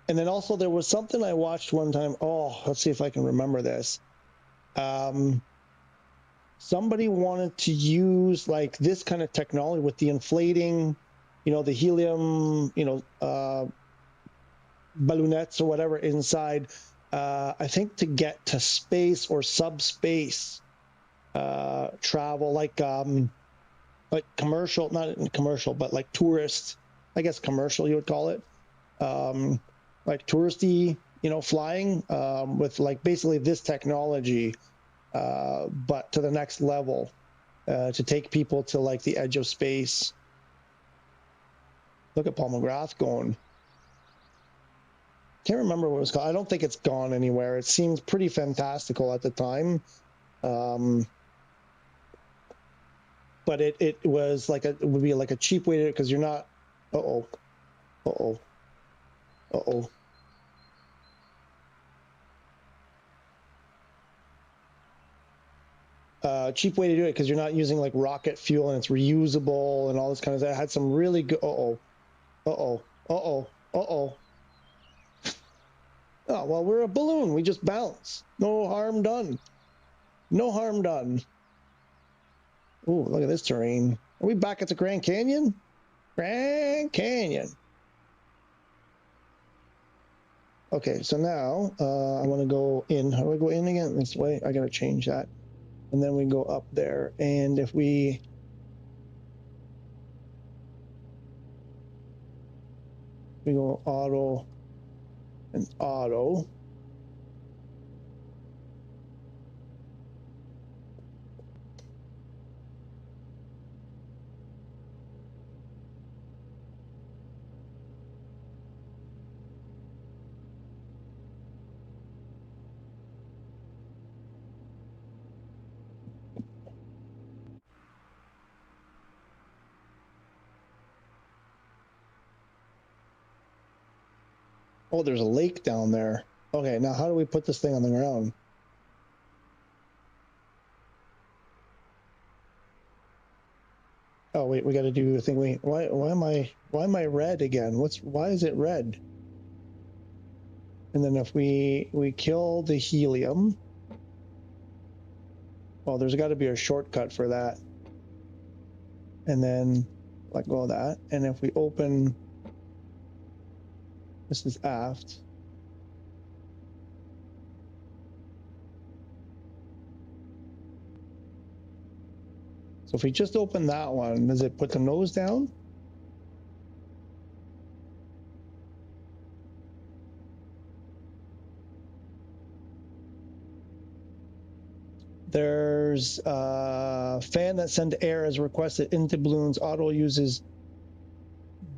And then also there was something I watched one time. Oh, let's see if I can remember this. somebody wanted to use like this kind of technology with the inflating, you know, the helium, you know, ballonets or whatever inside, I think to get to space or subspace travel, like commercial, not commercial, but like tourist, I guess commercial you would call it, like touristy, you know, flying with like basically this technology, but to the next level, to take people to like the edge of space. Look at Paul McGrath going. Can't remember what it was called. I don't think it's gone anywhere. It seems pretty fantastical at the time. But it was like it would be like a cheap way to, because you're not, cheap way to do it because you're not using like rocket fuel and it's reusable and all this kind of stuff. It had some really good, oh, well, we're a balloon. We just bounce. No harm done. No harm done. Ooh, look at this terrain. Are we back at the Grand Canyon? Grand Canyon. Okay, so now I want to go in. How do I go in again? This way. I got to change that. And then we go up there. And if we go auto and auto. Oh, there's a lake down there. Okay, now how do we put this thing on the ground? Oh wait, we got to do a thing. Wait, why am I red again? Why is it red? And then if we kill the helium, well, there's got to be a shortcut for that. And then let go of that. And if we open, this is aft. So if we just open that one, does it put the nose down? There's a fan that sends air as requested into balloons. Auto uses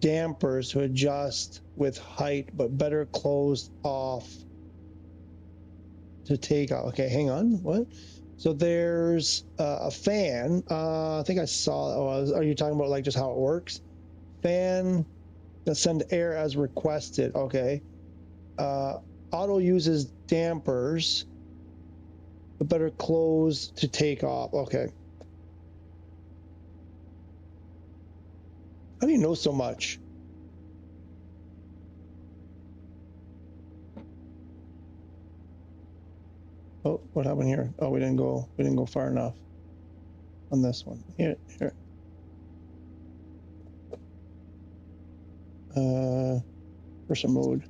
dampers to adjust with height, but better closed off to take off. Okay, hang on. What? So there's a fan. I think I saw. Oh, are you talking about like just how it works? Fan that send air as requested. Okay. Auto uses dampers, but better close to take off. Okay. How do you know so much? Oh, what happened here? Oh, we didn't go far enough on this one. Here. Person mode.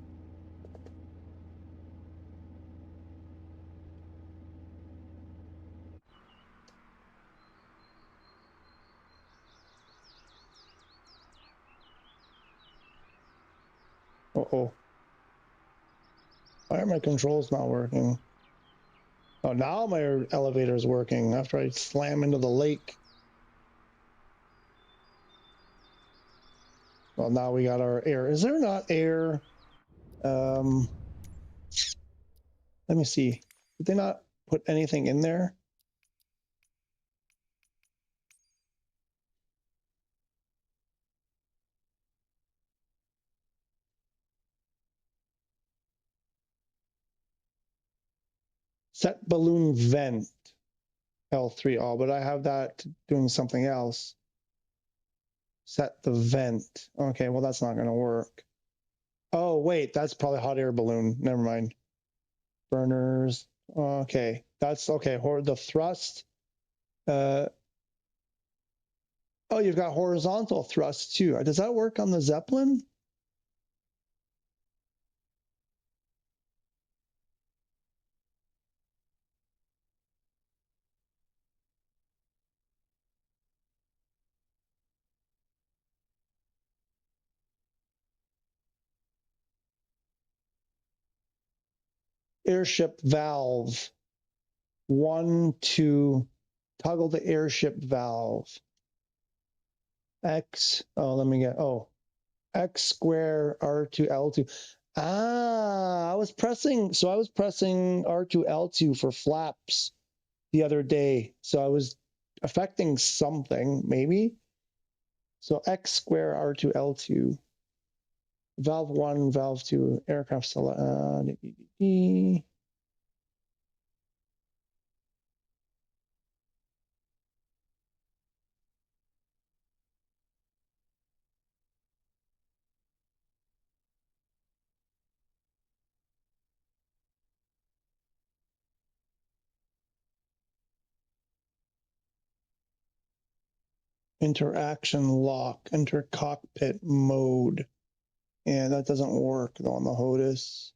Uh-oh. Why are my controls not working? Oh, now my elevator is working after I slam into the lake. Well, now we got our air. Is there not air? Let me see. Did they not put anything in there? Set balloon vent. L3. Oh, but I have that doing something else. Set the vent. Okay, well, that's not going to work. Oh, wait, that's probably hot air balloon. Never mind. Burners. Okay, that's okay. Or the thrust. Oh, you've got horizontal thrust too. Does that work on the Zeppelin? Airship valve. 1, 2, toggle the airship valve. X, oh, let me get, oh, X square R2 L2. I was pressing R2 L2 for flaps the other day. So I was affecting something, maybe. So X square R2 L2. Valve 1, valve 2, aircraft select. Interaction lock, enter cockpit mode. And that doesn't work though on the Hotas.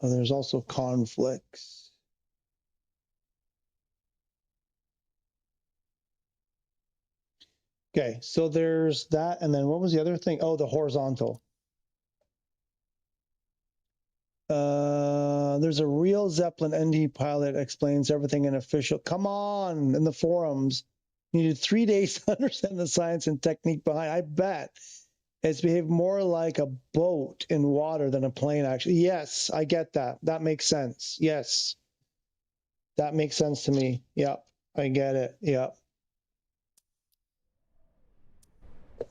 There's also conflicts. Okay, so there's that. And then what was the other thing? Oh, the horizontal. There's a real Zeppelin ND pilot explains everything in official. Come on, in the forums. Needed 3 days to understand the science and technique behind. I bet it's behaved more like a boat in water than a plane, actually. Yes, I get that. That makes sense. Yes. That makes sense to me. Yep, I get it. Yep.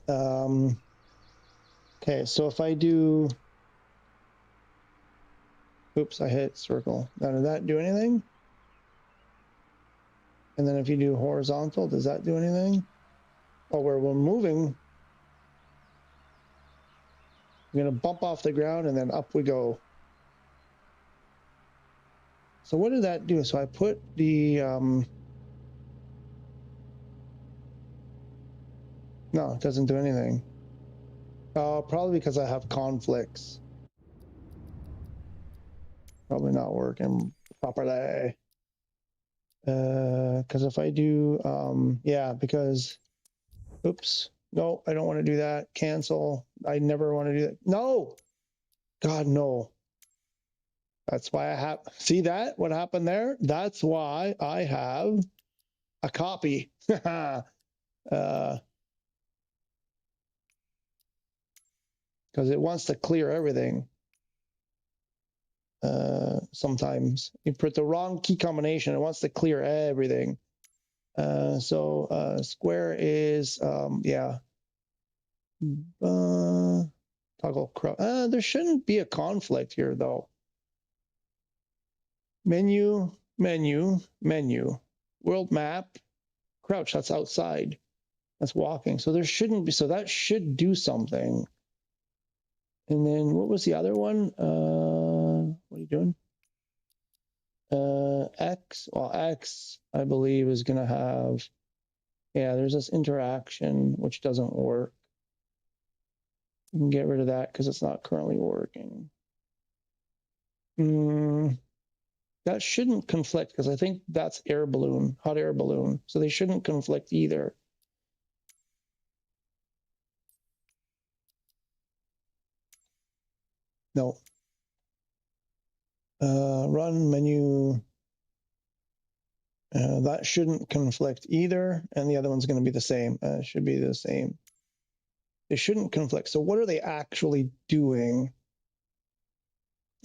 Okay, so if I do, oops, I hit circle. Now, did that do anything? And then if you do horizontal, does that do anything? Oh, we're moving. We're gonna bump off the ground and then up we go. So what did that do? So I put the, no, it doesn't do anything. Probably because I have conflicts. Probably not working properly. Because if I do, yeah, because, oops, no, I don't want to do that. Cancel. I never want to do that. No, God, no. That's why I have, see that, what happened there? That's why I have a copy. Because it wants to clear everything. Sometimes you put the wrong key combination, it wants to clear everything. So square is, yeah. Toggle crow. There shouldn't be a conflict here though. Menu, menu, menu. World map, crouch, that's outside. That's walking. So there shouldn't be, so that should do something. And then what was the other one? What are you doing? X, well, X, I believe, is going to have, yeah, there's this interaction, which doesn't work. You can get rid of that because it's not currently working. That shouldn't conflict because I think that's air balloon, hot air balloon. So they shouldn't conflict either. No. Run menu. That shouldn't conflict either. And the other one's going to be the same. It should be the same. It shouldn't conflict. So what are they actually doing?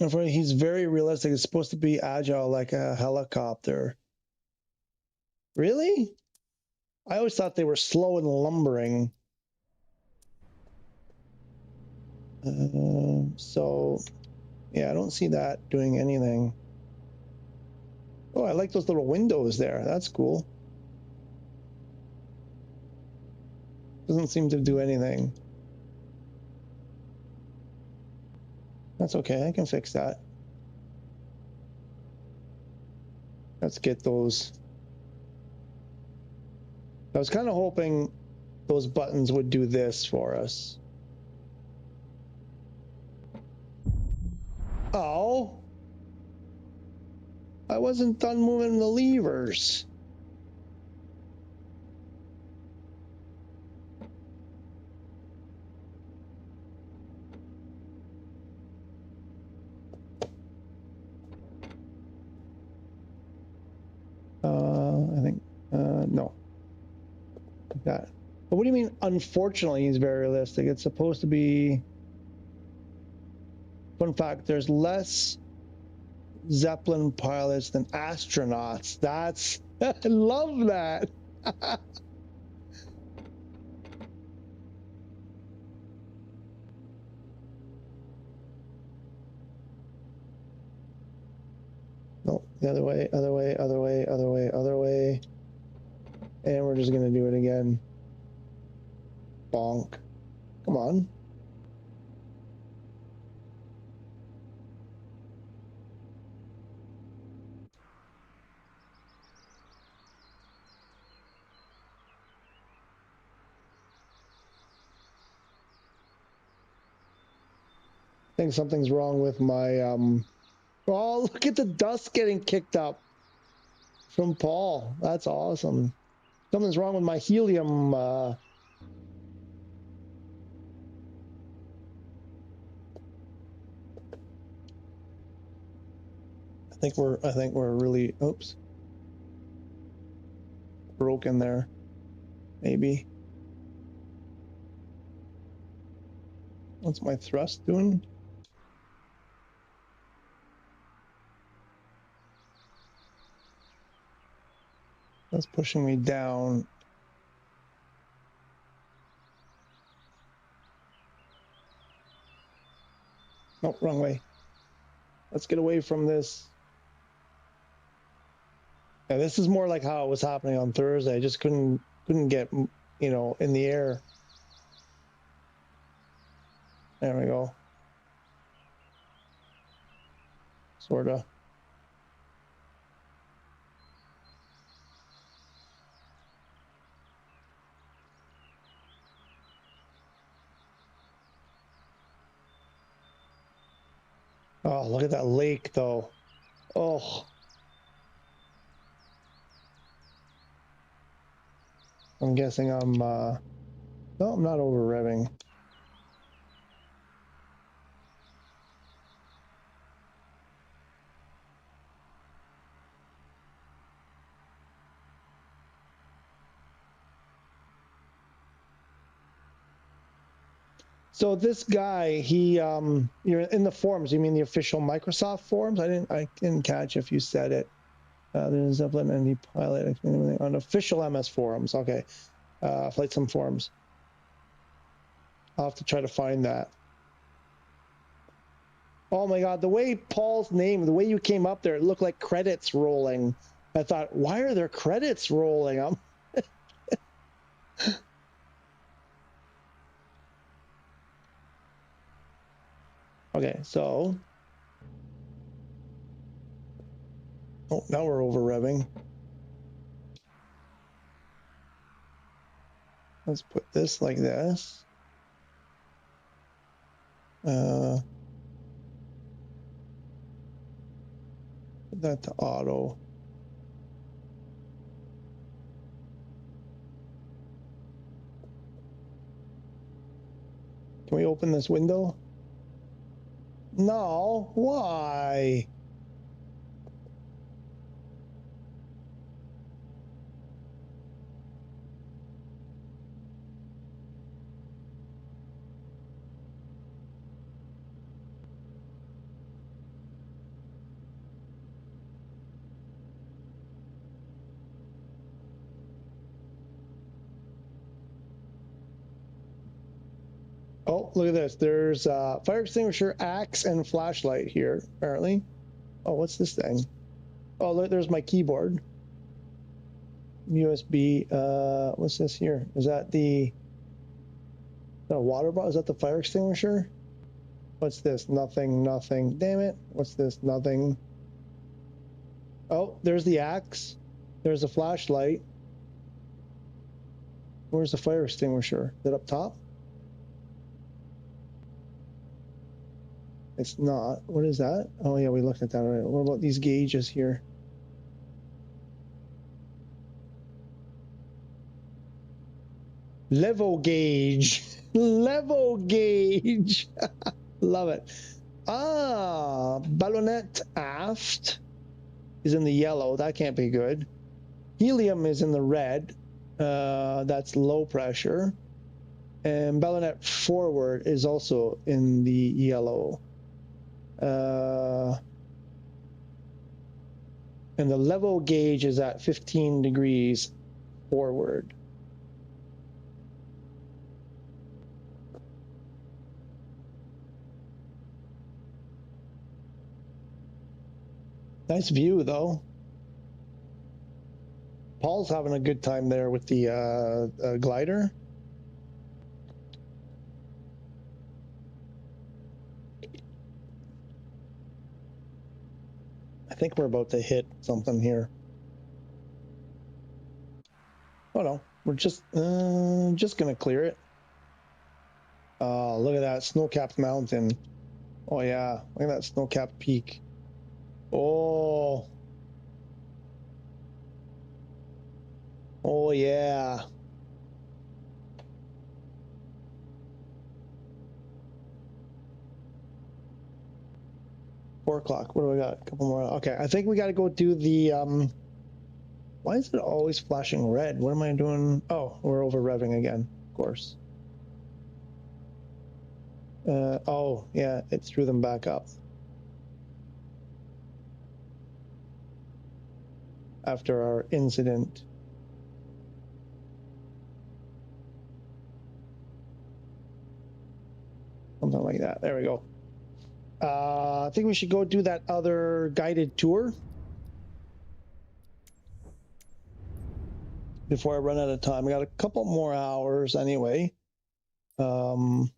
And for he's very realistic. It's supposed to be agile like a helicopter. Really? I always thought they were slow and lumbering. So, yeah, I don't see that doing anything. Oh, I like those little windows there. That's cool. Doesn't seem to do anything. That's okay. I can fix that. Let's get those. I was kind of hoping those buttons would do this for us. Oh, I wasn't done moving the levers. I think, no. That. But what do you mean, unfortunately, he's very realistic? It's supposed to be... Fun fact, there's less Zeppelin pilots than astronauts. That's... I love that. No, the other way, other way, other way, other way, other way. And we're just gonna do it again. Bonk. Come on. I think something's wrong with my, oh, look at the dust getting kicked up from Paul. That's awesome. Something's wrong with my helium, I think we're really, oops. Broken there. Maybe. What's my thrust doing? That's pushing me down. No, wrong way. Let's get away from this. Yeah, this is more like how it was happening on Thursday. I just couldn't get, you know, in the air. There we go. Sorta. Oh, look at that lake, though. Oh. I'm guessing I'm, no, I'm not over revving. So this guy, he, you're in the forums. You mean the official Microsoft forums? I didn't catch if you said it. There's Zeppelin and the pilot on official MS forums. Okay, Flight Sim forums. I'll have to try to find that. Oh my God, the way Paul's name, the way you came up there, it looked like credits rolling. I thought, why are there credits rolling? Okay, so. Oh, now we're over revving. Let's put this like this. Put that to auto. Can we open this window? No, why? Oh, look at this. There's fire extinguisher, axe, and flashlight here, apparently. Oh, what's this thing? Oh, look, there's my keyboard. USB. What's this here? Is that the water bottle? Is that the fire extinguisher? What's this? Nothing, nothing. Damn it. What's this? Nothing. Oh, there's the axe. There's a flashlight. Where's the fire extinguisher? Is it up top? It's not. What is that? Oh yeah, we looked at that already. What about these gauges here? Level gauge. Level gauge. Love it. Ah, ballonette aft is in the yellow. That can't be good. Helium is in the red. That's low pressure. And ballonette forward is also in the yellow. And the level gauge is at 15 degrees forward. Nice view, though. Paul's having a good time there with the glider. I think we're about to hit something here. Oh no, we're just gonna clear it. Oh, look at that snow-capped mountain. Oh yeah, look at that snow-capped peak. Oh. Oh yeah. Four o'clock. What do we got? A couple more. Okay, I think we got to go do the. Why is it always flashing red? What am I doing? Oh, we're over revving again, of course. Oh yeah, it threw them back up after our incident. Something like that. There we go. I think we should go do that other guided tour before I run out of time. I got a couple more hours anyway. In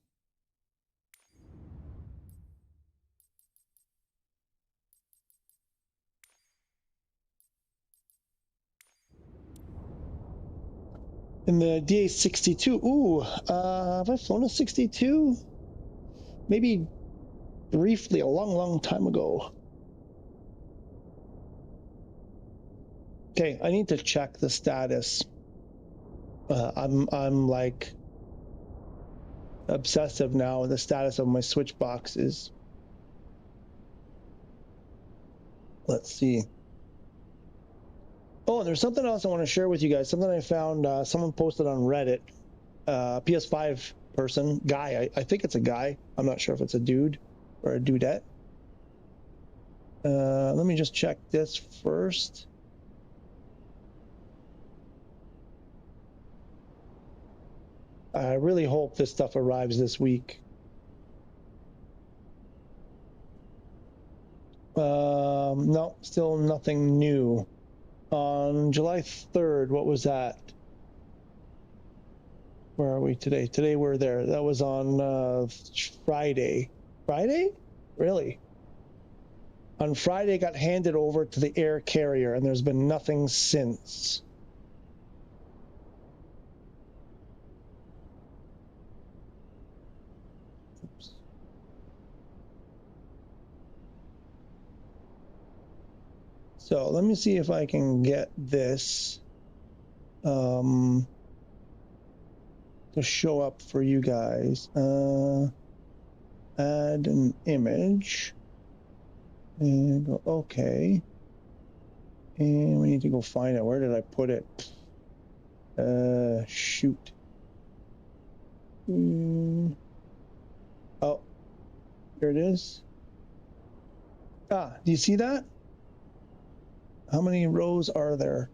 the DA62, ooh, have I flown a 62? Maybe briefly, a long time ago. Okay, I need to check the status. I'm like obsessive now with the status of my switch boxes. Let's see. Oh, and there's something else I want to share with you guys. Something I found, someone posted on Reddit. PS5 person, guy, I think it's a guy. I'm not sure if it's a dude or a dudette. Let me just check this first. I really hope this stuff arrives this week. No, still nothing new. On July 3rd, what was that? Where are we today? Today we're there. That was on Friday. Friday? Really? On Friday, got handed over to the air carrier, and there's been nothing since. Oops. So let me see if I can get this to show up for you guys. Add an image and go okay. And we need to go find it. Where did I put it? Shoot. Oh, here it is. Ah, do you see that? How many rows are there?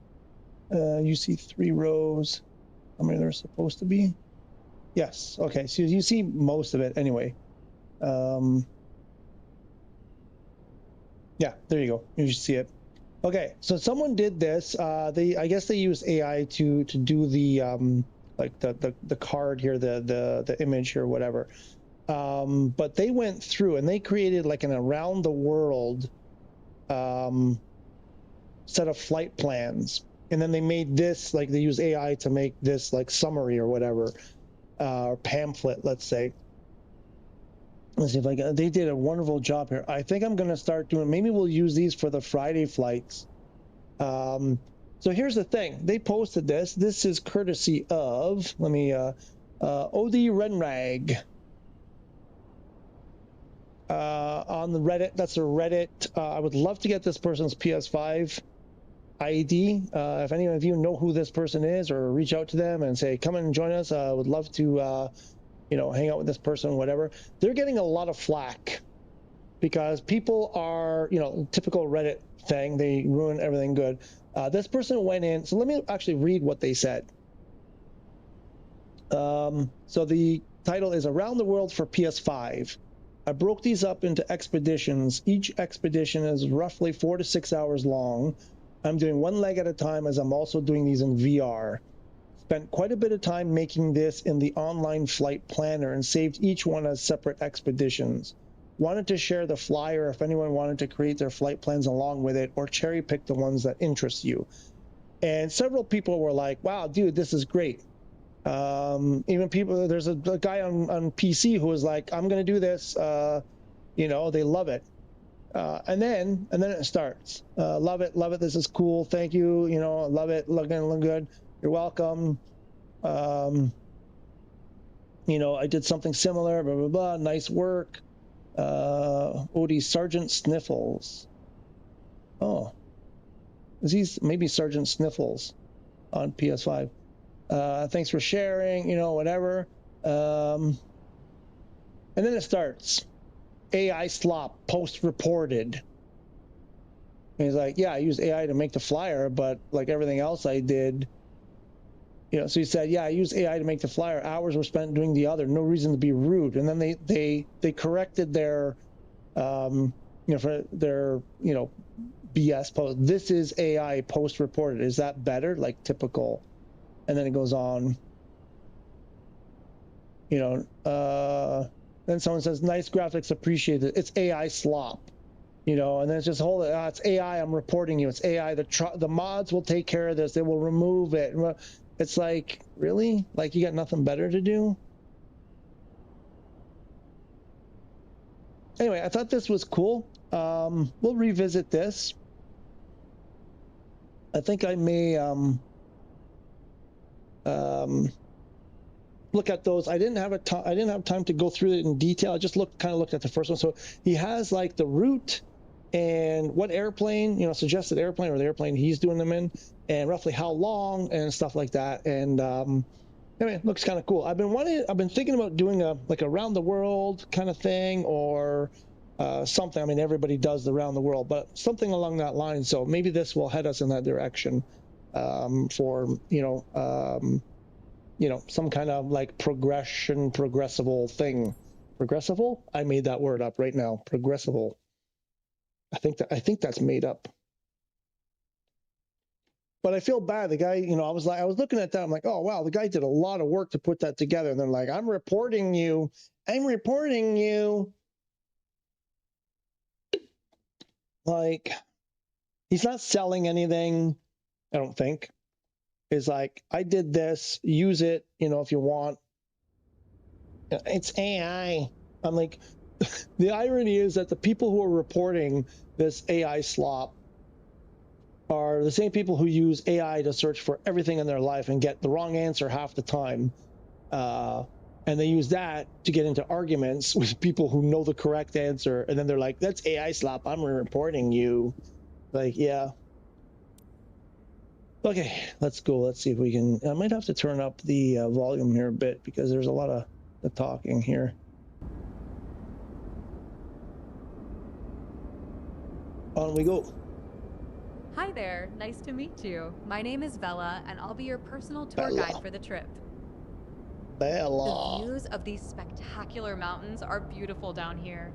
You see 3 rows. How many there are supposed to be? Yes. Okay. So you see most of it anyway. Yeah, there you go. You should see it. Okay. So someone did this. I guess they used AI to do the like the card here, the image here, whatever. But they went through and they created like an around the world set of flight plans and then they made this, like they use AI to make this like summary or whatever, or pamphlet, let's say. Let's see if I can. They did a wonderful job here. I think I'm going to start doing, maybe we'll use these for the Friday flights. So here's the thing. They posted this. This is courtesy of, let me, OD Renrag. On the Reddit, that's a Reddit. I would love to get this person's PS5 ID. If any of you know who this person is, or reach out to them and say, come and join us. I would love to, you know, hang out with this person, whatever. They're getting a lot of flack because people are, you know, typical Reddit thing. They ruin everything good. This person went in. So let me actually read what they said. So the title is Around the World for PS5. I broke these up into expeditions. Each expedition is roughly 4 to 6 hours long. I'm doing one leg at a time as I'm also doing these in VR. Spent quite a bit of time making this in the online flight planner and saved each one as separate expeditions. Wanted to share the flyer if anyone wanted to create their flight plans along with it, or cherry pick the ones that interest you. And several people were like, wow, dude, this is great. Even people, there's a guy on PC who was like, I'm going to do this. You know, they love it. And then it starts. Love it. This is cool. Thank you. You know, love it. Look good. You're welcome. You know, I did something similar, blah, blah, blah. Nice work. Odie, Sergeant Sniffles. Oh, is he maybe Sergeant Sniffles on PS5? Thanks for sharing, you know, whatever. And then it starts. AI slop, post reported. And he's like, yeah, I used AI to make the flyer, but like everything else I did, you know, so he said, yeah, I used AI to make the flyer. Hours were spent doing the other. No reason to be rude. And then they corrected their, you know, for their, you know, BS post. This is AI post reported. Is that better? Like typical. And then it goes on, you know, then someone says, nice graphics, appreciated. It's AI slop, you know, and then it's just hold it. It's AI. I'm reporting you. It's AI. The mods will take care of this. They will remove it. It's like, really? Like you got nothing better to do? Anyway, I thought this was cool. We'll revisit this. I think I may look at those. I didn't have time to go through it in detail. I just kind of looked at the first one. So he has like the route and what airplane, you know, suggested airplane or the airplane he's doing them in, and roughly how long and stuff like that. And anyway, it looks kind of cool. I've been thinking about doing a like around the world kind of thing, or something. I mean, everybody does the around the world, but something along that line. So maybe this will head us in that direction, for you know, some kind of like progressible thing. Progressible? I made that word up right now. Progressible. I think that's made up. But I feel bad. The guy, you know, I was looking at that. I'm like, oh wow, the guy did a lot of work to put that together. And they're like, I'm reporting you. Like, he's not selling anything, I don't think. Is like, I did this, use it, you know, if you want. It's AI. I'm like, the irony is that the people who are reporting this AI slop are the same people who use AI to search for everything in their life and get the wrong answer half the time. And they use that to get into arguments with people who know the correct answer. And then they're like, that's AI slop. I'm reporting you. Like, yeah. Okay, let's go. Let's see if we can. I might have to turn up the volume here a bit because there's a lot of the talking here. On we go. Hi there, nice to meet you. My name is Bella, and I'll be your personal tour guide for the trip. Bella. The views of these spectacular mountains are beautiful down here,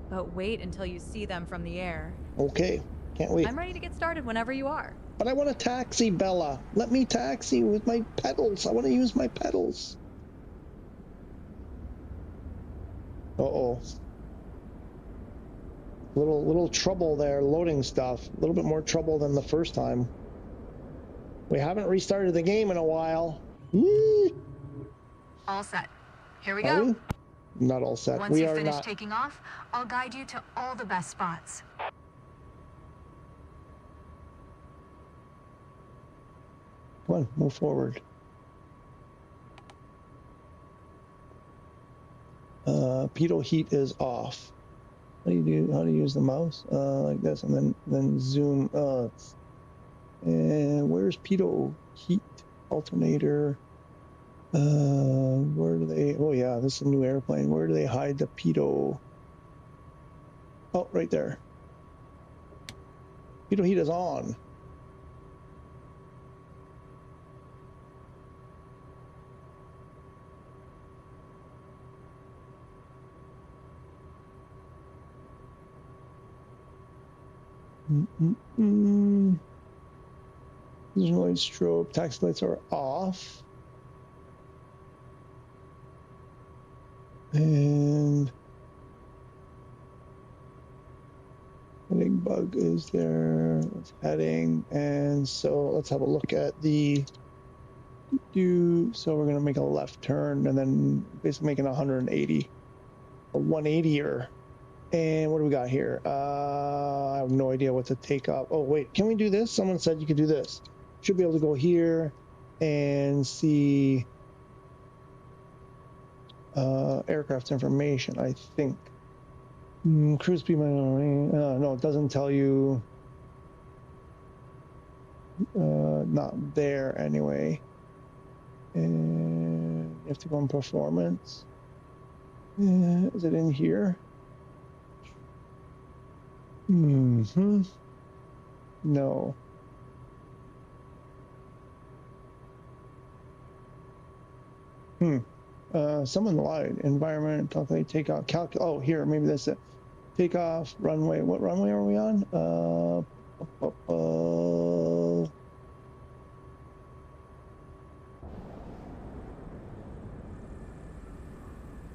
but wait until you see them from the air. Okay, can't wait. I'm ready to get started whenever you are. But I want a taxi, Bella. Let me taxi with my pedals. I want to use my pedals. Uh-oh. Little trouble there loading stuff. A little bit more trouble than the first time. We haven't restarted the game in a while. Yee. All set. Here we Are go. we? Not all set. Once We you are finish not. taking off, I'll guide you to all the best spots. Come on, move forward. Pedal heat is off. How do you do? How do you use the mouse? Like this, and then zoom. And where's pedal heat alternator? Where do they? Oh yeah, this is a new airplane. Where do they hide the pedal? Oh, right there. Pedal heat is on. There's no light strobe. Taxi lights are off. And heading bug is there. It's heading. And so let's have a look at the so we're gonna make a left turn and then basically making 180. A 180er. And what do we got here? I have no idea what to take off. Oh, wait, can we do this? Someone said you could do this. Should be able to go here and see aircraft information, I think. Cruise speed, no, it doesn't tell you. Not there anyway. And you have to go on performance. Is it in here? No. Someone lied. Environment, calculate takeoff. Oh, here, maybe that's it. Takeoff, runway. What runway are we on?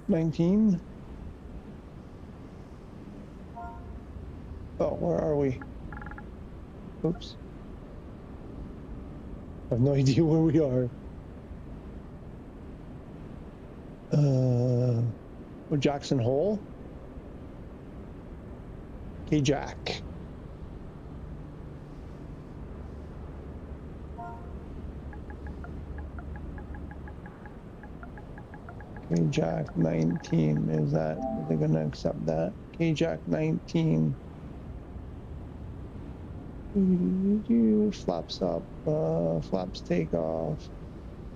19. Oh, where are we? Oops. I have no idea where we are. Jackson Hole? Okay, Jack. Okay, Jack 19. Is that, are they gonna accept that? Okay, Jack 19. Flaps up, flaps take off.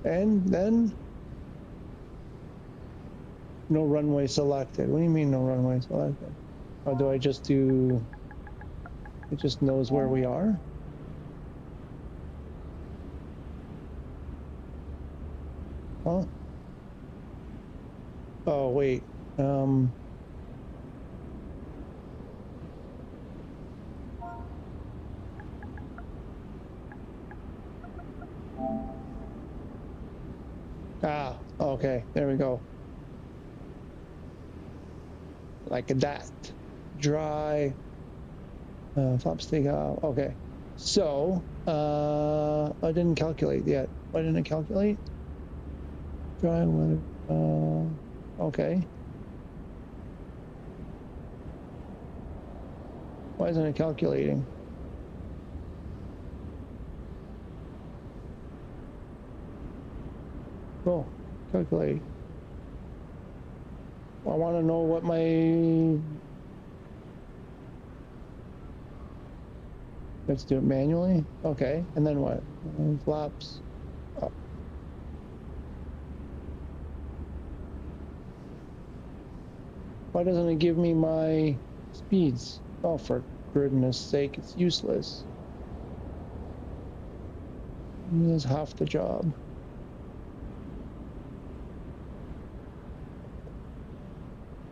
And then no runway selected. What do you mean no runway selected? Or do I just do, it just knows where we are? Huh? Oh, wait. Ah, okay, there we go. Like that. Dry. Flaps take off. Okay. So, I didn't calculate yet. Why didn't it calculate? Dry weather. Okay. Why isn't it calculating? Oh, calculate. I want to know what my... Let's do it manually. Okay, and then what? Flaps. Oh. Why doesn't it give me my speeds? Oh, for goodness sake, it's useless. It's half the job.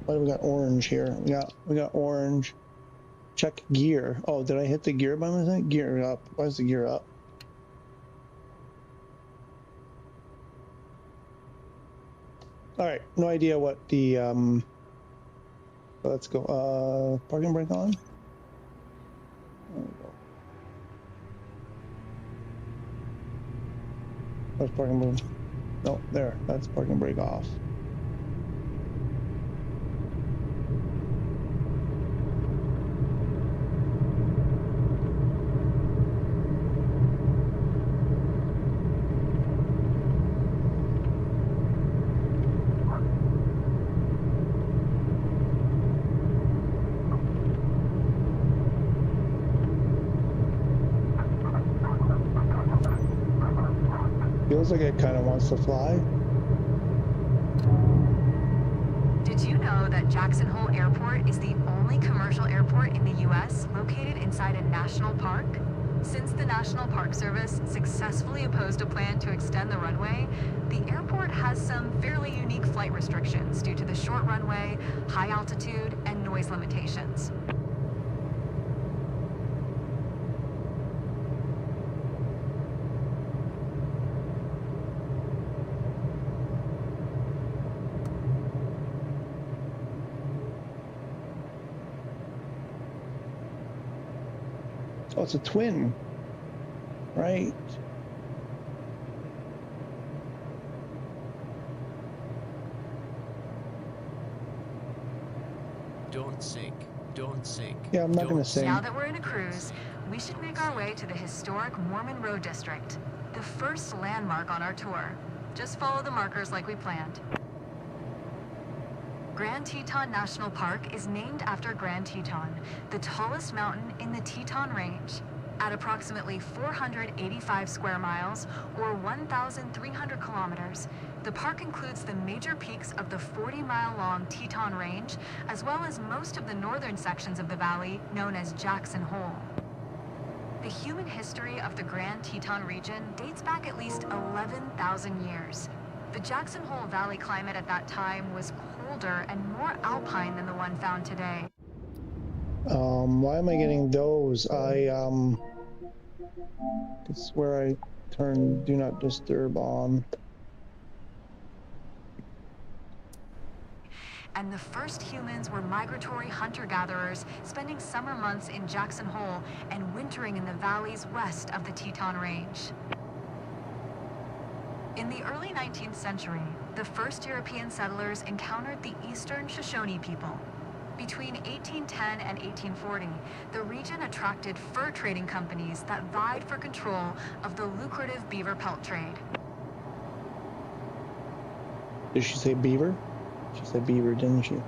Why do we got orange here? We got orange. Check gear. Oh, did I hit the gear by mistake? Gear up. Why is the gear up? All right, no idea what the let's go. Parking brake on. There we go. That's parking move. No, there. That's parking brake off. Feels like it kind of wants to fly. Did you know that Jackson Hole Airport is the only commercial airport in the U.S. located inside a national park? Since the National Park Service successfully opposed a plan to extend the runway, the airport has some fairly unique flight restrictions due to the short runway, high altitude, and noise limitations. Oh, it's a twin, right? Don't sink. Don't sink. Yeah, I'm not going to sing. Now that we're in a cruise, we should make our way to the historic Mormon Row District, the first landmark on our tour. Just follow the markers like we planned. Grand Teton National Park is named after Grand Teton, the tallest mountain in the Teton Range. At approximately 485 square miles, or 1,300 kilometers, the park includes the major peaks of the 40-mile-long Teton Range, as well as most of the northern sections of the valley known as Jackson Hole. The human history of the Grand Teton region dates back at least 11,000 years. The Jackson Hole Valley climate at that time was colder and more alpine than the one found today. Why am I getting those? It's where I turn Do Not Disturb on. And the first humans were migratory hunter-gatherers, spending summer months in Jackson Hole and wintering in the valleys west of the Teton Range. In the early 19th century, the first European settlers encountered the Eastern Shoshone people. Between 1810 and 1840, the region attracted fur trading companies that vied for control of the lucrative beaver pelt trade. Did she say beaver? She said beaver, didn't she?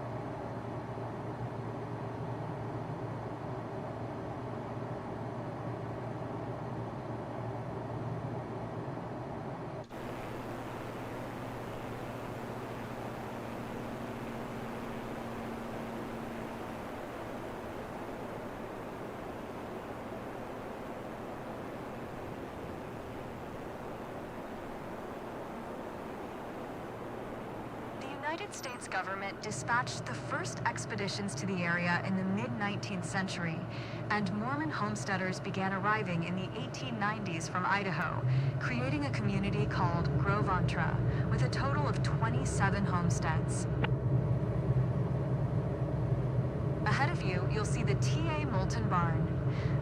The United States government dispatched the first expeditions to the area in the mid-19th century, and Mormon homesteaders began arriving in the 1890s from Idaho, creating a community called Gros-Ventre, with a total of 27 homesteads. Ahead of you, you'll see the T.A. Moulton Barn.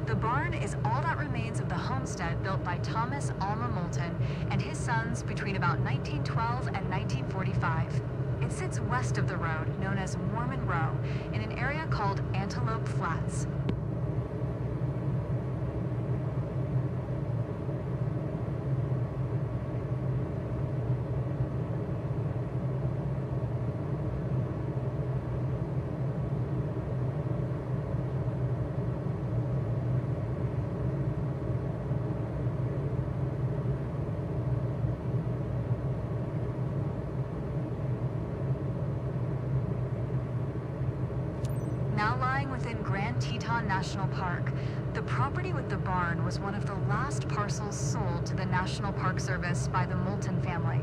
The barn is all that remains of the homestead built by Thomas Alma Moulton and his sons between about 1912 and 1945. It sits west of the road, known as Mormon Row, in an area called Antelope Flats. Now lying within Grand Teton National Park, the property with the barn was one of the last parcels sold to the National Park Service by the Moulton family.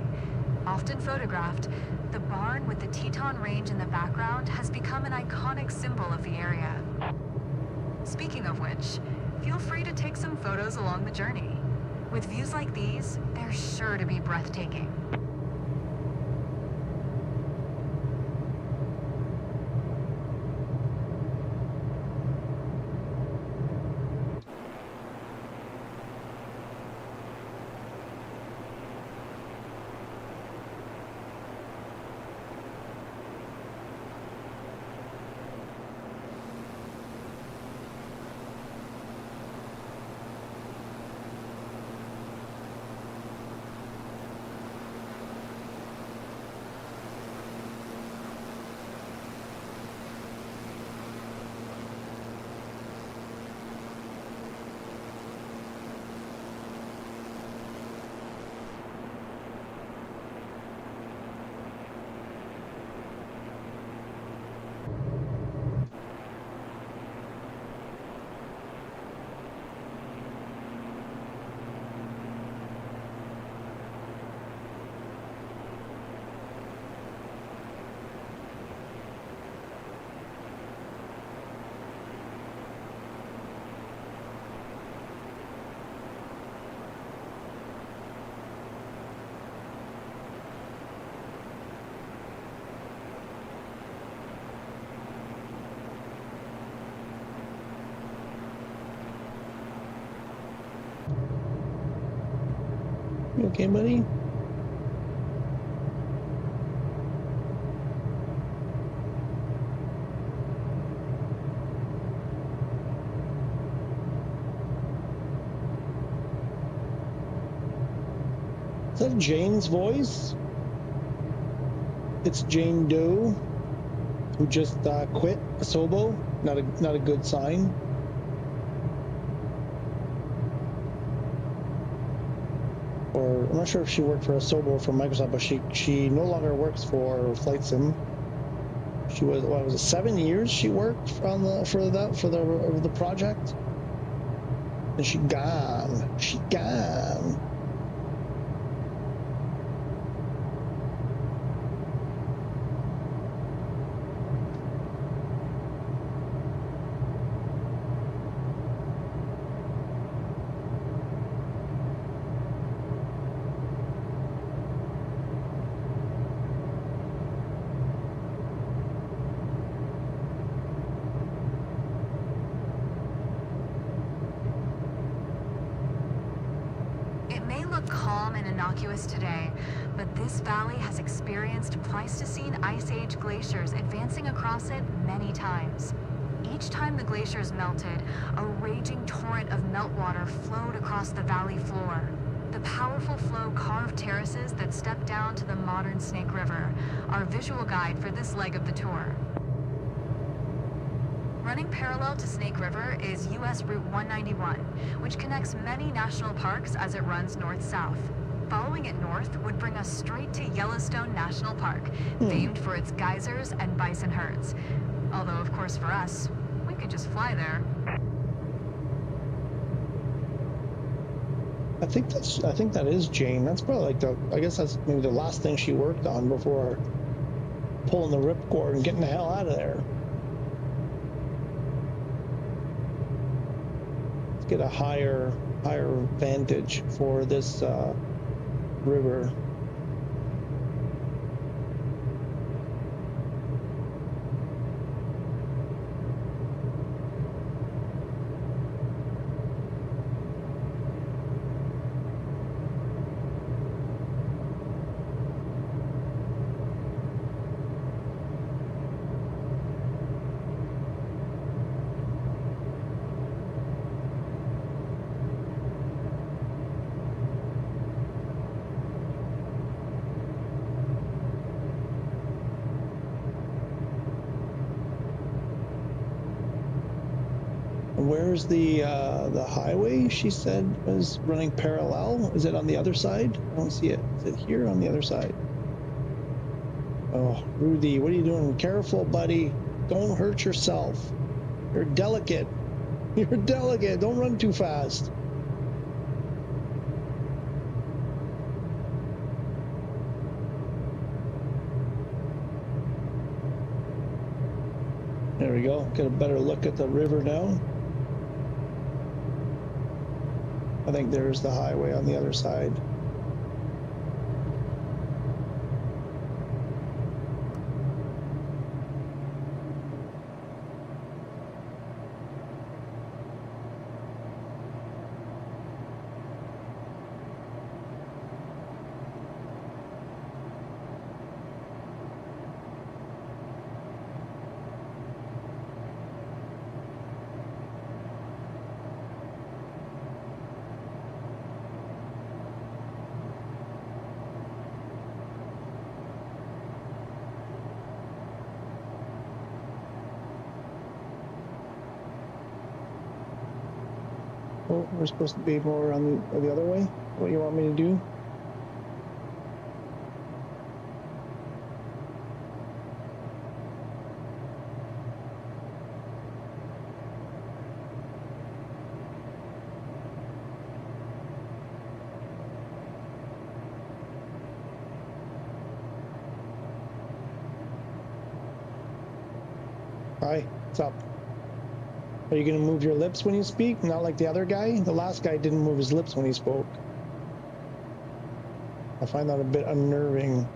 Often photographed, the barn with the Teton Range in the background has become an iconic symbol of the area. Speaking of which, feel free to take some photos along the journey. With views like these, they're sure to be breathtaking. You okay, buddy? Is that Jane's voice? It's Jane Doe, who just quit Asobo. Not a good sign. Or I'm not sure if she worked for Asobo or for Microsoft, but she no longer works for Flight Sim. She was, what was it, 7 years she worked on for the project, and she gone. She gone. It may look calm and innocuous today, but this valley has experienced Pleistocene Ice Age glaciers advancing across it many times. Each time the glaciers melted, a raging torrent of meltwater flowed across the valley floor. The powerful flow carved terraces that step down to the modern Snake River, our visual guide for this leg of the tour. Running parallel to Snake River is US Route 191, which connects many national parks as it runs north-south. Following it north would bring us straight to Yellowstone National Park, famed for its geysers and bison herds. Although, of course, for us, we could just fly there. I think that is Jane. That's probably like I guess that's maybe the last thing she worked on before pulling the ripcord and getting the hell out of there. Let's get a higher vantage for this river. Where's the highway? She said was running parallel. Is it on the other side? I don't see it. Is it here on the other side? Oh, Rudy, what are you doing? Careful, buddy. Don't hurt yourself. You're delicate. You're delicate. Don't run too fast. There we go. Get a better look at the river now. I think there's the highway on the other side. Oh, we're supposed to be more on the other way. What do you want me to do? Hi, what's up? Are you going to move your lips when you speak? Not like the other guy? The last guy didn't move his lips when he spoke. I find that a bit unnerving.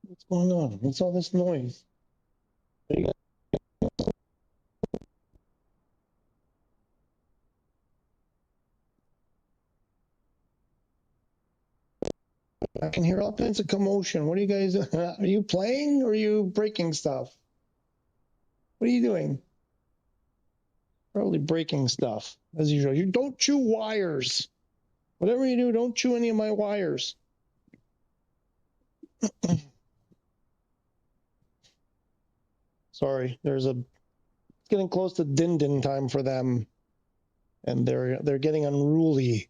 What's going on? What's all this noise? I can hear all kinds of commotion. What are you guys? Are you playing or are you breaking stuff? What are you doing? Probably breaking stuff as usual. You don't chew wires. Whatever you do, don't chew any of my wires. Sorry, it's getting close to din time for them, and they're getting unruly.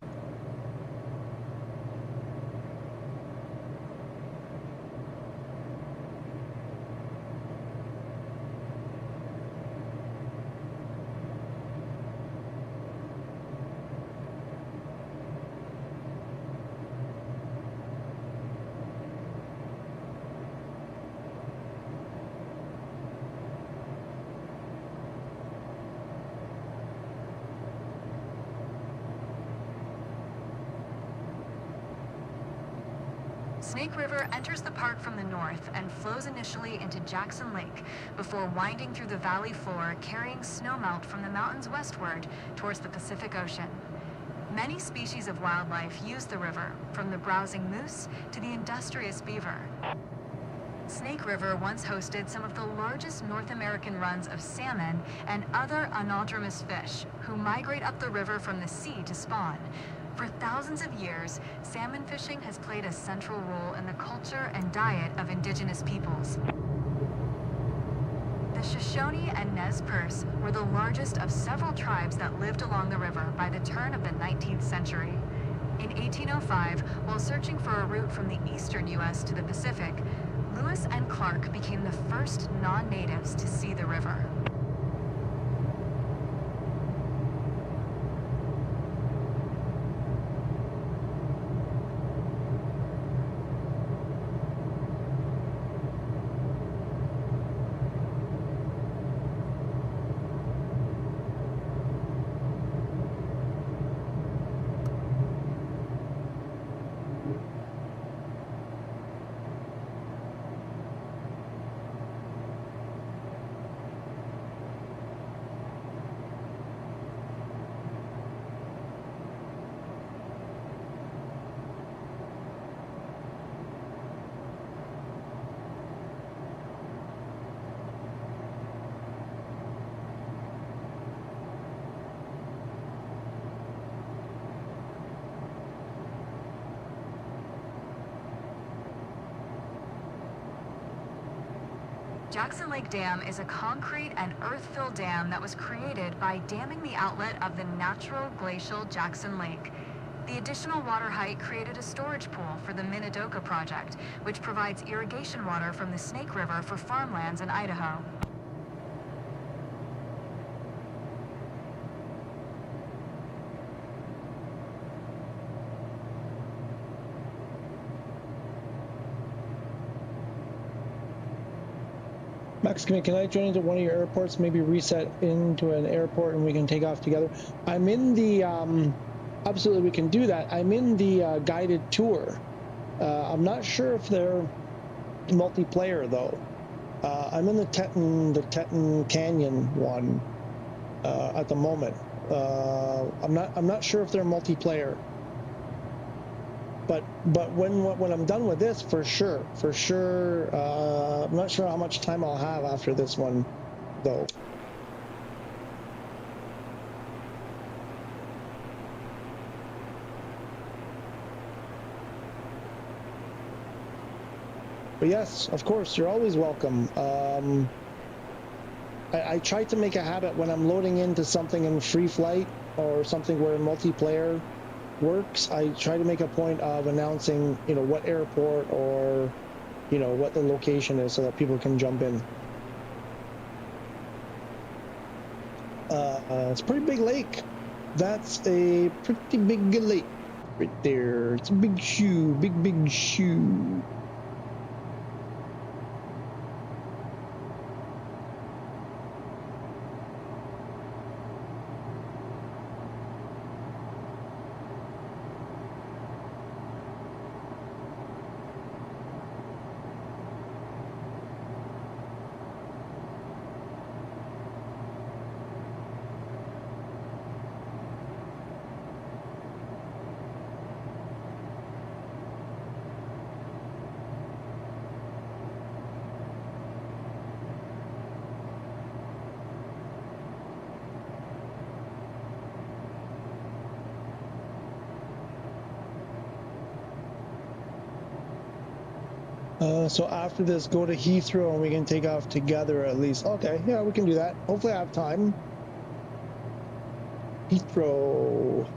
Snake River enters the park from the north and flows initially into Jackson Lake before winding through the valley floor, carrying snowmelt from the mountains westward towards the Pacific Ocean. Many species of wildlife use the river, from the browsing moose to the industrious beaver. Snake River once hosted some of the largest North American runs of salmon and other anadromous fish who migrate up the river from the sea to spawn. For thousands of years, salmon fishing has played a central role in the culture and diet of indigenous peoples. The Shoshone and Nez Perce were the largest of several tribes that lived along the river by the turn of the 19th century. In 1805, while searching for a route from the eastern U.S. to the Pacific, Lewis and Clark became the first non-natives to see the river. Jackson Lake Dam is a concrete and earth-filled dam that was created by damming the outlet of the natural glacial Jackson Lake. The additional water height created a storage pool for the Minidoka project, which provides irrigation water from the Snake River for farmlands in Idaho. Max, can I join into one of your airports? Maybe reset into an airport and we can take off together. I'm in the, absolutely we can do that. I'm in the guided tour. I'm not sure if they're multiplayer though. I'm in the Teton Canyon one at the moment. I'm not sure if they're multiplayer. But when I'm done with this, for sure. I'm not sure how much time I'll have after this one, though. But yes, of course, you're always welcome. I try to make a habit when I'm loading into something in free flight or something where multiplayer works. I try to make a point of announcing, what airport or, what the location is so that people can jump in. It's a pretty big lake. That's a pretty big lake right there. It's a big shoe, big shoe. So after this, go to Heathrow and we can take off together at least. Okay, yeah, we can do that. Hopefully I have time. Heathrow.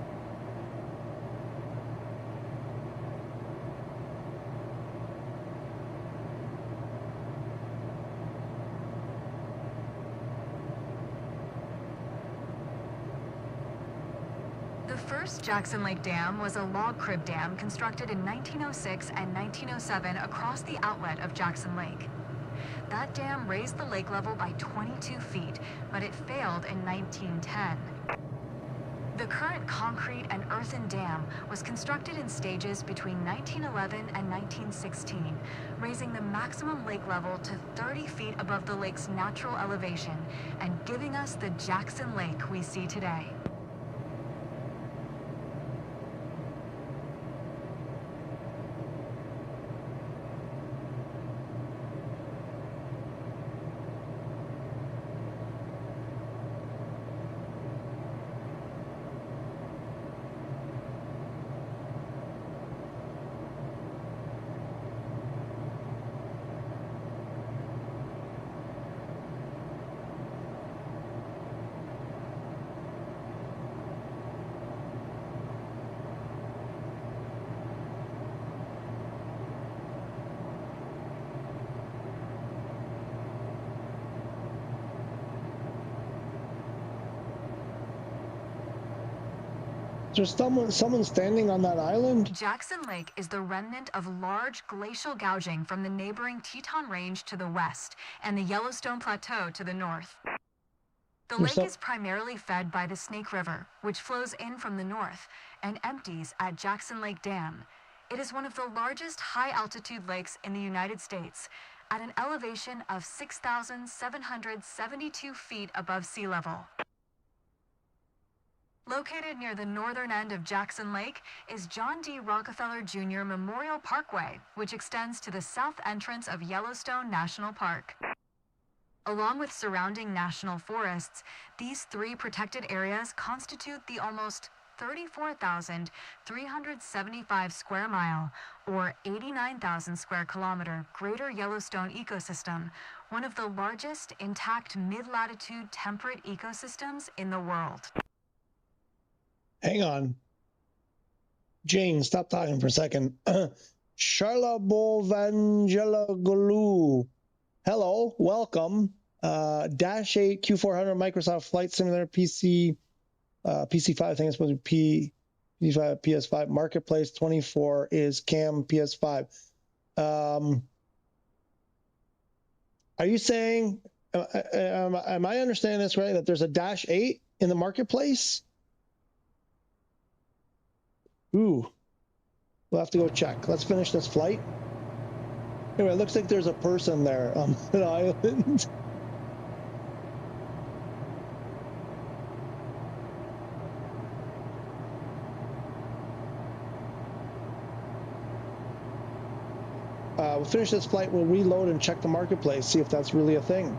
The first Jackson Lake Dam was a log crib dam constructed in 1906 and 1907 across the outlet of Jackson Lake. That dam raised the lake level by 22 feet, but it failed in 1910. The current concrete and earthen dam was constructed in stages between 1911 and 1916, raising the maximum lake level to 30 feet above the lake's natural elevation and giving us the Jackson Lake we see today. Is there someone standing on that island? Jackson Lake is the remnant of large glacial gouging from the neighboring Teton Range to the west and the Yellowstone Plateau to the north. The lake is primarily fed by the Snake River, which flows in from the north and empties at Jackson Lake Dam. It is one of the largest high-altitude lakes in the United States at an elevation of 6,772 feet above sea level. Located near the northern end of Jackson Lake is John D. Rockefeller Jr. Memorial Parkway, which extends to the south entrance of Yellowstone National Park. Along with surrounding national forests, these three protected areas constitute the almost 34,375 square mile, or 89,000 square kilometer Greater Yellowstone ecosystem, one of the largest intact mid-latitude temperate ecosystems in the world. Hang on. Jane, stop talking for a second. Charla Bovangeloglu. Hello, welcome. Dash 8 Q400 Microsoft Flight Simulator PC, PC5, I think it's supposed to be PC5, PS5. Marketplace 24 is Cam PS5. Are you saying, am I understanding this right, that there's a Dash 8 in the marketplace? Ooh, we'll have to go check. Let's finish this flight. Anyway, it looks like there's a person there on an island. We'll finish this flight, we'll reload and check the marketplace, see if that's really a thing.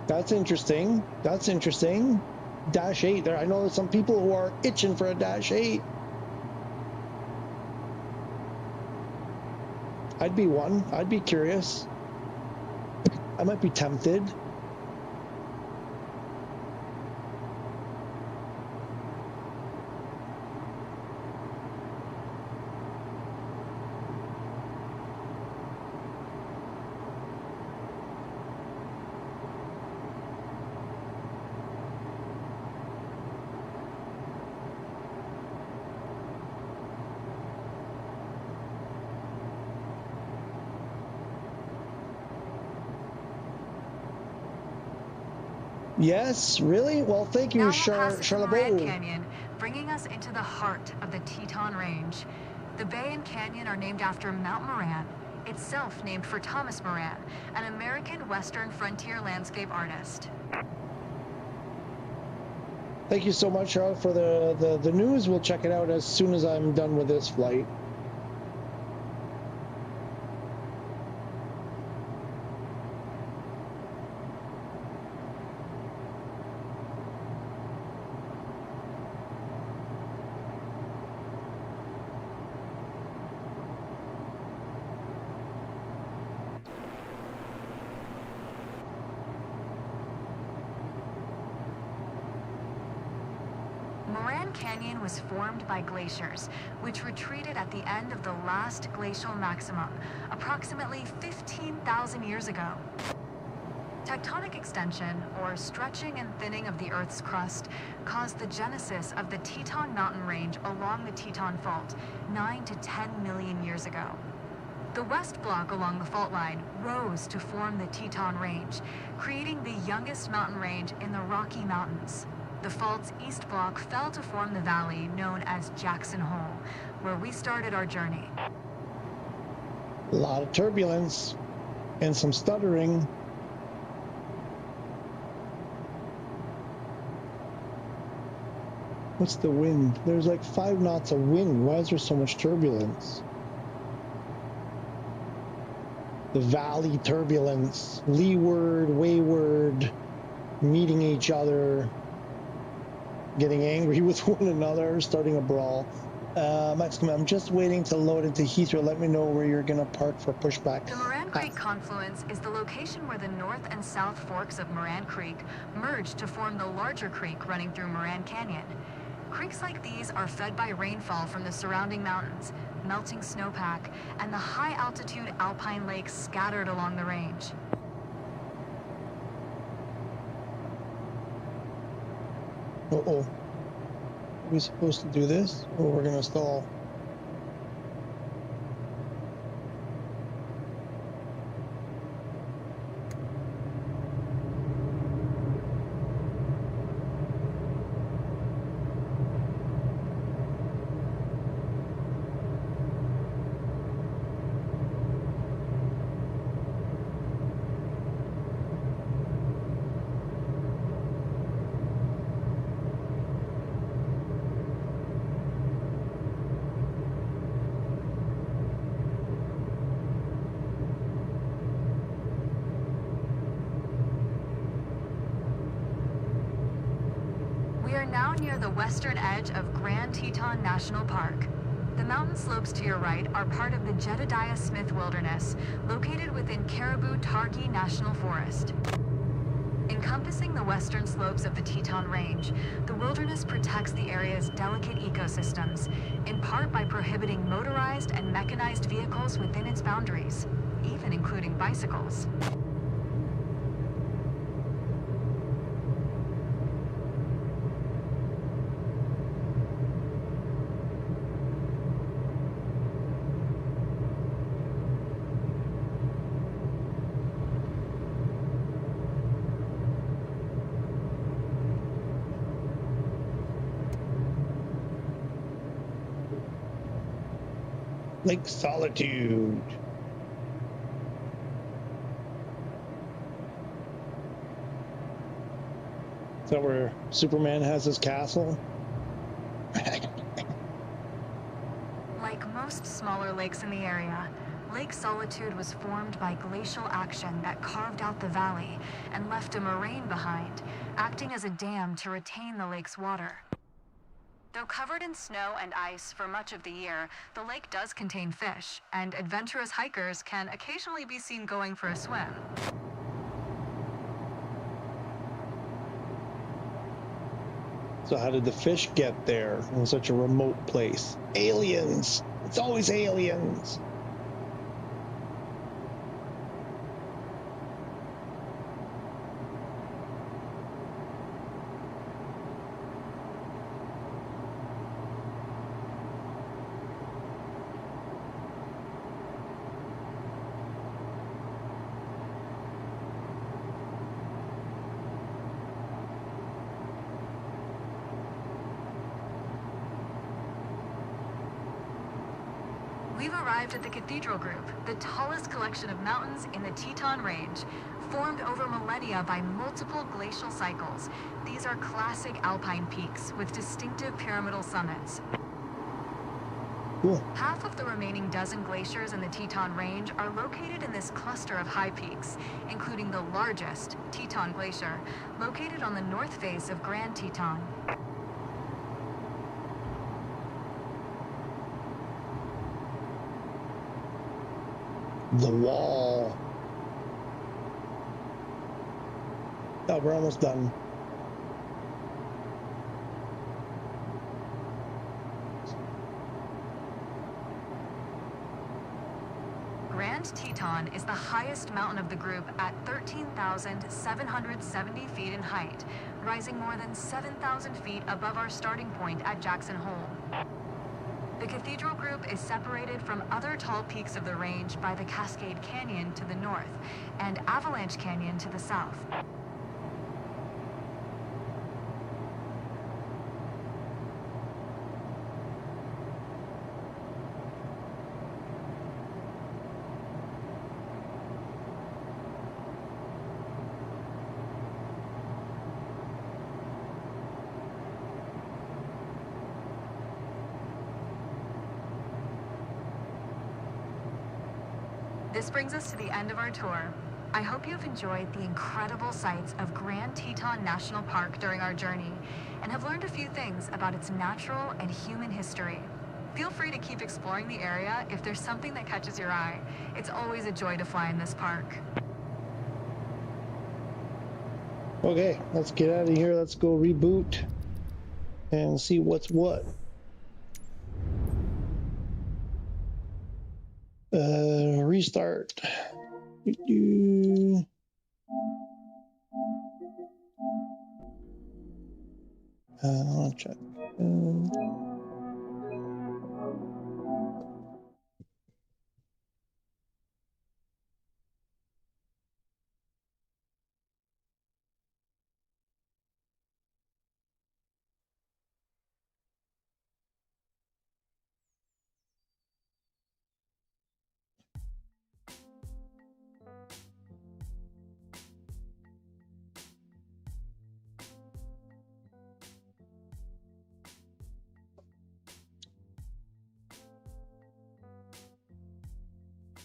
That's interesting. That's interesting. Dash 8 there. I know there's some people who are itching for a Dash 8. I'd be one. I'd be curious. I might be tempted. Yes, really? Well, thank you, Charlotte Canyon, bringing us into the heart of the Teton Range. The bay and canyon are named after Mount Moran, itself named for Thomas Moran, an American Western frontier landscape artist. Thank you so much, Charlotte, for the news. We'll check it out as soon as I'm done with this flight. Moran Canyon was formed by glaciers, which retreated at the end of the last glacial maximum, approximately 15,000 years ago. Tectonic extension, or stretching and thinning of the Earth's crust, caused the genesis of the Teton Mountain Range along the Teton Fault 9 to 10 million years ago. The west block along the fault line rose to form the Teton Range, creating the youngest mountain range in the Rocky Mountains. The fault's east block fell to form the valley known as Jackson Hole, where we started our journey. A lot of turbulence and some stuttering. What's the wind? There's like 5 knots of wind. Why is there so much turbulence? The valley turbulence. Leeward, wayward, meeting each other, getting angry with one another, starting a brawl. I'm just waiting to load into Heathrow. Let me know where you're going to park for pushback. The Moran Creek confluence is the location where the north and south forks of Moran Creek merge to form the larger creek running through Moran Canyon. Creeks like these are fed by rainfall from the surrounding mountains, melting snowpack, and the high-altitude alpine lakes scattered along the range. Uh-oh. Are we supposed to do this? Or we're going to stall? We are now near the western edge of Grand Teton National Park. The mountain slopes to your right are part of the Jedediah Smith Wilderness, located within Caribou-Targhee National Forest. Encompassing the western slopes of the Teton Range, the wilderness protects the area's delicate ecosystems, in part by prohibiting motorized and mechanized vehicles within its boundaries, even including bicycles. Lake Solitude. Is that where Superman has his castle? Like most smaller lakes in the area, Lake Solitude was formed by glacial action that carved out the valley and left a moraine behind, acting as a dam to retain the lake's water. Though covered in snow and ice for much of the year, the lake does contain fish, and adventurous hikers can occasionally be seen going for a swim. So how did the fish get there in such a remote place? Aliens! It's always aliens! We've arrived at the Cathedral Group, the tallest collection of mountains in the Teton Range. Formed over millennia by multiple glacial cycles, these are classic alpine peaks with distinctive pyramidal summits. Cool. Half of the remaining dozen glaciers in the Teton Range are located in this cluster of high peaks, including the largest, Teton Glacier, located on the north face of Grand Teton. The wall. Oh, we're almost done. Grand Teton is the highest mountain of the group at 13,770 feet in height, rising more than 7,000 feet above our starting point at Jackson Hole. The Cathedral Group is separated from other tall peaks of the range by the Cascade Canyon to the north and Avalanche Canyon to the south. This brings us to the end of our tour. I hope you've enjoyed the incredible sights of Grand Teton National Park during our journey and have learned a few things about its natural and human history. Feel free to keep exploring the area if there's something that catches your eye. It's always a joy to fly in this park. Okay, let's get out of here. Let's go reboot and see what's what. Restart. I'll check.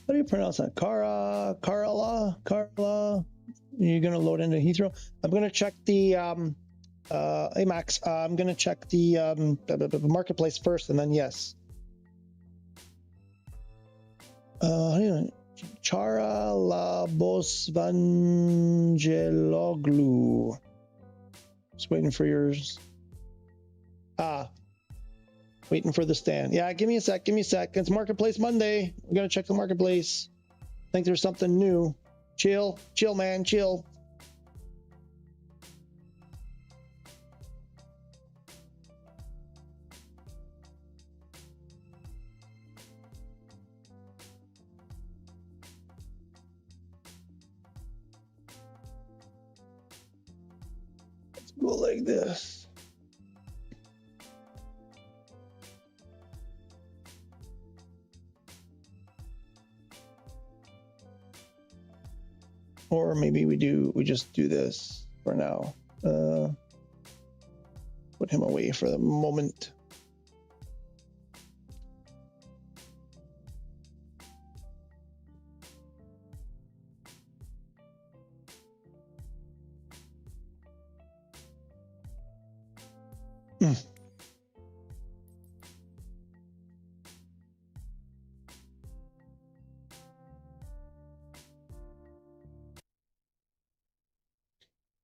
How do you pronounce that? Carla? You're gonna load into Heathrow. I'm gonna check the hey Max. I'm gonna check the marketplace first, and then yes. Chara Labosvangeloglu. Just waiting for yours. Waiting for the stand. Yeah, give me a sec. It's Marketplace Monday. We're gonna check the marketplace. Think there's something new. Chill, man, chill. Let's go like this. Or maybe we just do this for now. Put him away for the moment.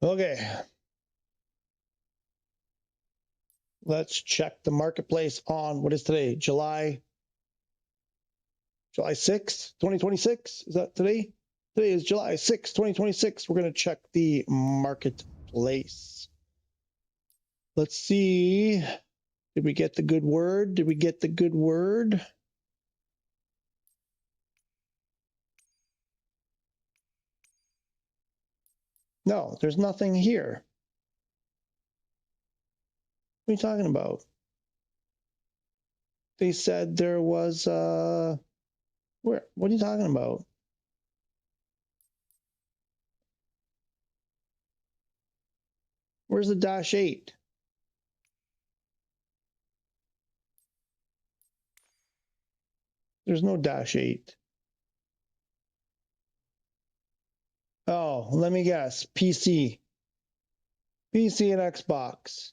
Okay. Let's check the marketplace on, what is today? July 6th, 2026? Is that today? Today is July 6th, 2026. We're going to check the marketplace. Let's see. Did we get the good word? No, there's nothing here. What are you talking about? They said there was, where? What are you talking about? Where's the -8? There's no -8. Oh, let me guess. PC and Xbox.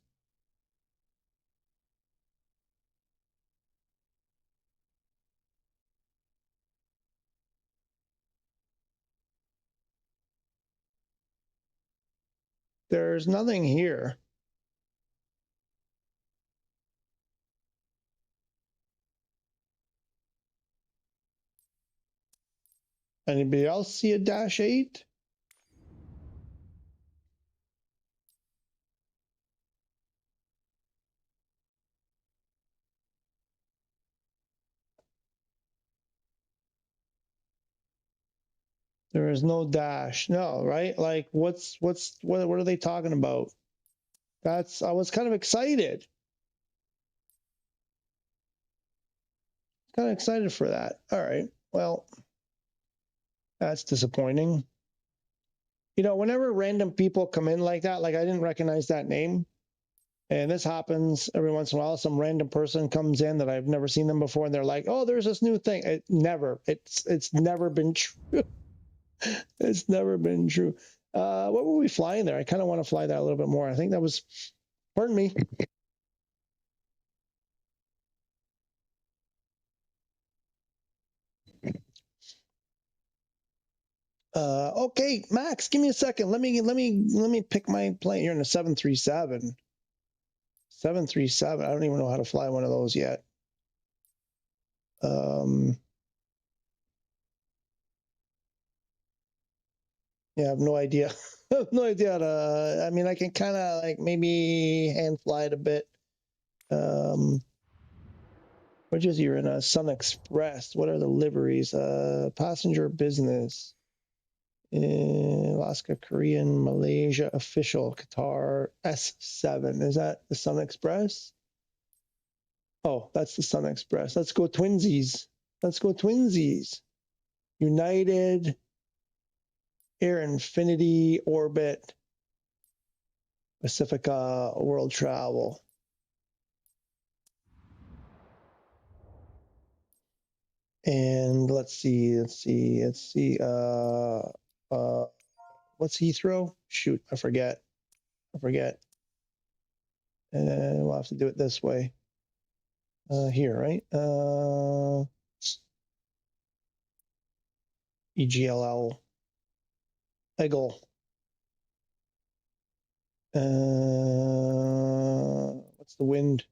There's nothing here. Anybody else see a -8? There is no dash. No, right? Like what are they talking about? I was kind of excited. Kind of excited for that. All right. Well, that's disappointing. You know, whenever random people come in like that, like I didn't recognize that name. And this happens every once in a while. Some random person comes in that I've never seen them before, and they're like, "Oh, there's this new thing." It's never been true. It's never been true. What were we flying there? I kind of want to fly that a little bit more. I think that was, pardon me. Okay, Max, give me a second. Let me pick my plane. You're in a 737. 737. I don't even know how to fly one of those yet. Yeah, I have no idea. I have no idea how to. I mean, I can kind of like maybe hand fly it a bit. Which is you're in a Sun Express. What are the liveries? Passenger business. Alaska, Korean, Malaysia, official, Qatar, S7. Is that the Sun Express? Oh, that's the Sun Express. Let's go Twinsies. Let's go Twinsies. United, Air Infinity, Orbit, Pacifica, World Travel. And let's see. What's Heathrow? Shoot, I forget. And we'll have to do it this way. Here, right? EGLL. Eggle. What's the wind?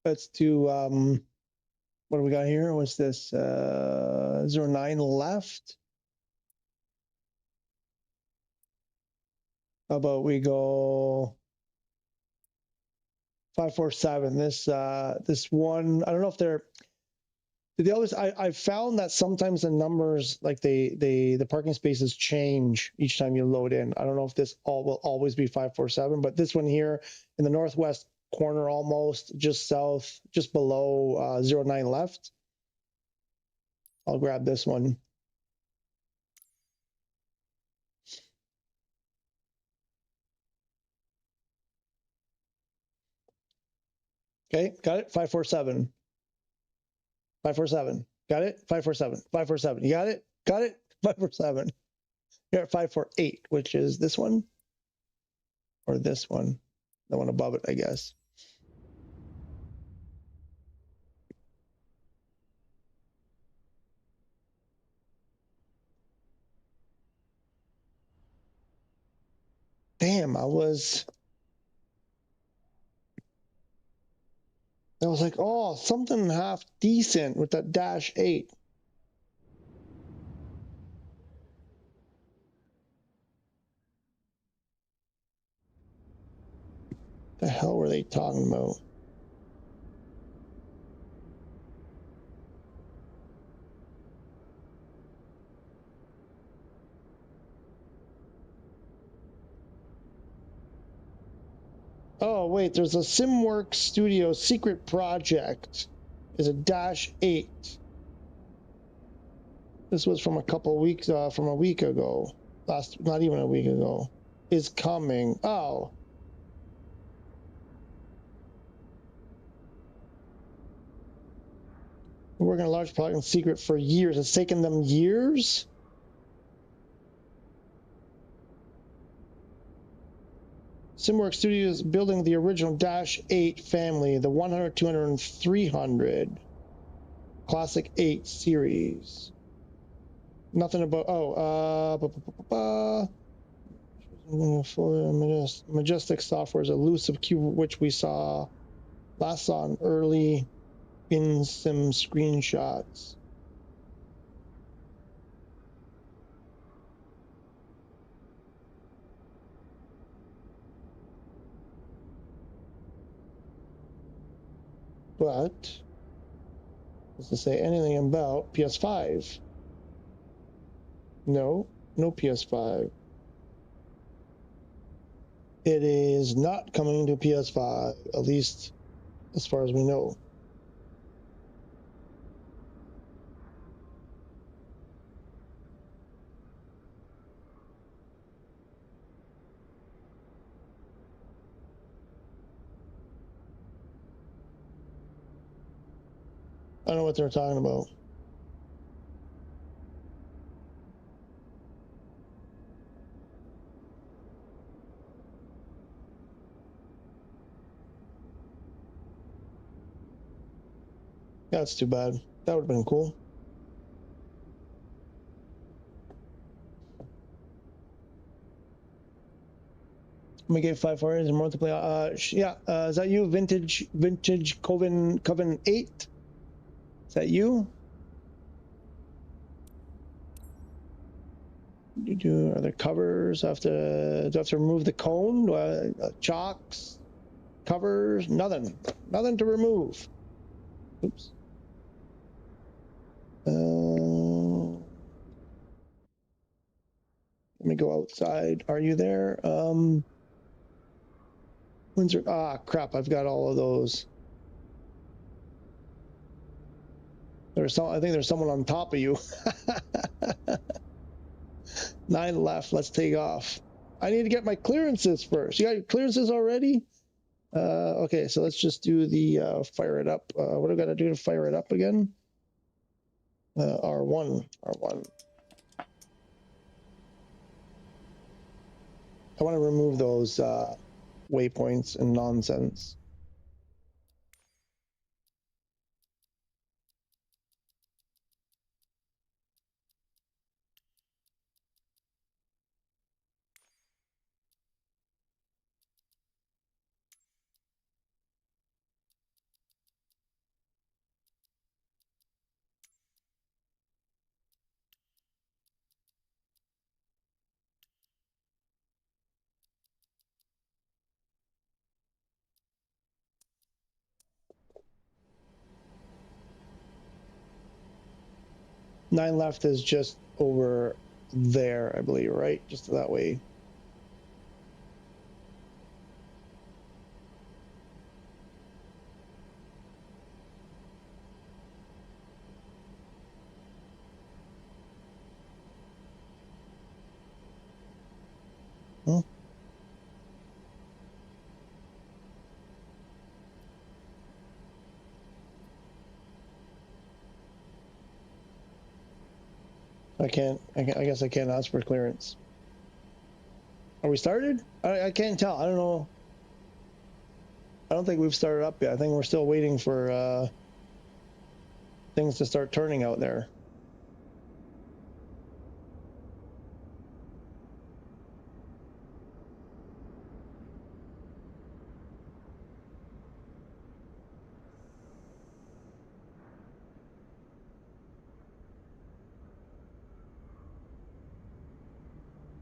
Let's do, what do we got here? What's this? 09 left. How about we go 547? This one, I don't know if they're, did they always, I've found that sometimes the numbers, like the parking spaces change each time you load in. I don't know if this will always be 547, but this one here in the northwest corner, almost just south, just below 09 left. I'll grab this one. Okay, got it. 547. 547. Got it. 547. 547. You got it. Got it. 547. You're at 548, which is this one or this one, the one above it, I guess. Damn, I was like, oh, something half decent with that -8. The hell were they talking about? Oh, wait, there's a SimWorks Studio secret project. Is a -8. This was from a couple weeks, from a week ago. Not even a week ago. Is coming. Oh. We're working on a large project in secret for years. It's taken them years? SimWorks Studios building the original -8 family, the 100, 200, and 300 Classic 8 series. Nothing about, Majestic Software's elusive cube, which we saw Last on early in-sim screenshots. But does it say anything about PS5? No, no PS5. It is not coming to PS5, at least as far as we know. I don't know what they're talking about. That's too bad. That would have been cool. Let me get 5 foreigners and multiplayer. Yeah, is that you? Vintage Coven 8? Is that you? Are there covers? Do I have to remove the cone? Chocks? Covers? Nothing. Nothing to remove. Oops. Let me go outside. Are you there? Windsor. Ah, crap. I've got all of those. I think there's someone on top of you. 9 left. Let's take off. I need to get my clearances first. You got your clearances already? Okay, so let's just do the fire it up. What do I got to do to fire it up again? R1. I want to remove those waypoints and nonsense. Nine left is just over there, I believe, right? Just that way. Hmm. I guess I can't ask for clearance. Are we started? I can't tell. I don't know. I don't think we've started up yet. I think we're still waiting for things to start turning out there.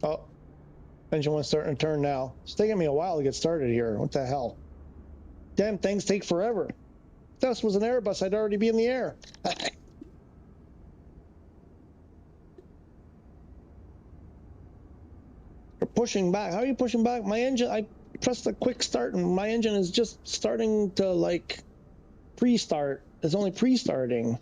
Oh, engine one's starting to turn now. It's taking me a while to get started here. What the hell? Damn things take forever. If this was an Airbus, I'd already be in the air. You're pushing back. How are you pushing back? My engine, I pressed a quick start and my engine is just starting to like pre-start. It's only pre-starting.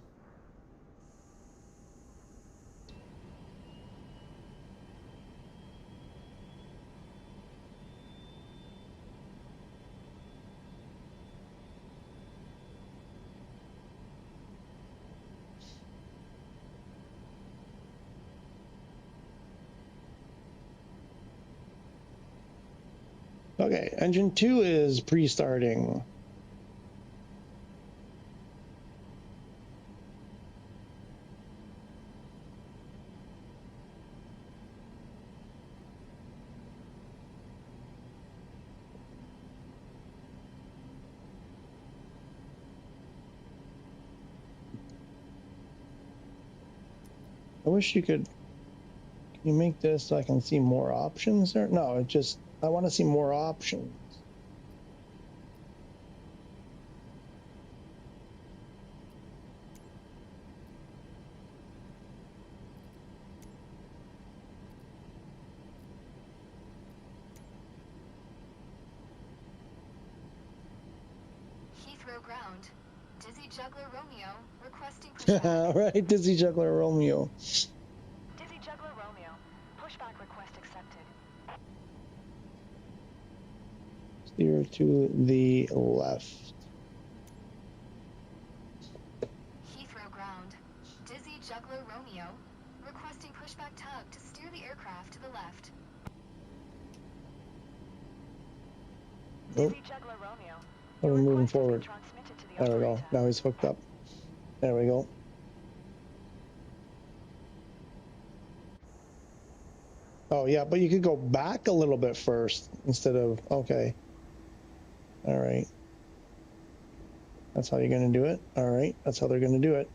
Okay, engine 2 is pre-starting. I wish you could. Can you make this so I can see more options there? No, it just, I want to see more options. Heathrow ground. Dizzy Juggler Romeo requesting pushback. Right, Dizzy Juggler Romeo. Dizzy Juggler Romeo. Pushback request accepted. Steer to the left. Heathrow ground. Dizzy Juggler Romeo requesting pushback tug to steer the aircraft to the left. Nope. Dizzy Juggler Romeo. Oh, we're moving forward. Transmitted to the There we go. operator. Now he's hooked up. There we go. Oh, yeah, but you could go back a little bit first instead of, okay. All right. That's how you're going to do it? All right. That's how they're going to do it.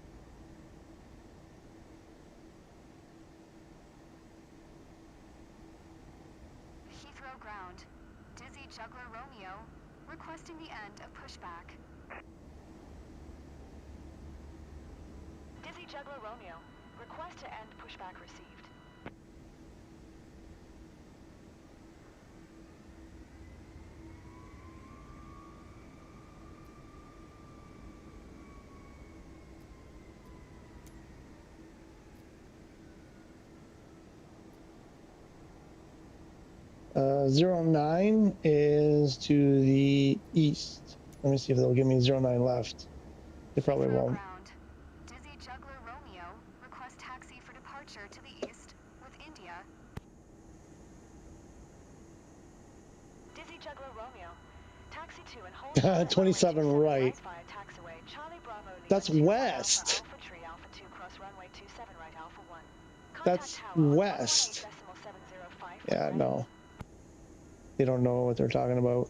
Heathrow ground. Dizzy Juggler Romeo requesting the end of pushback. Dizzy Juggler Romeo. Request to end pushback received. Uh, 09 is to the east. Let me see if they'll give me 09 left. They probably Heathrow won't. ground. Dizzy Juggler Romeo request taxi for departure to the east with India. Dizzy Juggler Romeo. Taxi to and hold 27 right. via taxiway. Charlie Bravo Lima That's 2 west. Alpha Tree Alpha 2 cross runway 27 right Alpha 1. That's Contact tower on west. 118.705. Yeah, no. They don't know what they're talking about.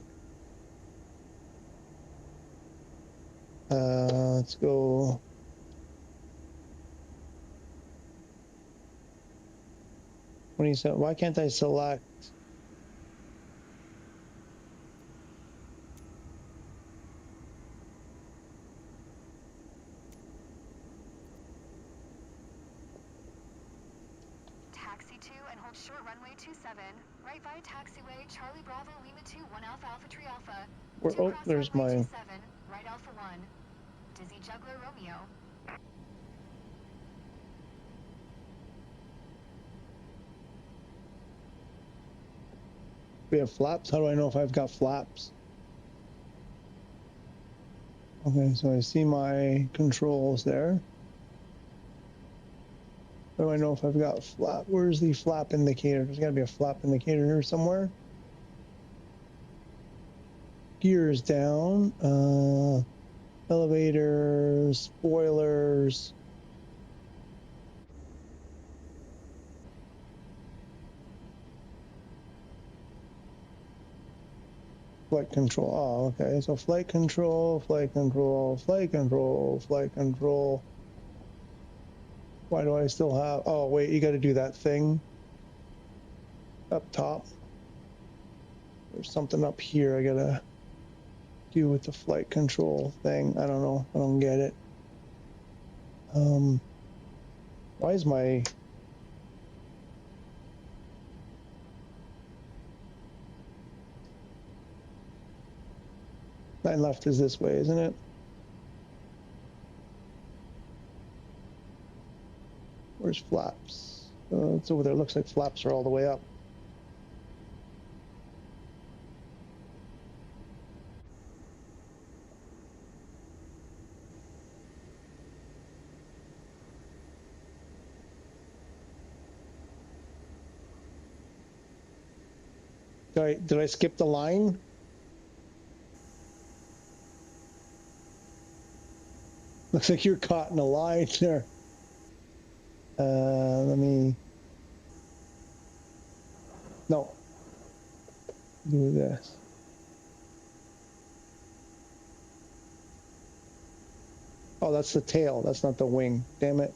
Let's go. What do you say? Why can't I select? Taxi 2 and hold short runway 27. Right via taxiway Charlie Bravo Lima 2 1 Alpha Alpha Tree Alpha. Where, 2 oh, cross there's runway my. 27 right Alpha 1. Dizzy Juggler Romeo. We have flaps. How do I know if I've got flaps? Okay, so I see my controls there. How do I know if I've got flap? Where's the flap indicator? There's got to be a flap indicator here somewhere. Gears down. Elevators, spoilers. Flight control. Oh, okay. So flight control, flight control, flight control, flight control. Why do I still have? Oh, wait, you got to do that thing up top. There's something up here I got to do with the flight control thing. I don't know. I don't get it. Why is my... Line left is this way, isn't it? Where's flaps? It's over there. Looks like flaps are all the way up. Did I skip the line? Looks like you're caught in a line there. Let me... No. Do this. Oh, that's the tail. That's not the wing. Damn it.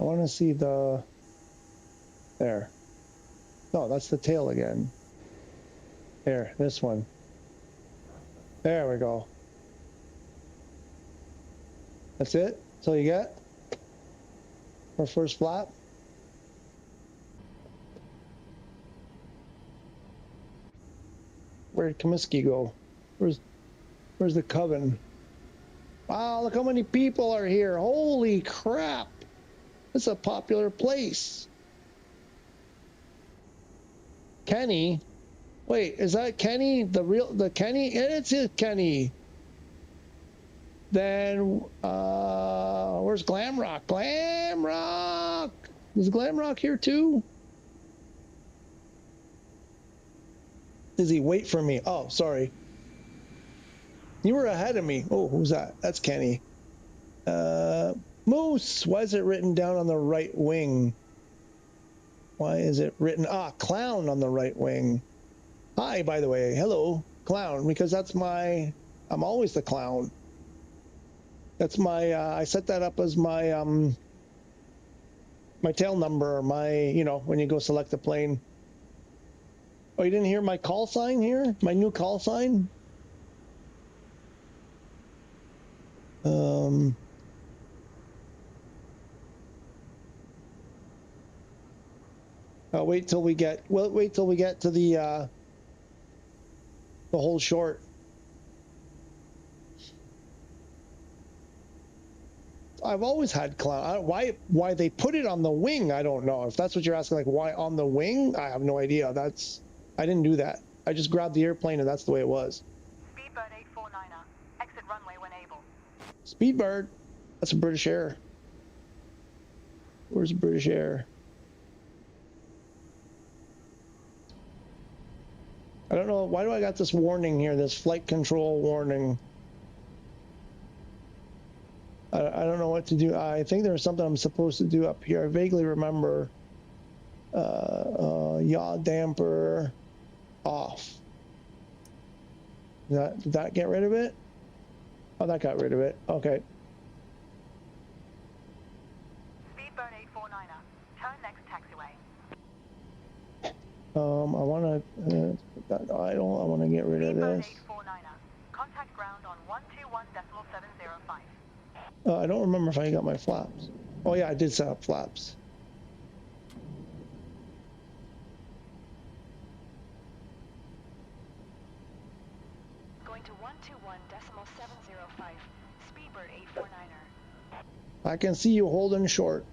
I want to see the... There. No, that's the tail again. There, this one. There we go. That's it? That's all you get? For first flap? Where'd Comiskey go? Where's the coven? Wow, look how many people are here. Holy crap. It's a popular place. Kenny? Wait, is that Kenny? The Kenny? It's Kenny. Then, where's Glamrock? Glamrock! Is Glamrock here too? Does he wait for me? Oh, sorry. You were ahead of me. Oh, who's that? That's Kenny. Moose! Why is it written down on the right wing? Why is it written... Ah, clown on the right wing. Hi, by the way. Hello, clown. Because that's my... I'm always the clown. That's my... I set that up as my... my tail number. My... You know, when you go select the plane. Oh, you didn't hear my call sign here? My new call sign? I'll wait till we get... Well, wait till we get to the whole short. I've always had clown. Why they put it on the wing, I don't know. If that's what you're asking, like why on the wing, I have no idea. I didn't do that. I just grabbed the airplane and that's the way it was. Speedbird 849er. Exit runway when able. Speedbird? That's a British Air. Where's British Air? I don't know. Why do I got this warning here? This flight control warning. I don't know what to do. I think there's something I'm supposed to do up here. I vaguely remember yaw damper off. Did that get rid of it? Oh, that got rid of it. Okay. Speedbird 849er. Turn next taxiway. I want to put that idle. I want to get rid of this. Speedbird 849er. Contact ground on 121.705. I don't remember if I got my flaps. Oh yeah, I did set up flaps. Going to 121.705. Speedbird 849er. I can see you holding short.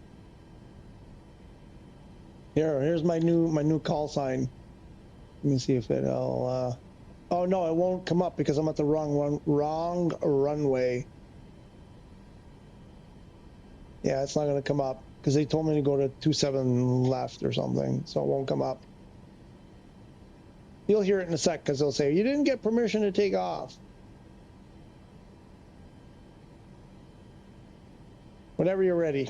Here's my new call sign. Let me see if it'll. Oh no, it won't come up because I'm at the wrong runway. Yeah, it's not going to come up because they told me to go to 27 left or something, so it won't come up. You'll hear it in a sec because they'll say, you didn't get permission to take off. Whenever you're ready.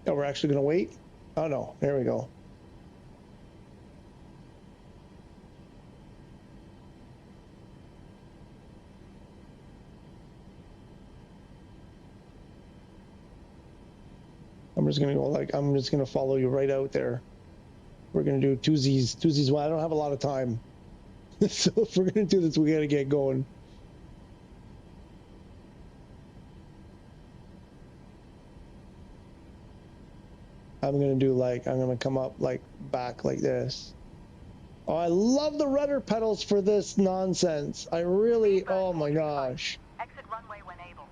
Oh, we're actually going to wait? Oh no, there we go. I'm just gonna go I'm just gonna follow you right out there. We're gonna do twosies. Well, I don't have a lot of time, so if we're gonna do this, we gotta get going. I'm gonna do I'm gonna come up back like this. Oh, I love the rudder pedals for this nonsense. I really, oh my gosh. Exit runway when able.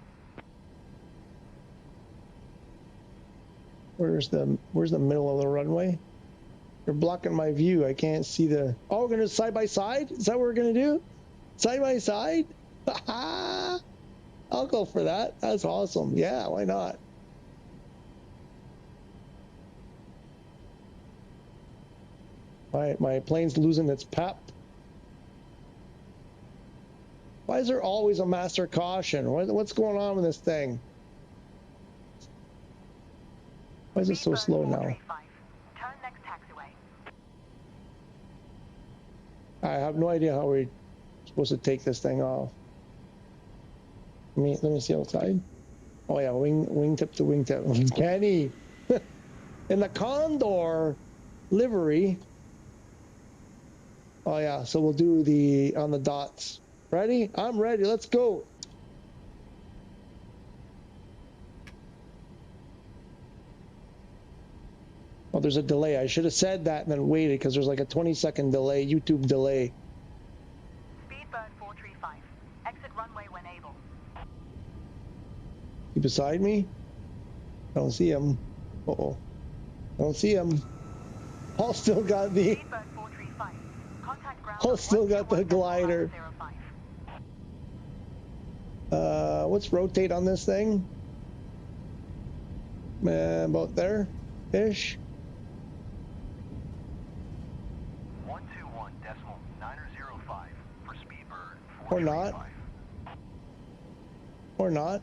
Where's the middle of the runway? You're blocking my view. I can't see the... Oh, we're going to do side by side? Is that what we're going to do? Side by side? I'll go for that. That's awesome. Yeah, why not? My plane's losing its pep. Why is there always a master caution? What's going on with this thing? Why is it so slow now? Turn next taxiway. I have no idea how we're supposed to take this thing off. Let me see outside. Oh yeah, wingtip to wingtip. Kenny, in the Condor livery. Oh yeah, so we'll do the on the dots. Ready? I'm ready. Let's go. Oh, there's a delay. I should have said that and then waited because there's like a 20-second delay, YouTube delay. Speedbird 435. Exit runway when able. You beside me? I don't see him. Uh-oh. I don't see him. Paul still got the... Speedbird 435. Contact ground Paul still got the glider. 05. What's rotate on this thing? About there-ish. 121.905 for Speedbird 435. Or not. Or not.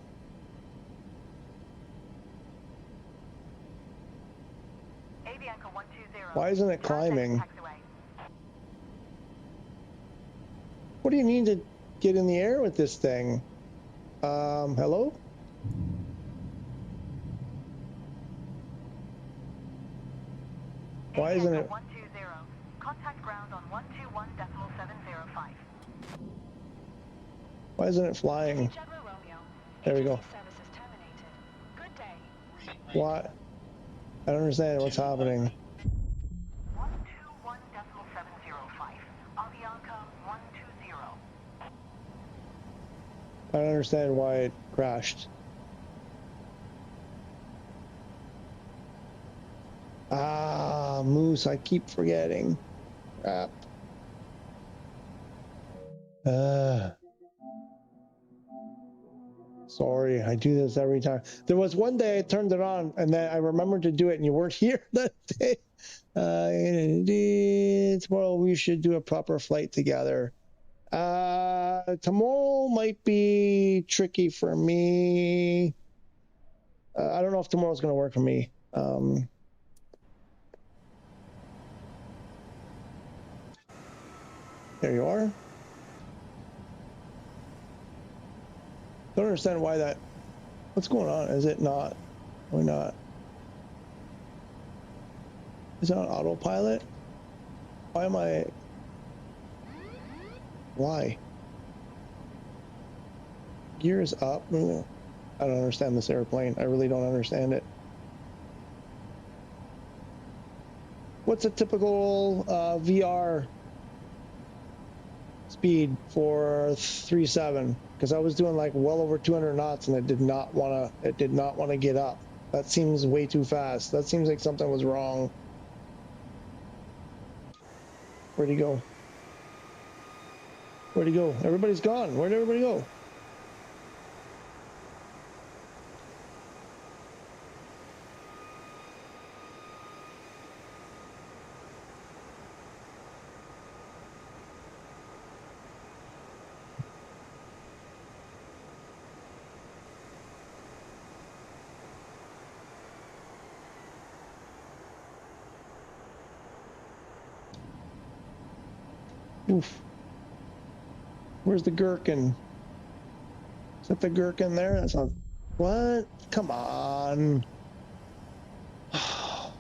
Avianca 120. Why isn't it climbing? Taxiway. What do you need to get in the air with this thing? Hello? Why isn't it? 120. Contact ground on 121.705. Why isn't it flying? There we go. Good day. What? I don't understand what's happening. 121.705. Avianca 120. I don't understand why it crashed. Ah, Moose, I keep forgetting. Crap. Sorry, I do this every time. There was one day I turned it on and then I remembered to do it and you weren't here that day. Tomorrow we should do a proper flight together. Tomorrow might be tricky for me. I don't know if tomorrow's going to work for me. There you are. Don't understand why that. What's going on? Is it not? Why not? Is it on autopilot? Why am I? Why? Gears up. I don't understand this airplane. I really don't understand it. What's a typical VR speed for 3.7? Because I was doing like well over 200 knots and it did not want to get up. That seems way too fast. That seems like something was wrong. Where'd he go? Where'd he go? Everybody's gone. Where'd everybody go? Oof. Where's the gherkin? Is that the gherkin there? That's not. What? Come on. I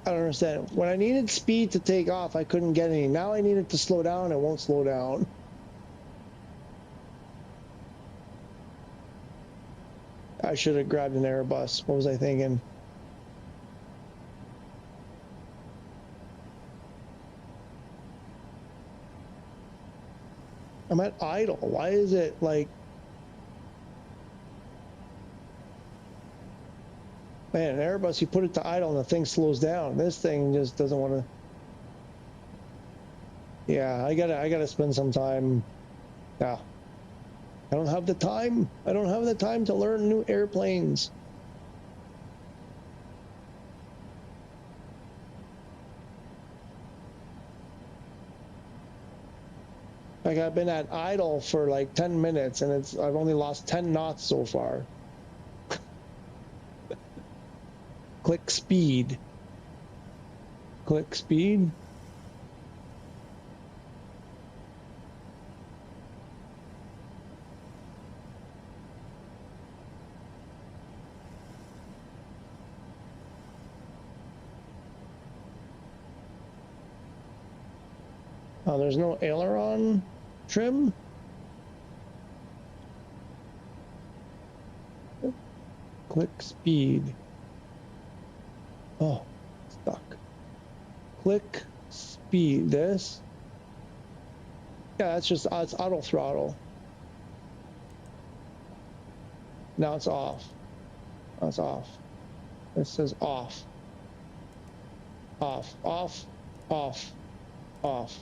don't understand. When I needed speed to take off, I couldn't get any. Now I need it to slow down, it won't slow down. I should have grabbed an Airbus. What was I thinking? I'm at idle. Why is it like... Man, an Airbus, you put it to idle and the thing slows down. This thing just doesn't want to... Yeah, I gotta spend some time. Yeah. I don't have the time. I don't have the time to learn new airplanes. Like I've been at idle for like 10 minutes and I've only lost 10 knots so far. Click speed. Click speed. Oh, there's no aileron trim? Click speed. Oh, stuck. Click speed. This? Yeah, it's just, it's auto throttle. Now it's off. Now it's off. It says off. Off, off, off, off.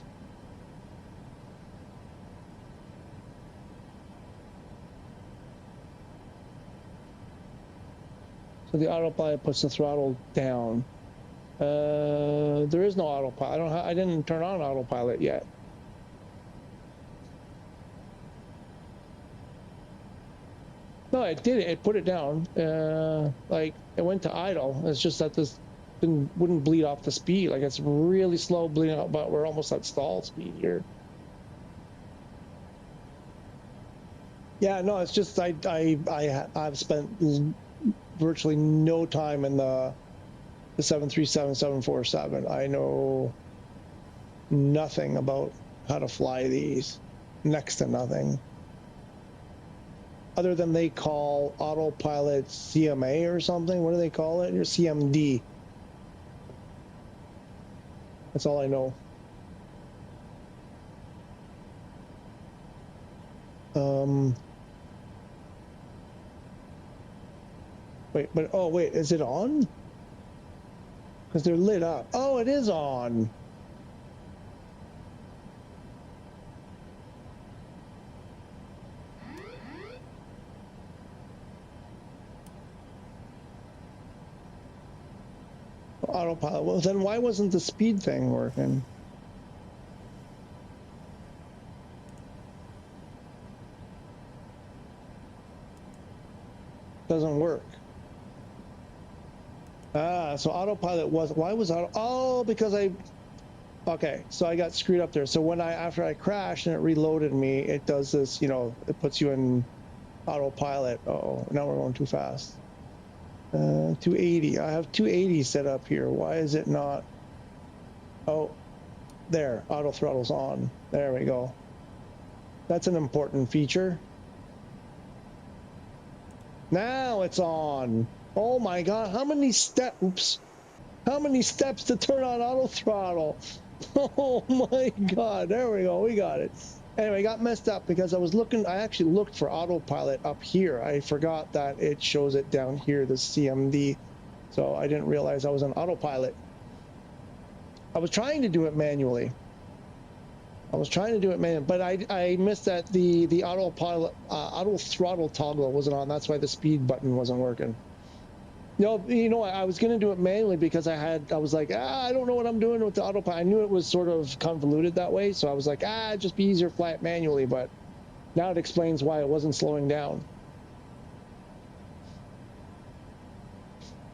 So the autopilot puts the throttle down. There is no autopilot. I didn't turn on autopilot yet. No, it did it. It put it down. Like it went to idle. It's just that this wouldn't bleed off the speed. Like it's really slow bleeding out, but we're almost at stall speed here. Yeah, no, it's just I've spent virtually no time in the 737, 747. I know nothing about how to fly these. Next to nothing. Other than they call autopilot CMA or something. What do they call it? Or CMD. That's all I know. Wait, but oh wait, is it on? Because they're lit up. Oh, it is on. Autopilot. Well, then why wasn't the speed thing working? Doesn't work. Ah, so autopilot was, why was auto, oh, because okay, so I got screwed up there. So when after I crashed and it reloaded me, it does this, you know, it puts you in autopilot. Oh, now we're going too fast. 280, I have 280 set up here. Why is it not? Oh, there, auto throttle's on. There we go. That's an important feature. Now it's on. Oh my God, how many steps? How many steps to turn on auto throttle? Oh my God, there we go, we got it. Anyway, I got messed up because I actually looked for autopilot up here. I forgot that it shows it down here, the CMD. So I didn't realize I was on autopilot. I was trying to do it manually. But I missed that the autopilot, auto throttle toggle wasn't on. That's why the speed button wasn't working. No, you know, I was going to do it manually because I was like, I don't know what I'm doing with the autopilot. I knew it was sort of convoluted that way. So I was like, it'd just be easier to fly it manually. But now it explains why it wasn't slowing down.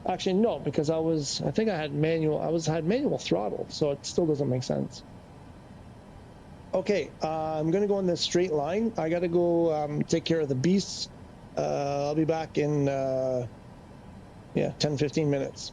Actually, no, because I think I had manual throttle. So it still doesn't make sense. Okay, I'm going to go in this straight line. I got to go take care of the beasts. I'll be back in 10-15 minutes.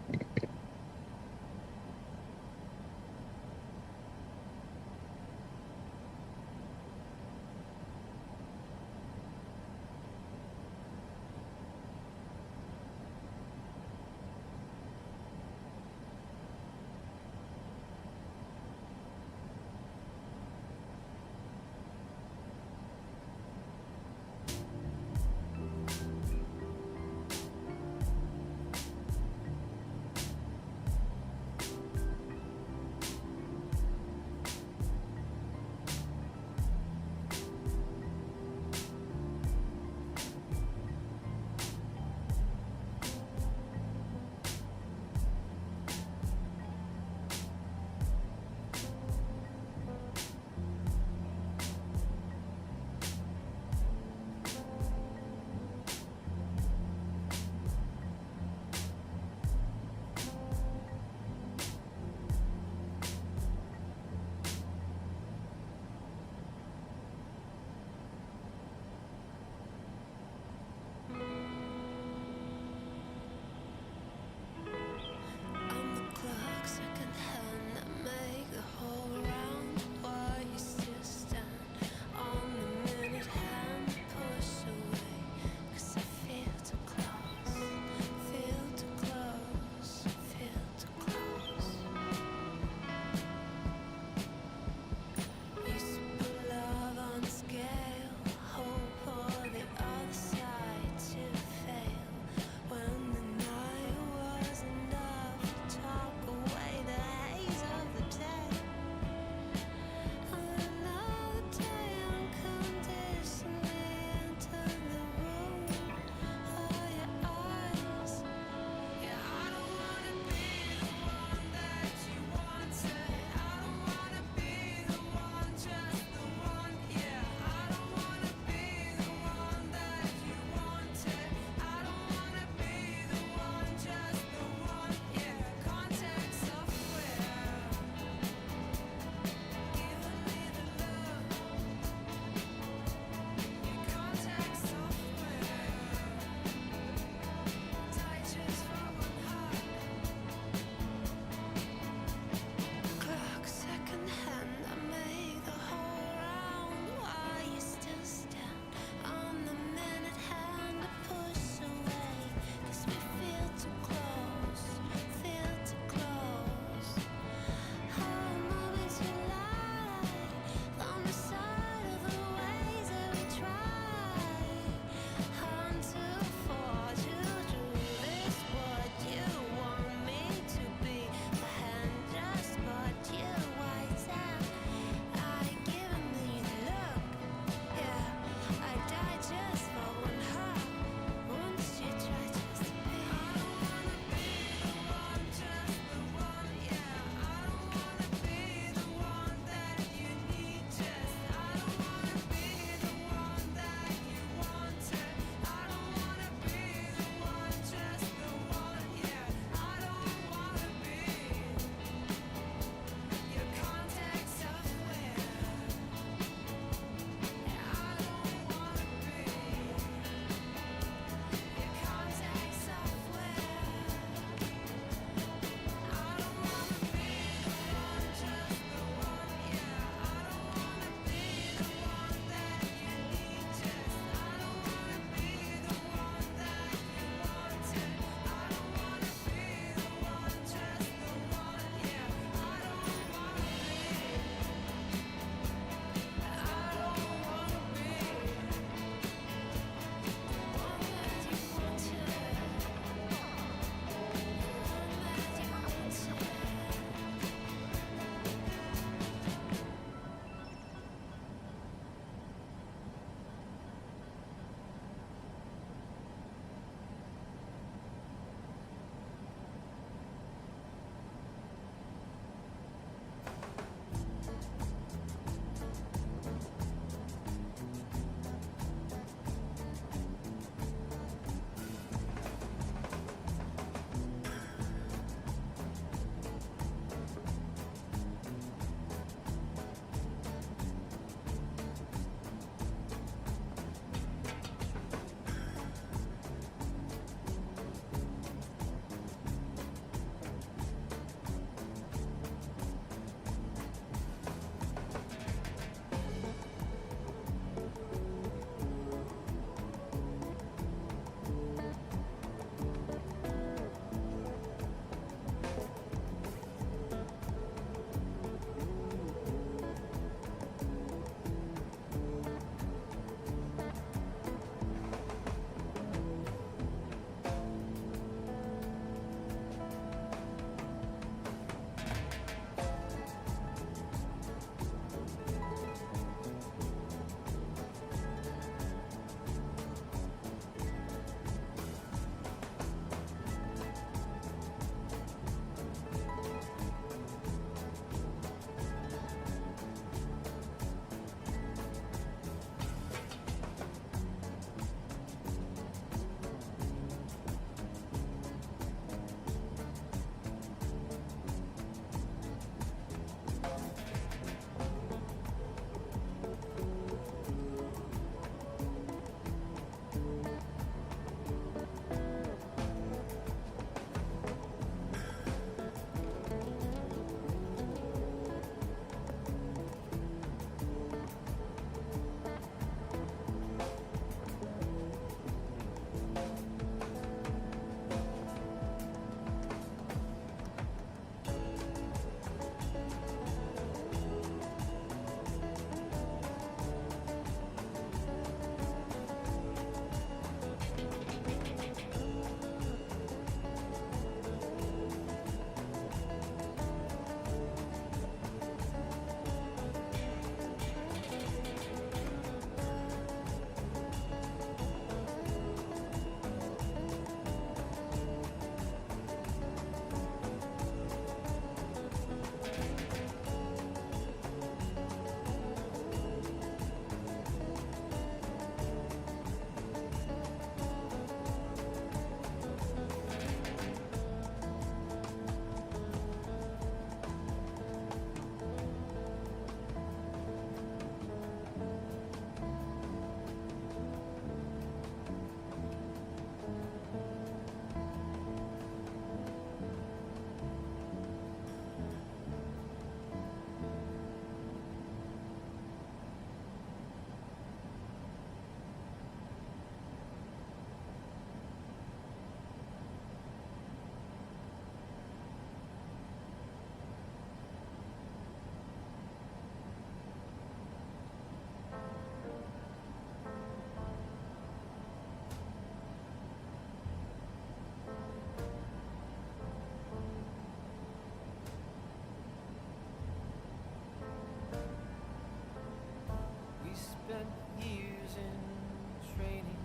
spent years in training,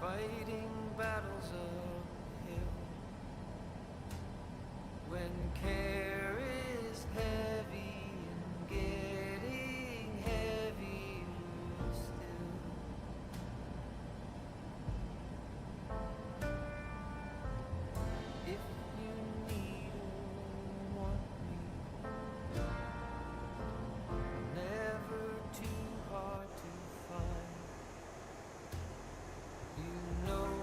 fighting battles uphill. When care is heavy and getting heavier still. If you need or want me, never too hard to find. You know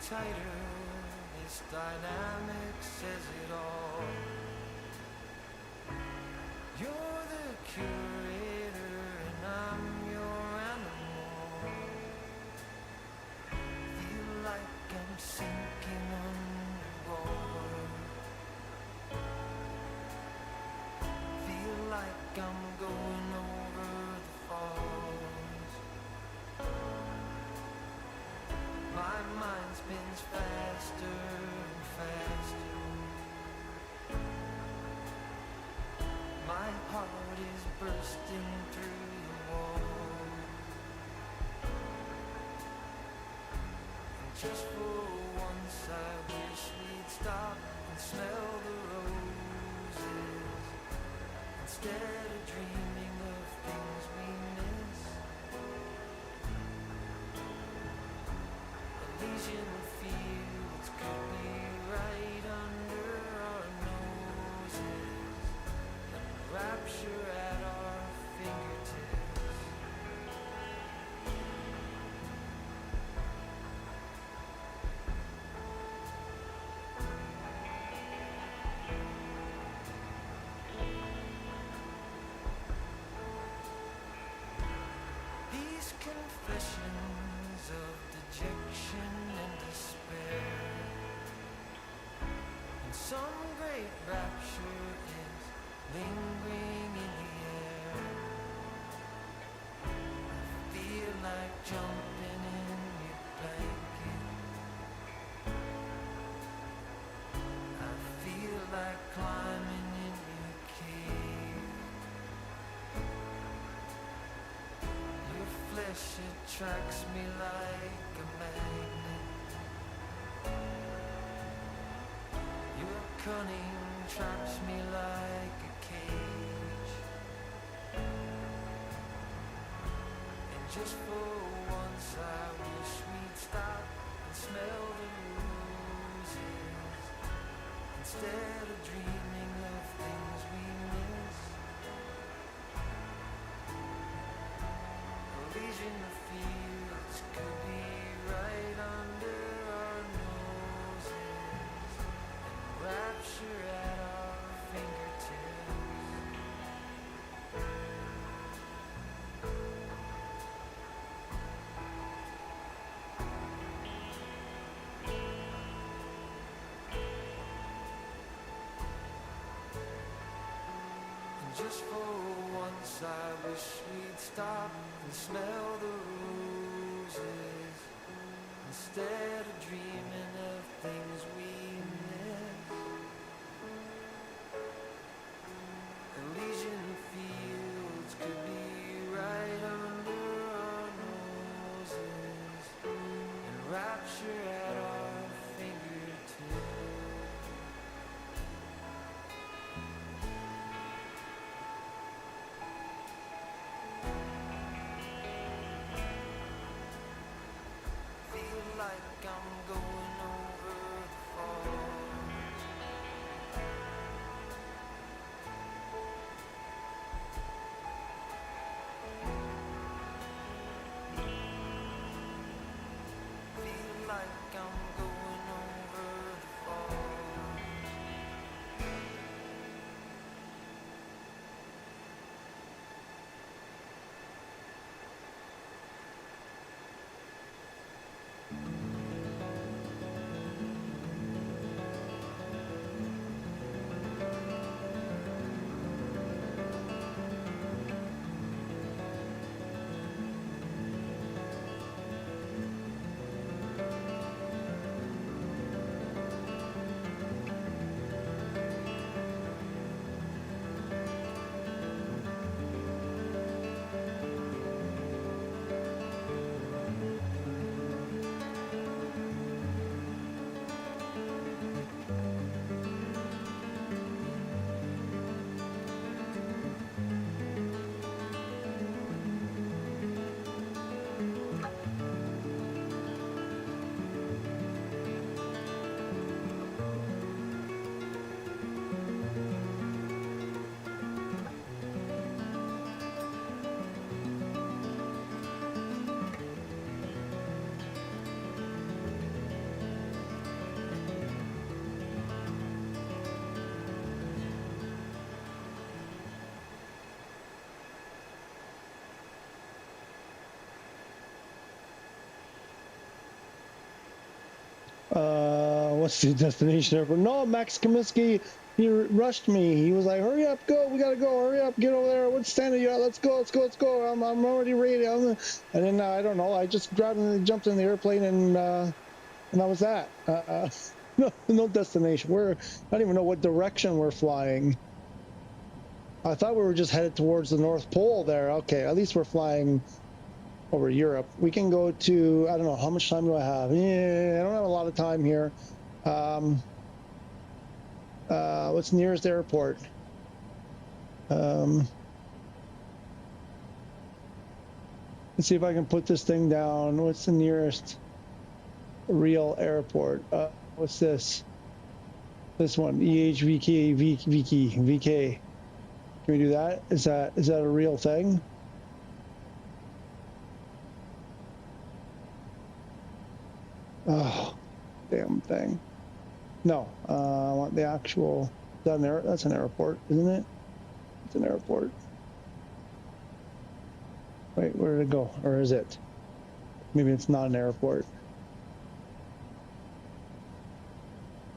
tighter. This dynamic says it all. You're the curator and I'm your animal. Feel like I'm sinking underwater. Feel like I'm going over the falls. My mind spins faster and faster. My heart is bursting through the wall. And just for once I wish we'd stop and smell the roses, instead of dreaming of things we miss. Elysian fields could be right under our noses, and rapture at our fingertips. These confessions of dejection and despair, and some great rapture is lingering in the air. I feel like jumping in your blanket. I feel like climbing in your cave. Your flesh attracts me like a magnet. Your cunning traps me like a cage. And just for once I wish we'd stop and smell the roses, instead of dreaming of things we miss. Elysian fields could be right under our noses, and rapture at our fingertips. And just for once I wish we'd stop and smell the roses, instead of dreaming of things we miss. Elysian fields could be right under our noses, and rapture at our fingertips. Feel like I'm going over the falls. Feel like I'm going over the falls. What's the destination airport? No, Max Comiskey, he rushed me. He was like, hurry up, go, we gotta go, hurry up, get over there. What stand are you at? Let's go, let's go, let's go. I'm already ready. And then I don't know, I just grabbed and jumped in the airplane and that was that. No destination. I don't even know what direction we're flying. I thought we were just headed towards the North Pole there. Okay, at least we're flying over Europe. We can go to, I don't know, how much time do I have? Yeah, I don't have a lot of time here. What's the nearest airport? Let's see if I can put this thing down. What's the nearest real airport? What's this? This one, EHVK, VK. Can we do that? Is that a real thing? Oh, damn thing. No, I want the actual, down there. That's an airport, isn't it? It's an airport. Wait, where did it go? Or is it? Maybe it's not an airport.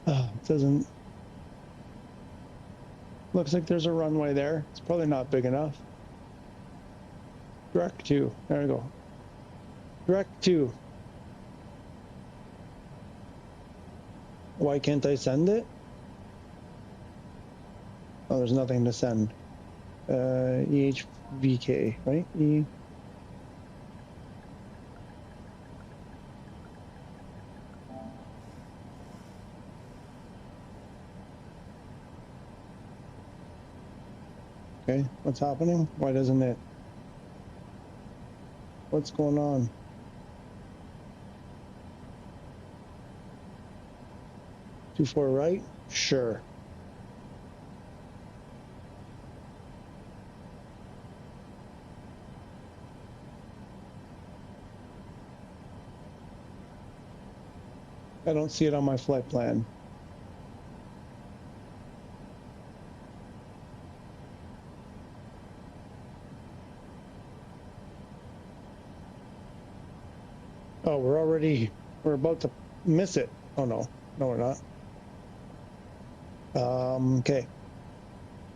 It doesn't. Looks like there's a runway there. It's probably not big enough. Direct to. There we go. Direct to. Why can't I send it? Oh, there's nothing to send. EHVK, right? E. Okay, what's happening? Why doesn't it? What's going on? Two four right? Sure. I don't see it on my flight plan. Oh, we're about to miss it. Oh no, no we're not. Okay.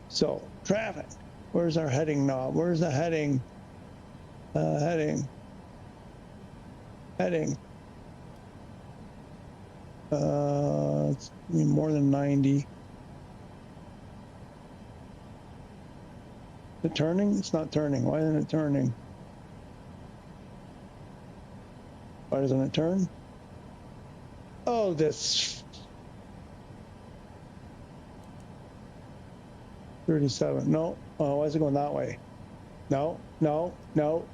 So, traffic. Where's our heading knob? Where's the heading? Heading. It's more than 90. Is it turning? It's not turning. Why isn't it turning? Why doesn't it turn? Oh, this 37. No. Oh, why is it going that way? No, no, no.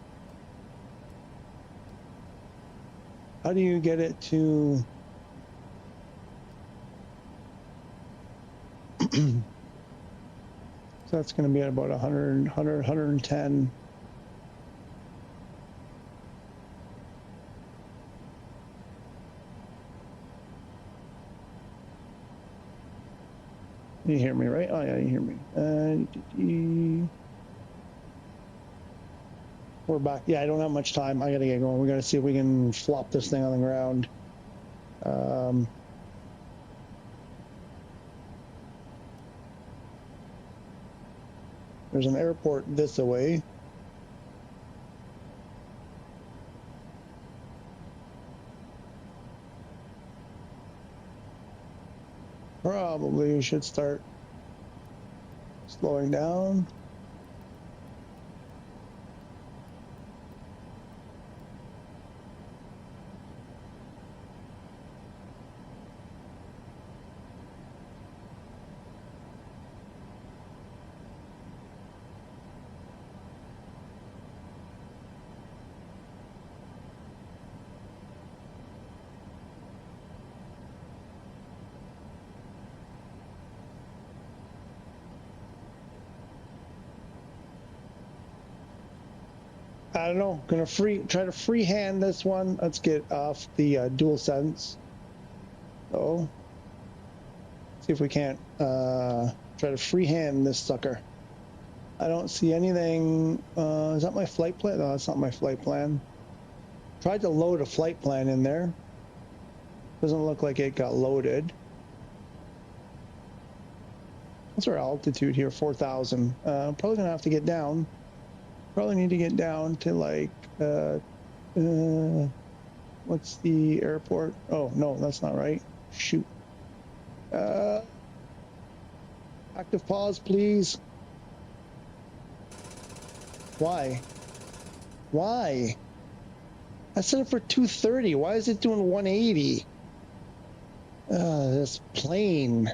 How do you get it to... So that's going to be at about 100, 110. You hear me, right? Oh, yeah, you hear me. We're back. Yeah, I don't have much time. I got to get going. We got to see if we can flop this thing on the ground. There's an airport this away. Probably we should start slowing down. I don't know. Gonna try to freehand this one. Let's get off the dual sense. So, see if we can't try to freehand this sucker. I don't see anything. Is that my flight plan? No, that's not my flight plan. Tried to load a flight plan in there. Doesn't look like it got loaded. What's our altitude here? 4,000. Probably gonna have to get down. Probably need to get down to like, what's the airport? Oh, no, that's not right. Shoot. Active pause, please. Why? Why? I set it for 230. Why is it doing 180? This plane.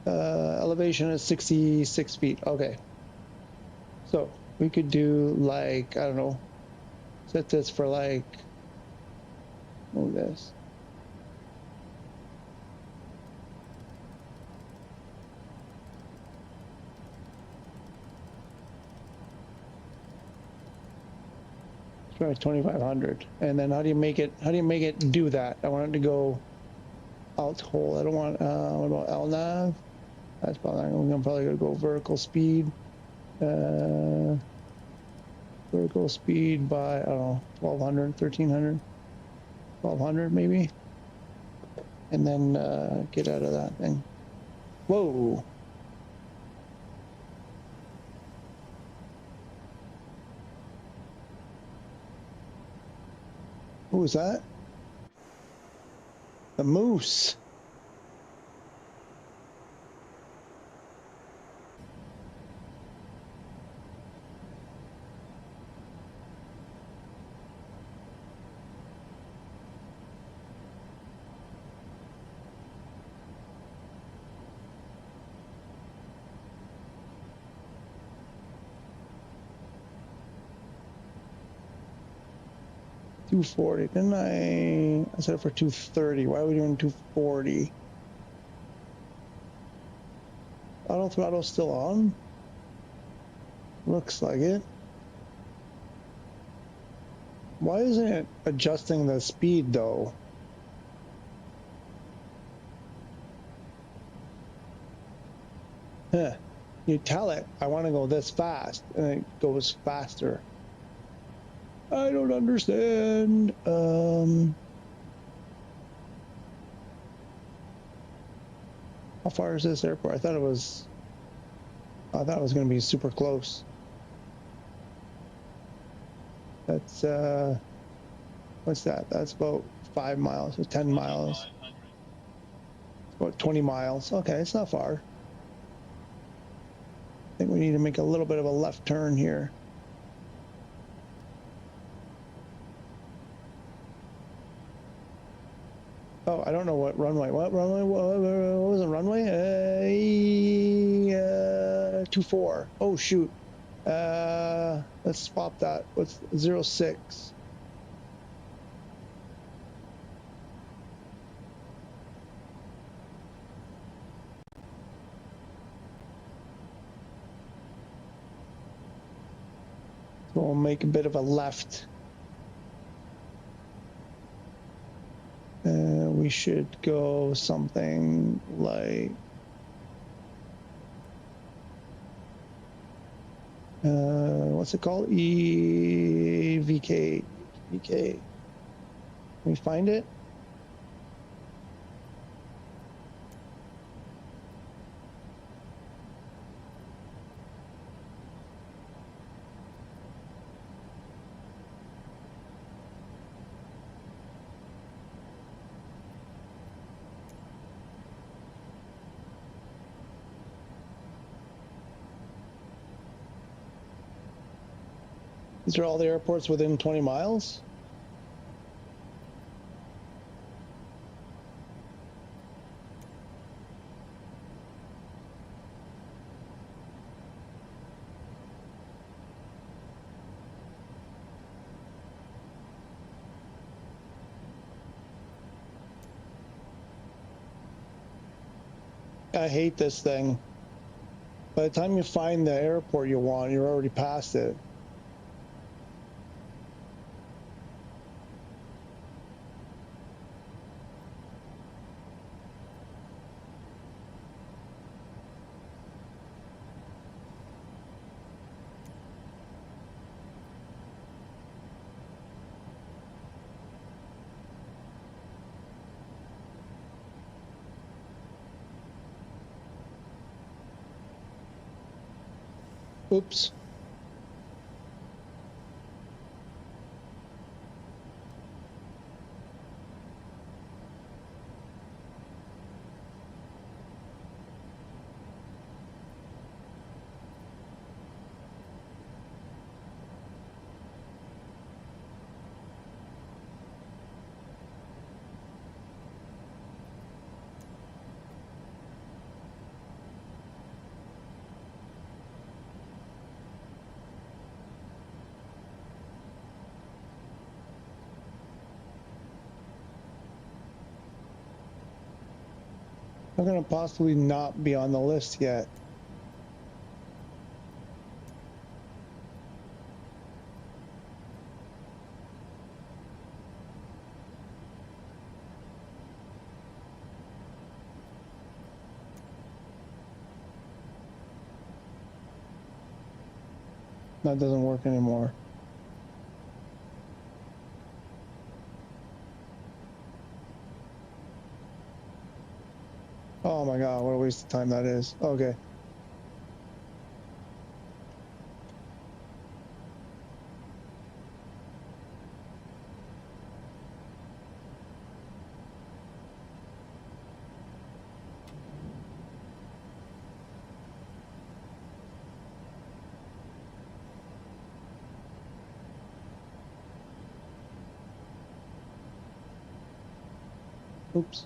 Elevation is 66 feet. Okay. So we could do like, I don't know, set this for like, move this. Try 2,500. And then how do you make it do that? I want it to go alt hole. I don't want, what about LNAV? That's probably, I'm probably gonna go vertical speed. Vertical speed by, I don't know, 1,200, 1,300, 1,200 maybe. And then get out of that thing. Whoa. What was that? The moose. $240. Didn't I set it for $230. Why are we doing $240? Auto throttle still on? Looks like it. Why isn't it adjusting the speed though? Huh. You tell it, I want to go this fast, and it goes faster. I don't understand. How far is this airport? I thought it was going to be super close. That's what's that? That's about 5 miles or 10 miles. About 20 miles. Okay, it's not far. I think we need to make a little bit of a left turn here. Oh, I don't know what runway. What runway? What was the runway? 24. Oh shoot. Let's swap that. What's 06? So we'll make a bit of a left. We should go something like what's it called? EVK. VK. Can we find it? These are all the airports within 20 miles? I hate this thing. By the time you find the airport you want, you're already past it. Oops. How can it possibly not be on the list yet? That doesn't work anymore. Oh my god, what a waste of time that is. Okay. Oops.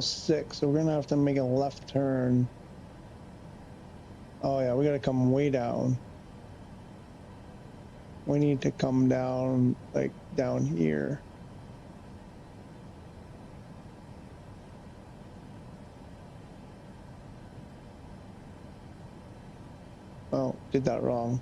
06, so we're gonna have to make a left turn. Oh yeah, we gotta come way down. We need to come down, like, down here. Oh, did that wrong.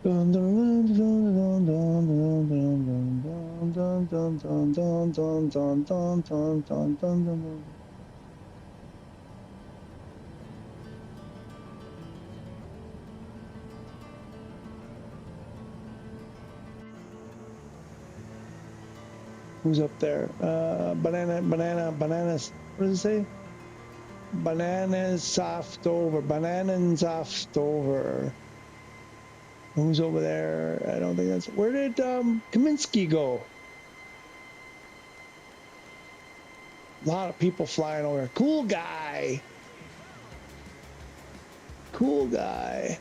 Dun, dun, dun, dun, dun, dun, dun, dun, dun, dun, dun, dun, dun, dun, dun, dun, dun, dun. Who's up there? Bananas. What does it say? Bananas soft over. Bananas soft over. Who's over there? I don't think that's. Where did Kaminsky go? A lot of people flying over. Cool guy. Cool guy.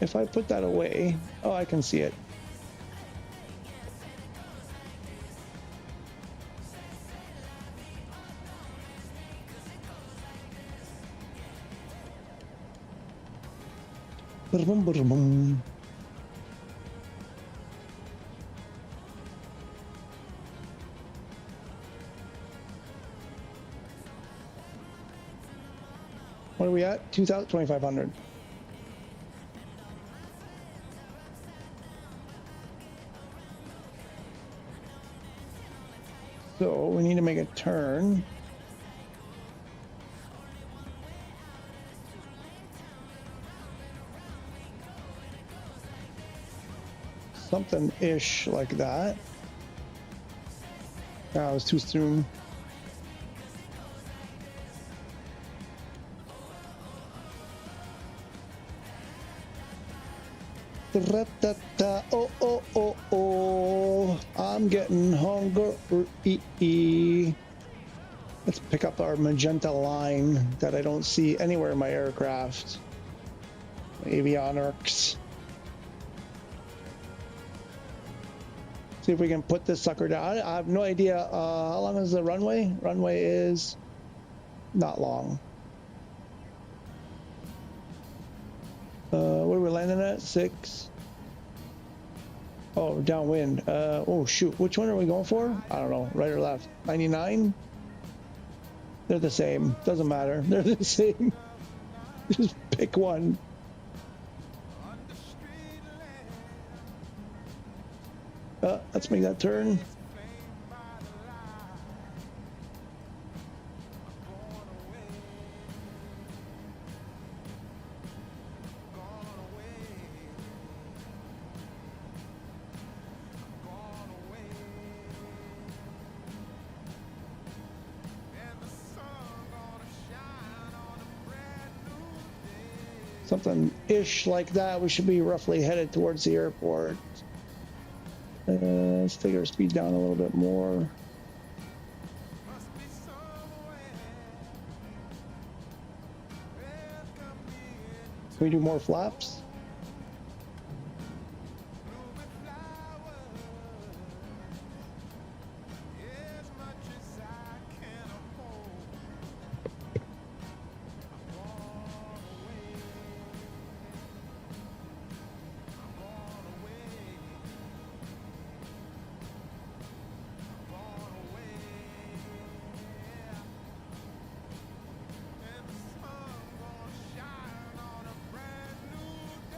If I put that away, oh, I can see it. Ba-dum, ba-dum. What are we at? 2,500. So we need to make a turn. Something-ish like that. That was too soon. Oh, oh, oh, oh. I'm getting hungry. Let's pick up our magenta line that I don't see anywhere in my aircraft. Avionics. See if we can put this sucker down. I have no idea how long is the runway? Runway is not long. Where are we landing at? 6. Oh, downwind. Oh shoot, which one are we going for? I don't know, right or left? 99? They're the same, doesn't matter. They're the same. Just pick one. Let's make that turn. Something-ish like that. We should be roughly headed towards the airport. Let's take our speed down a little bit more. Can we do more flaps?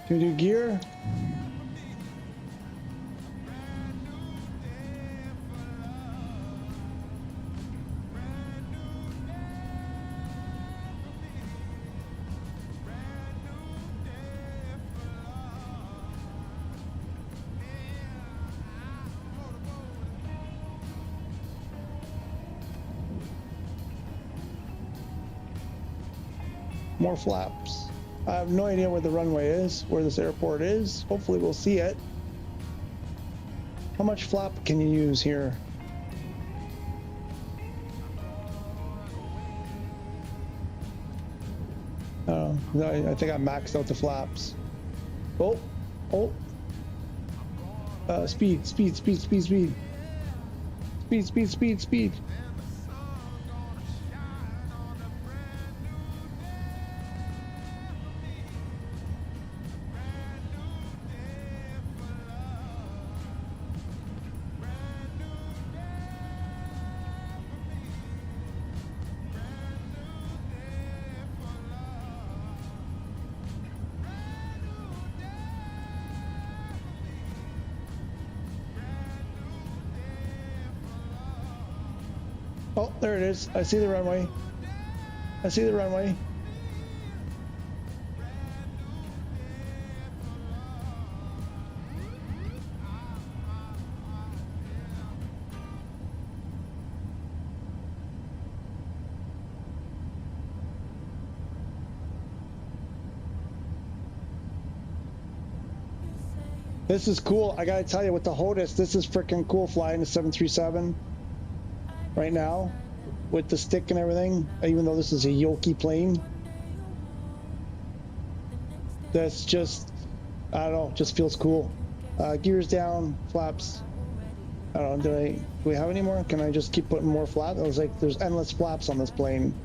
Can we do gear? More flaps. I have no idea where the runway is, where this airport is. Hopefully we'll see it. How much flap can you use here? Oh, no, I think I maxed out the flaps. Oh, oh. Speed. Speed. Oh, there it is. I see the runway. This is cool. I gotta tell you, with the Hotas, this is freaking cool flying the 737 right now with the stick and everything, even though this is a Yoki plane. That's just, I don't know, just feels cool. Gears down, flaps. I don't know, do we have any more? Can I just keep putting more flaps? I was like, there's endless flaps on this plane.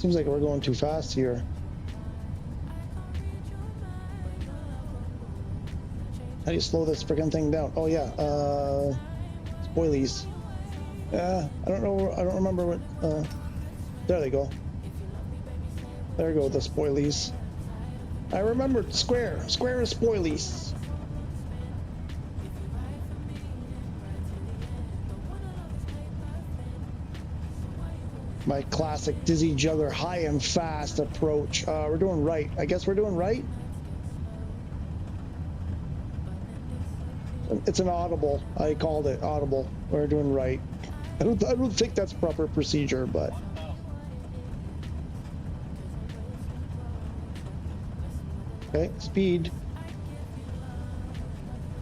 Seems like we're going too fast here. How do you slow this freaking thing down? Oh yeah, spoilies. I don't know. I don't remember what. There they go. There go the spoilies. I remembered square is spoilies. My classic dizzy juggler high and fast approach. We're doing right. I guess we're doing right. It's an audible. I called it audible. We're doing right. I don't think that's proper procedure, but. Okay, speed.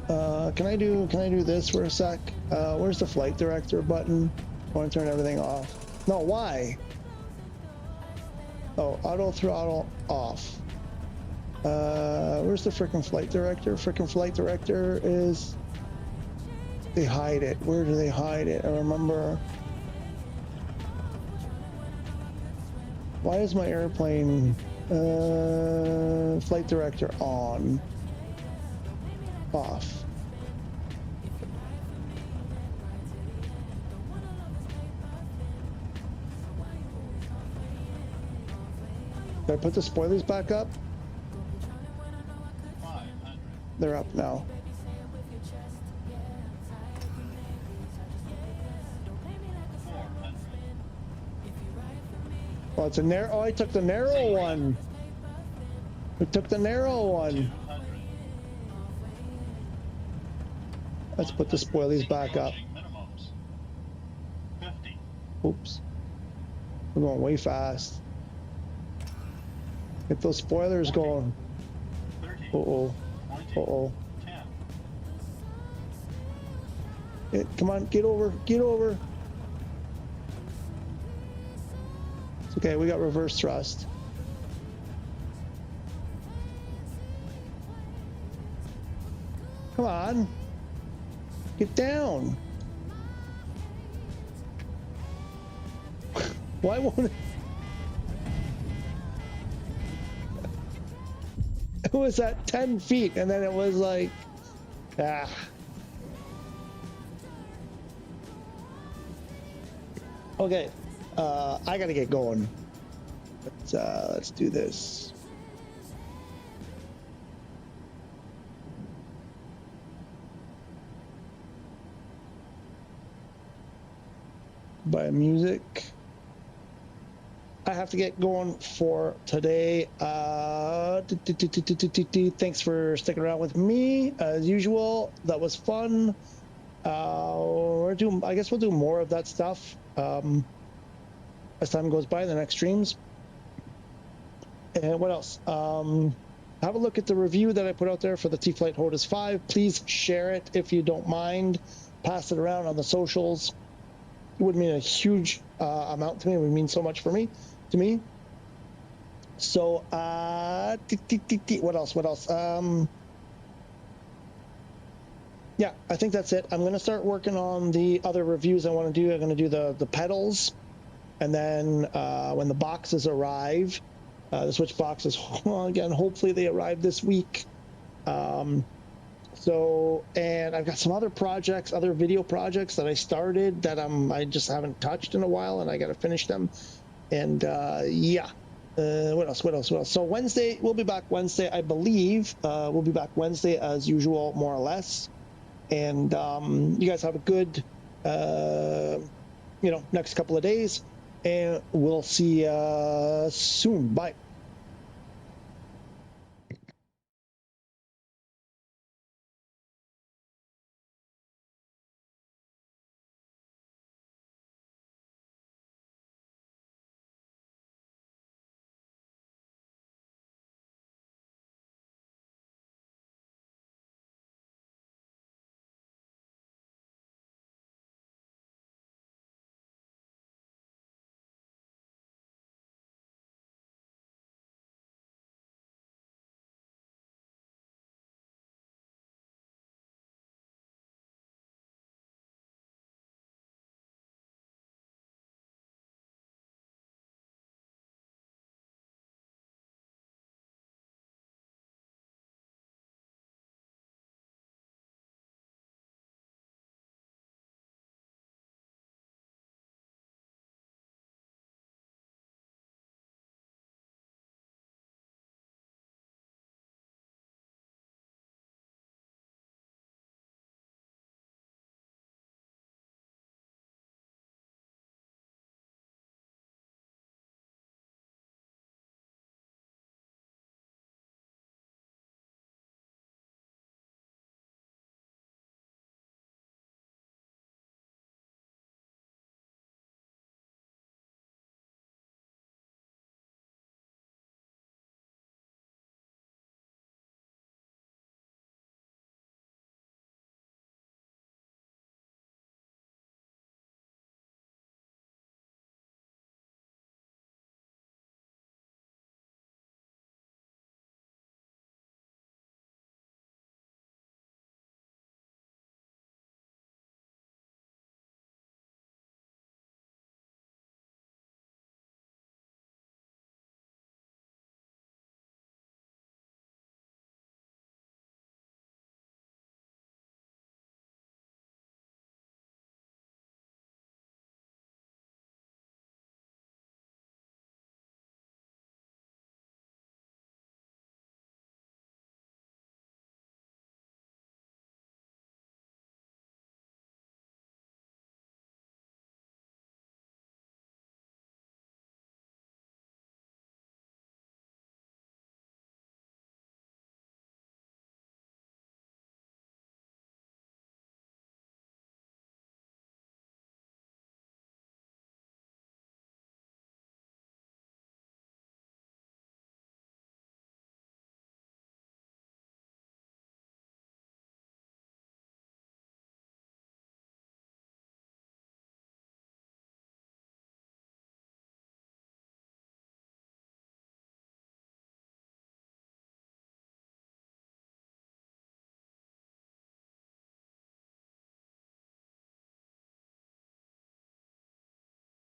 Can I do this for a sec? Where's the flight director button? I want to turn everything off. No, why? Oh, auto throttle off. Where's the frickin' flight director? Frickin' flight director is. They hide it. Where do they hide it? I remember. Why is my airplane flight director on? Off. Did I put the spoilers back up? 500. They're up now. Oh, it's a narrow. Oh, I took the narrow one. We took the narrow one. Let's put the spoilies back up. Minimums. 50. Oops. We're going way fast. Get those spoilers going. 30. Uh-oh. 20. Uh-oh. 10. Come on, get over. Get over. It's okay, we got reverse thrust. Come on. Get down. Why won't it? It was at 10 feet and then it was like, ah. Okay, I gotta get going. Let's do this. By music. I have to get going for today. Thanks for sticking around with me as usual. That was fun. I guess we'll do more of that stuff as time goes by in the next streams. And what else? Have a look at the review that I put out there for the T.Flight Hotas 5. Please share it if you don't mind. Pass it around on the socials. It would mean a huge amount to me. It would mean so much to me. So, what else? Yeah, I think that's it. I'm going to start working on the other reviews I want to do. I'm going to do the pedals. And then when the boxes arrive, the Switch boxes, well, again, hopefully they arrive this week. And I've got some other projects, other video projects that I started that I just haven't touched in a while, and I got to finish them. And yeah, what else? So Wednesday, we'll be back Wednesday, I believe. We'll be back Wednesday as usual, more or less. And you guys have a good, next couple of days, and we'll see you soon. Bye.